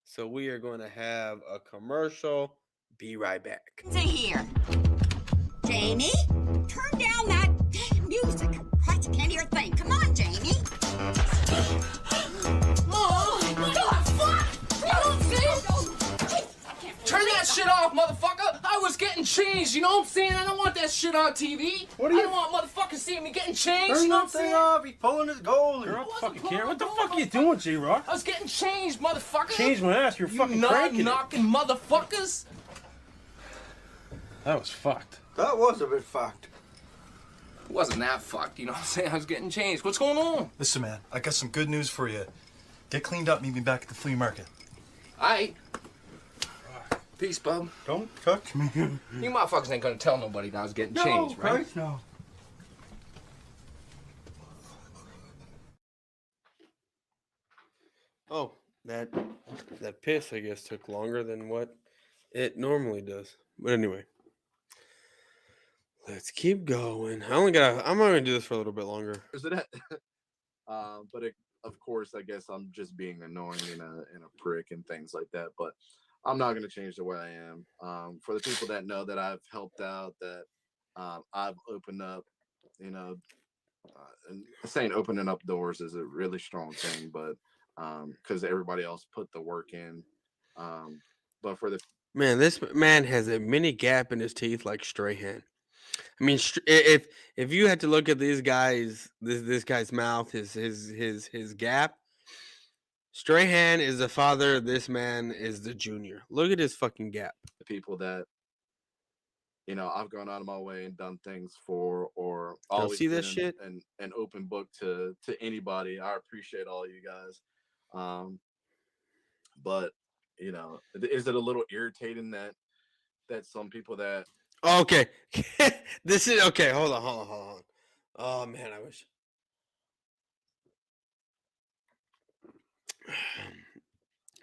So we are going to have a commercial. Be right back. To here. Jamie, turn down that damn music. Christ, I can't hear a thing. Come on, Jamie. God, fuck! You don't see? Turn that shit off, motherfucker! I was getting changed, you know what I'm saying? I don't want that shit on TV. I don't want motherfuckers seeing me getting changed, Turn you know what I'm that thing saying? off. He's pulling his goalie. You're wasn't fucking pulling care. What the my fuck are you motherfucker. doing, J-Rock? I was getting changed, motherfucker! Change my ass. You're fucking You cranking it. knocking motherfuckers! That was fucked. That was a bit fucked. It wasn't that fucked, you know what I'm saying? I was getting changed. What's going on? Listen, man, I got some good news for you. Get cleaned up, meet me back at the flea market. Aight. Peace, bub. Don't touch me. You motherfuckers ain't gonna tell nobody that I was getting changed, right? Christ, no. Oh, that piss, I guess, took longer than what it normally does. But anyway, let's keep going. I'm only gonna do this for a little bit longer. Where's it at? Of course, I guess I'm just being annoying and a prick and things like that. But I'm not going to change the way I am. For the people that know that I've helped out, that I've opened up, and saying opening up doors is a really strong thing, but because everybody else put the work in. But for the Man, this man has a mini gap in his teeth like Strahan. I mean, if you had to look at these guys, this guy's mouth, his gap. Strahan is the father. This man is the junior. Look at his fucking gap. people that I've gone out of my way and done things for, or Don't always see this been shit? an open book to anybody. I appreciate all you guys. But is it a little irritating that some people that Okay, this is okay. Hold on. Oh man, I wish.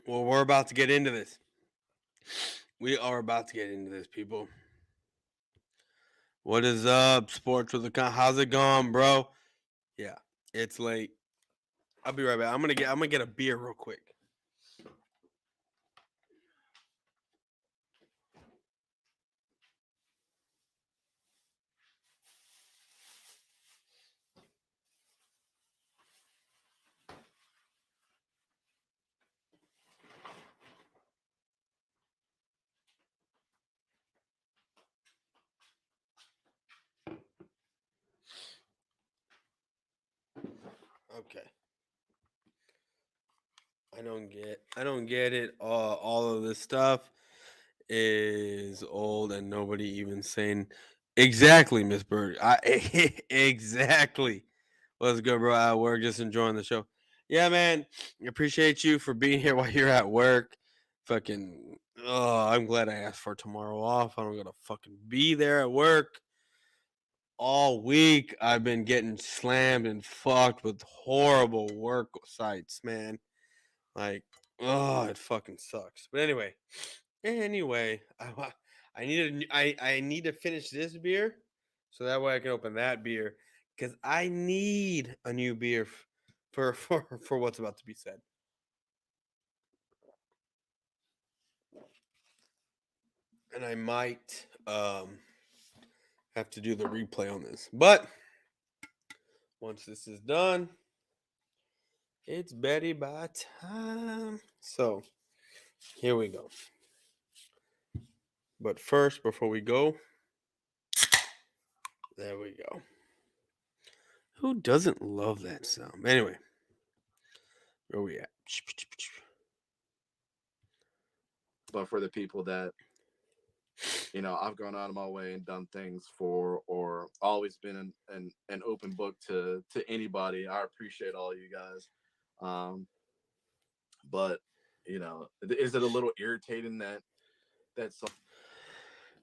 Well, we're about to get into this. We are about to get into this, people. What is up, Sports with the How's it going, bro? Yeah, it's late. I'll be right back. I'm gonna get a beer real quick. I don't get it. All of this stuff is old and nobody even saying exactly, Miss Bird. Exactly. What's good, bro? At work, just enjoying the show. Yeah, man. Appreciate you for being here while you're at work. Fucking I'm glad I asked for tomorrow off. I don't gotta fucking be there at work. All week I've been getting slammed and fucked with horrible work sites, man. Like, it fucking sucks. But anyway, I need I need to finish this beer so that way I can open that beer because I need a new beer for what's about to be said. And I might have to do the replay on this, but once this is done, it's Betty by time. So here we go. But first, before we go, there we go. Who doesn't love that sound? Anyway, where we at? But for the people that, you know, I've gone out of my way and done things for, or always been an open book to anybody. I appreciate all you guys. But you know, is it a little irritating that some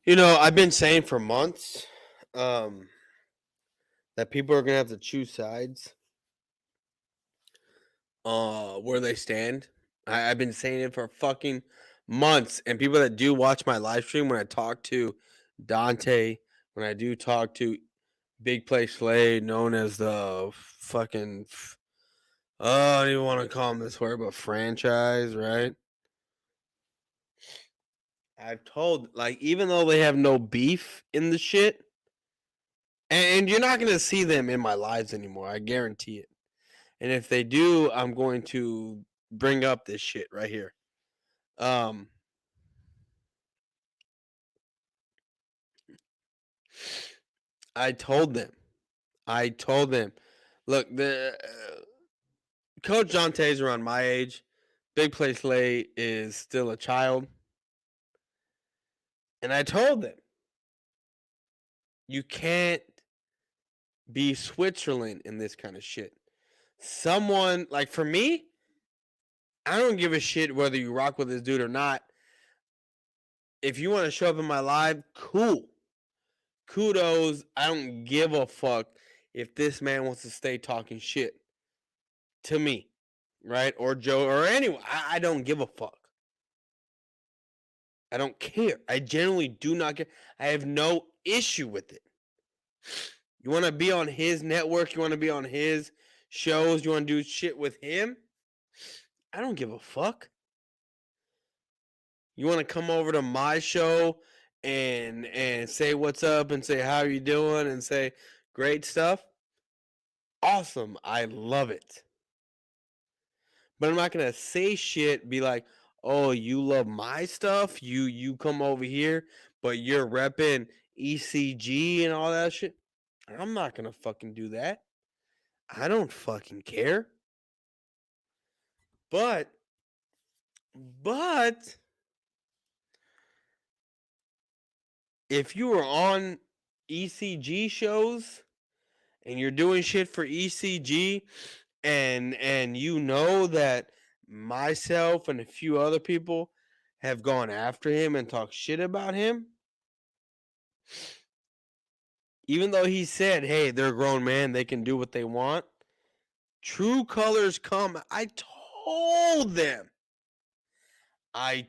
You know, I've been saying for months that people are gonna have to choose sides where they stand. I've been saying it for fucking months, and people that do watch my live stream, when I talk to Dante, when I do talk to Big Play Slade, known as the fucking I don't even want to call him this word, but franchise, right? I've told, like, even though they have no beef in the shit, and you're not gonna see them in my lives anymore, I guarantee it. And if they do, I'm going to bring up this shit right here. I told them, look, the Coach Dante's around my age. Big Play Slay is still a child. And I told them, you can't be Switzerland in this kind of shit. Someone, like for me, I don't give a shit whether you rock with this dude or not. If you want to show up in my live, cool. Kudos. I don't give a fuck if this man wants to stay talking shit to me, right? Or Joe or anyone. I don't give a fuck. I don't care. I genuinely do not care. I have no issue with it. You want to be on his network? You want to be on his shows? You want to do shit with him? I don't give a fuck. You want to come over to my show and say what's up and say how you doing and say great stuff? Awesome. I love it. But I'm not going to say shit, be like, oh, you love my stuff? You come over here, but you're repping ECG and all that shit? I'm not going to fucking do that. I don't fucking care. But if you are on ECG shows and you're doing shit for ECG and you know that myself and a few other people have gone after him and talked shit about him, even though he said, hey, they're a grown man, they can do what they want, true colors come. I told them. Oh my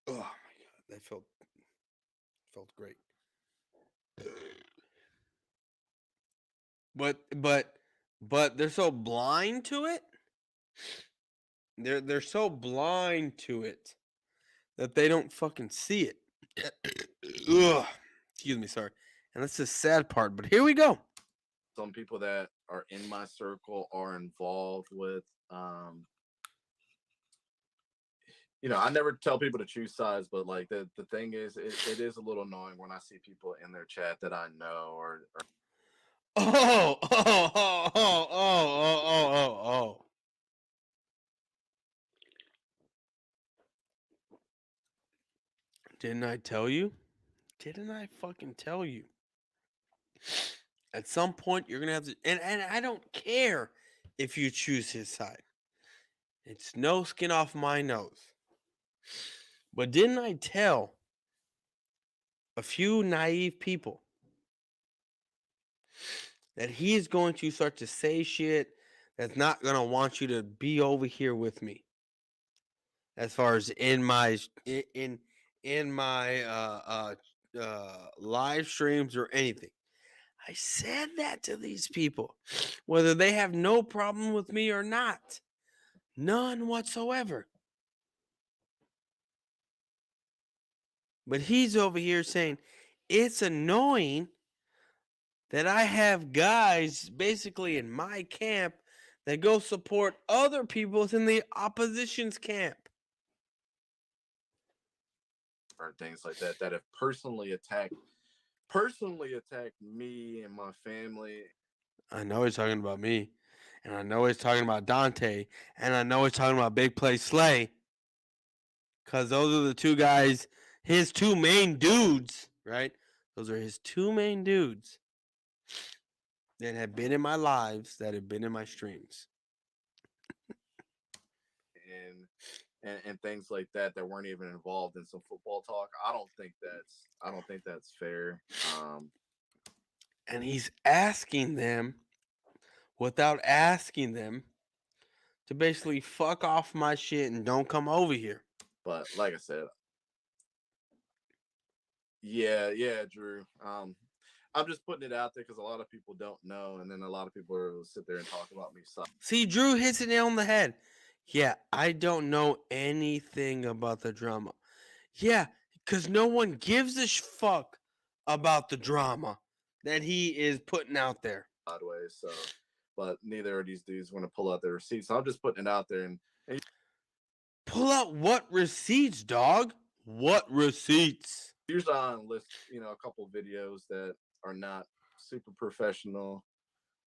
god, that felt great. But they're so blind to it. They're so blind to it that they don't fucking see it. Ugh. Excuse me, sorry. And that's the sad part, but here we go. some people that are in my circle are involved with I never tell people to choose sides, but like the thing is, it is a little annoying when I see people in their chat that I know or Oh, oh, oh, oh, oh, oh, oh, oh, oh. Didn't I tell you? Didn't I fucking tell you? At some point, you're going to have to, and I don't care if you choose his side. It's no skin off my nose. But didn't I tell a few naive people that he is going to start to say shit that's not going to want you to be over here with me? As far as in my live streams or anything. I said that to these people, whether they have no problem with me or not. None whatsoever. But he's over here saying it's annoying that I have guys basically in my camp that go support other people in the opposition's camp. or things like that have personally attacked me and my family. I know he's talking about me, and I know he's talking about Dante, and I know he's talking about Big Play Slay, because those are the two guys, his two main dudes, right? Those are his two main dudes that have been in my lives, that have been in my streams. And things like that weren't even involved in some football talk. I don't think that's fair. And he's asking them, without asking them, to basically fuck off my shit and don't come over here. But like I said, yeah, Drew. I'm just putting it out there because a lot of people don't know, and then a lot of people will sit there and talk about me. See, Drew hits it on the head. Yeah, I don't know anything about the drama. Yeah, because no one gives a fuck about the drama that he is putting out there. Odd ways, so, but neither of these dudes want to pull out their receipts. So I'm just putting it out there and pull out what receipts, dog? What receipts? Usually I list, a couple videos that are not super professional.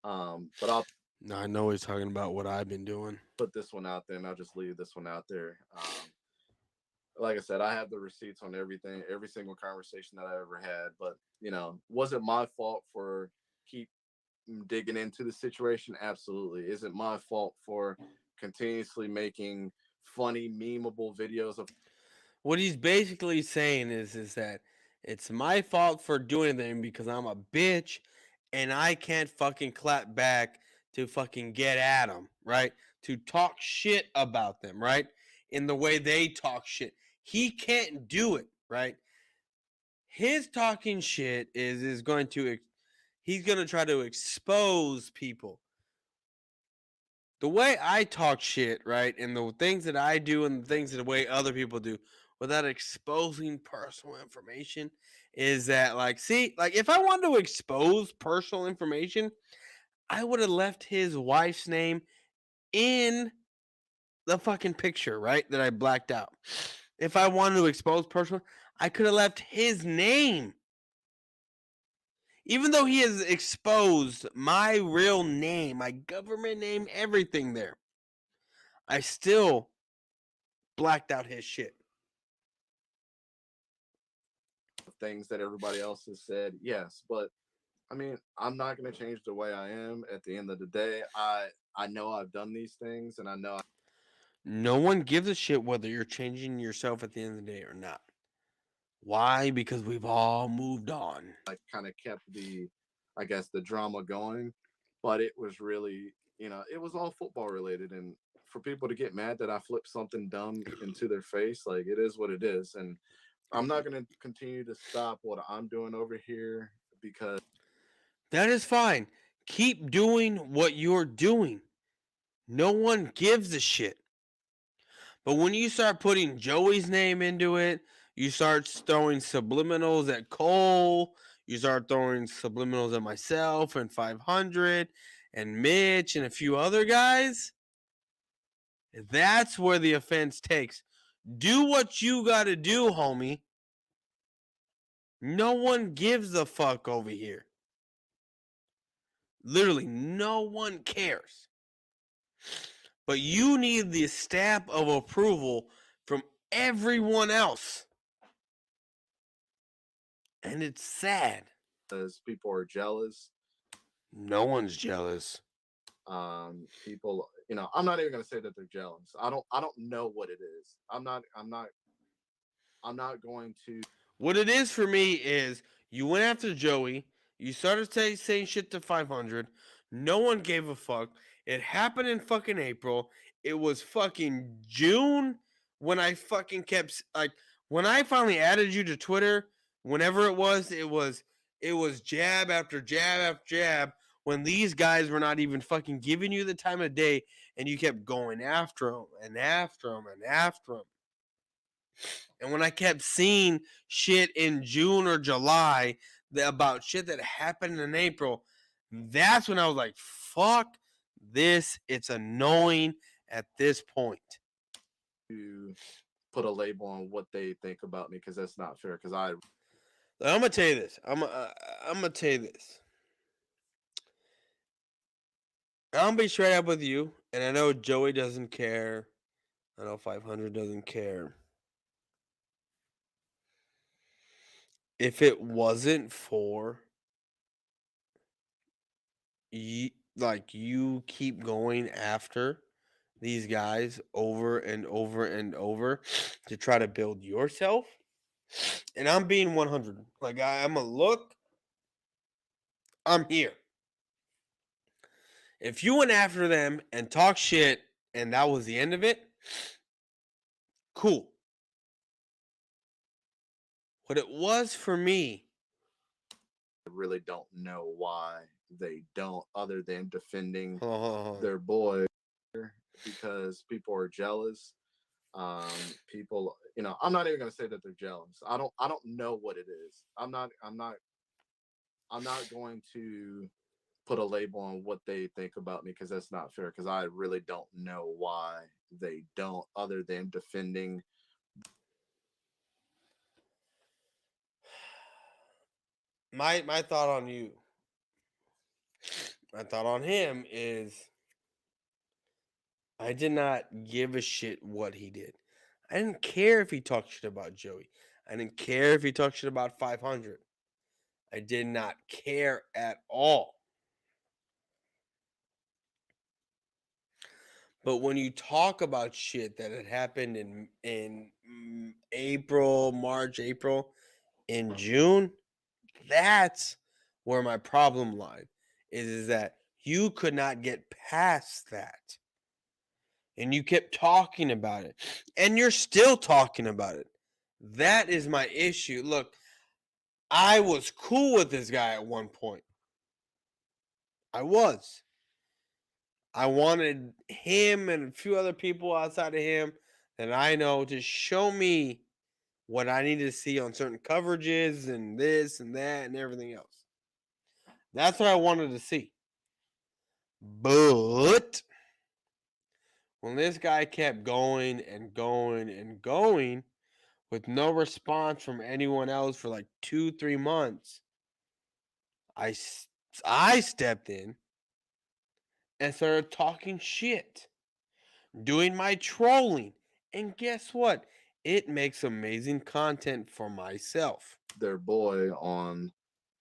But I know he's talking about what I've been doing. Put this one out there, and I'll just leave this one out there. Like I said, I have the receipts on everything, every single conversation that I ever had. But was it my fault for keep digging into the situation? Absolutely. Is it my fault for continuously making funny, memeable videos of? What he's basically saying is that it's my fault for doing them because I'm a bitch and I can't fucking clap back to fucking get at them, right? To talk shit about them, right? In the way they talk shit. He can't do it, right? His talking shit is going to, he's going to try to expose people. The way I talk shit, right? And the things that I do and the things that the way other people do without exposing personal information is that, like, see, like if I wanted to expose personal information, I would have left his wife's name in the fucking picture, right? That I blacked out. If I wanted to expose personal, I could have left his name. Even though he has exposed my real name, my government name, everything there, I still blacked out his shit. Things that everybody else has said, yes, but I mean, I'm not going to change the way I am. At the end of the day, I know I've done these things, and I know no one gives a shit whether you're changing yourself at the end of the day or not. Why? Because we've all moved on. I kind of kept the drama going, but it was really, it was all football related, and for people to get mad that I flipped something dumb into their face, like, it is what it is, and I'm not going to continue to stop what I'm doing over here because that is fine. Keep doing what you're doing. No one gives a shit. But when you start putting Joey's name into it, you start throwing subliminals at Cole, you start throwing subliminals at myself and 500 and Mitch and a few other guys, that's where the offense takes. Do what you gotta do, homie. No one gives a fuck over here. Literally, no one cares. But you need the stamp of approval from everyone else. And it's sad. Because people are jealous. No one's jealous. People, I'm not even gonna say that they're jealous. I don't know what it is. I'm not going to. What it is for me is you went after Joey. You started saying shit to 500. No one gave a fuck. It happened in fucking April. It was fucking June when I fucking kept when I finally added you to Twitter. Whenever it was jab after jab after jab. When these guys were not even fucking giving you the time of day, and you kept going after them and after them and after them. And when I kept seeing shit in June or July about shit that happened in April, that's when I was like, fuck this. It's annoying at this point. To put a label on what they think about me, because that's not fair. Because I'm gonna tell you this. I'm gonna tell you this. I'm gonna be straight up with you, and I know Joey doesn't care. I know 500 doesn't care. If it wasn't for you keep going after these guys over and over and over to try to build yourself, and I'm being 100. Like I'm a look. I'm here. If you went after them and talk shit and that was the end of it, cool. What it was for me, I really don't know why they don't, other than defending their boy, because people are jealous. People, I'm not even gonna say that they're jealous. I don't know what it is. I'm not going to put a label on what they think about me, because that's not fair. Because I really don't know why they don't, other than defending. my thought on you, my thought on him is I did not give a shit what he did. I didn't care if he talked shit about Joey. I didn't care if he talked shit about 500. I did not care at all. But when you talk about shit that had happened in April, March, April, in June, that's where my problem lied. Is that you could not get past that. And you kept talking about it. And you're still talking about it. That is my issue. Look, I was cool with this guy at one point. I was. I wanted him and a few other people outside of him that I know to show me what I need to see on certain coverages and this and that and everything else. That's what I wanted to see. But when this guy kept going and going and going with no response from anyone else for like 2-3 months, I stepped in and started talking shit, doing my trolling. And guess what? It makes amazing content for myself. Their boy on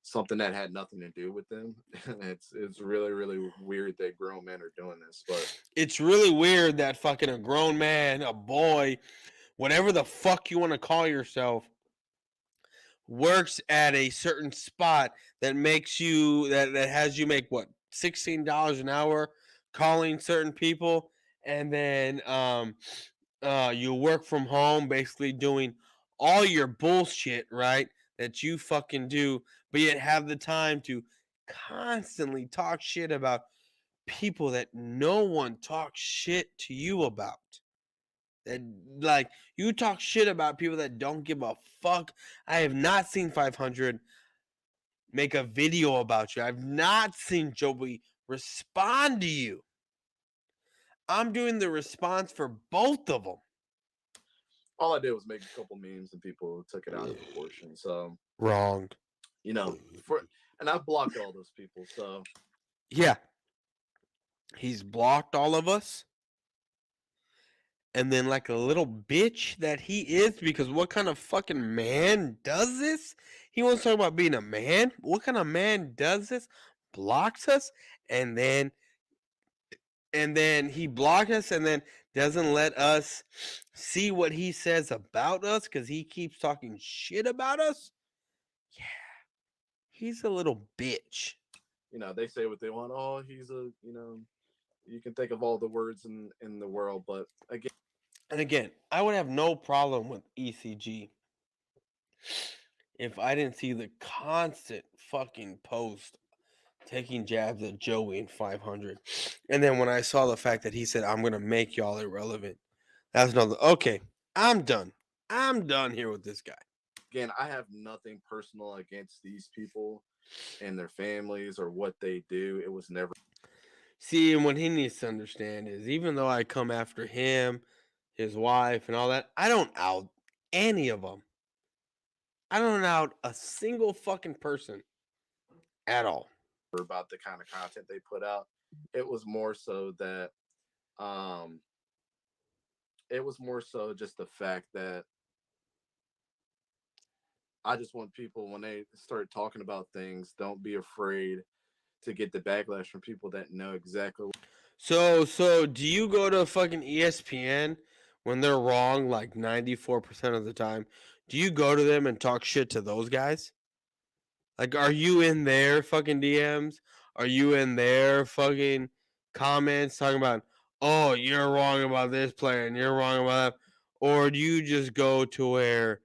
something that had nothing to do with them. It's really, really weird that grown men are doing this. But it's really weird that fucking a grown man, a boy, whatever the fuck you want to call yourself, works at a certain spot that makes you that has you make what, $16 an hour calling certain people, and then you work from home basically doing all your bullshit, right, that you fucking do, but yet have the time to constantly talk shit about people that no one talks shit to you about. That, like, you talk shit about people that don't give a fuck. I have not seen 500 make a video about you. I've not seen Joey respond to you. I'm doing the response for both of them. all I did was make a couple memes and people took it out of proportion. So Wrong. you know, and I've blocked all those people. So Yeah. He's blocked all of us. And then, like a little bitch that he is, because what kind of fucking man does this? He wants to talk about being a man. What kind of man does this? Blocks us, and then he blocked us, and then doesn't let us see what he says about us because he keeps talking shit about us. Yeah, he's a little bitch. you know, they say what they want. Oh, he's a, you know, you can think of all the words in the world, but again, I would have no problem with ECG if I didn't see the constant fucking post taking jabs at Joey in 500. And then when I saw the fact that he said, I'm going to make y'all irrelevant, that's another, okay, I'm done. I'm done here with this guy. Again, I have nothing personal against these people and their families or what they do. It was never. See, and what he needs to understand is even though I come after him, his wife, and all that, I don't out any of them. I don't out a single fucking person at all. About the kind of content they put out. It was more so that it was more so just the fact that I just want people, when they start talking about things, don't be afraid to get the backlash from people that know exactly. So do you go to fucking ESPN when they're wrong like 94% of the time? Do you go to them and talk shit to those guys? Like, are you in their fucking DMs? Are you in their fucking comments talking about, oh, you're wrong about this player and you're wrong about that? Or do you just go to where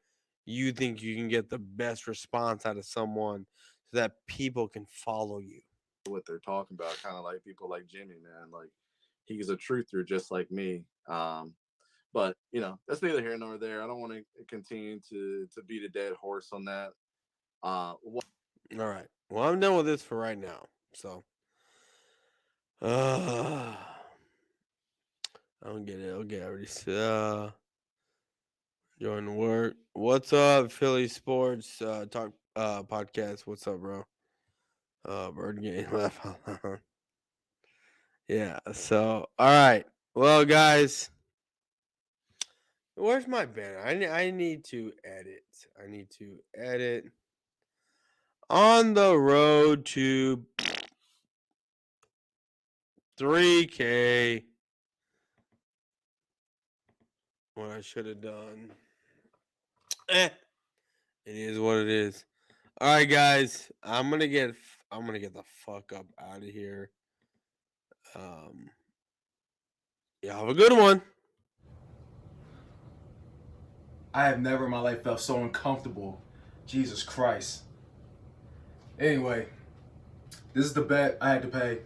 you think you can get the best response out of someone so that people can follow you? What they're talking about, kind of like people like Jimmy, man. Like, he's a truther just like me. But you know, that's neither here nor there. I don't want to continue to beat a dead horse on that. All right. Well, I'm done with this for right now. So, I don't get it. Okay, I already said. Join work. What's up, Philly Sports Talk podcast? What's up, bro? Bird game left. Yeah. So, all right. Well, guys, where's my banner? I need to edit. I need to edit. On the road to 3K. What I should have done. It is what it is. All right, guys. I'm gonna get the fuck up out of here. Yeah, have a good one. I have never in my life felt so uncomfortable. Jesus Christ. Anyway, this is the bet I had to pay.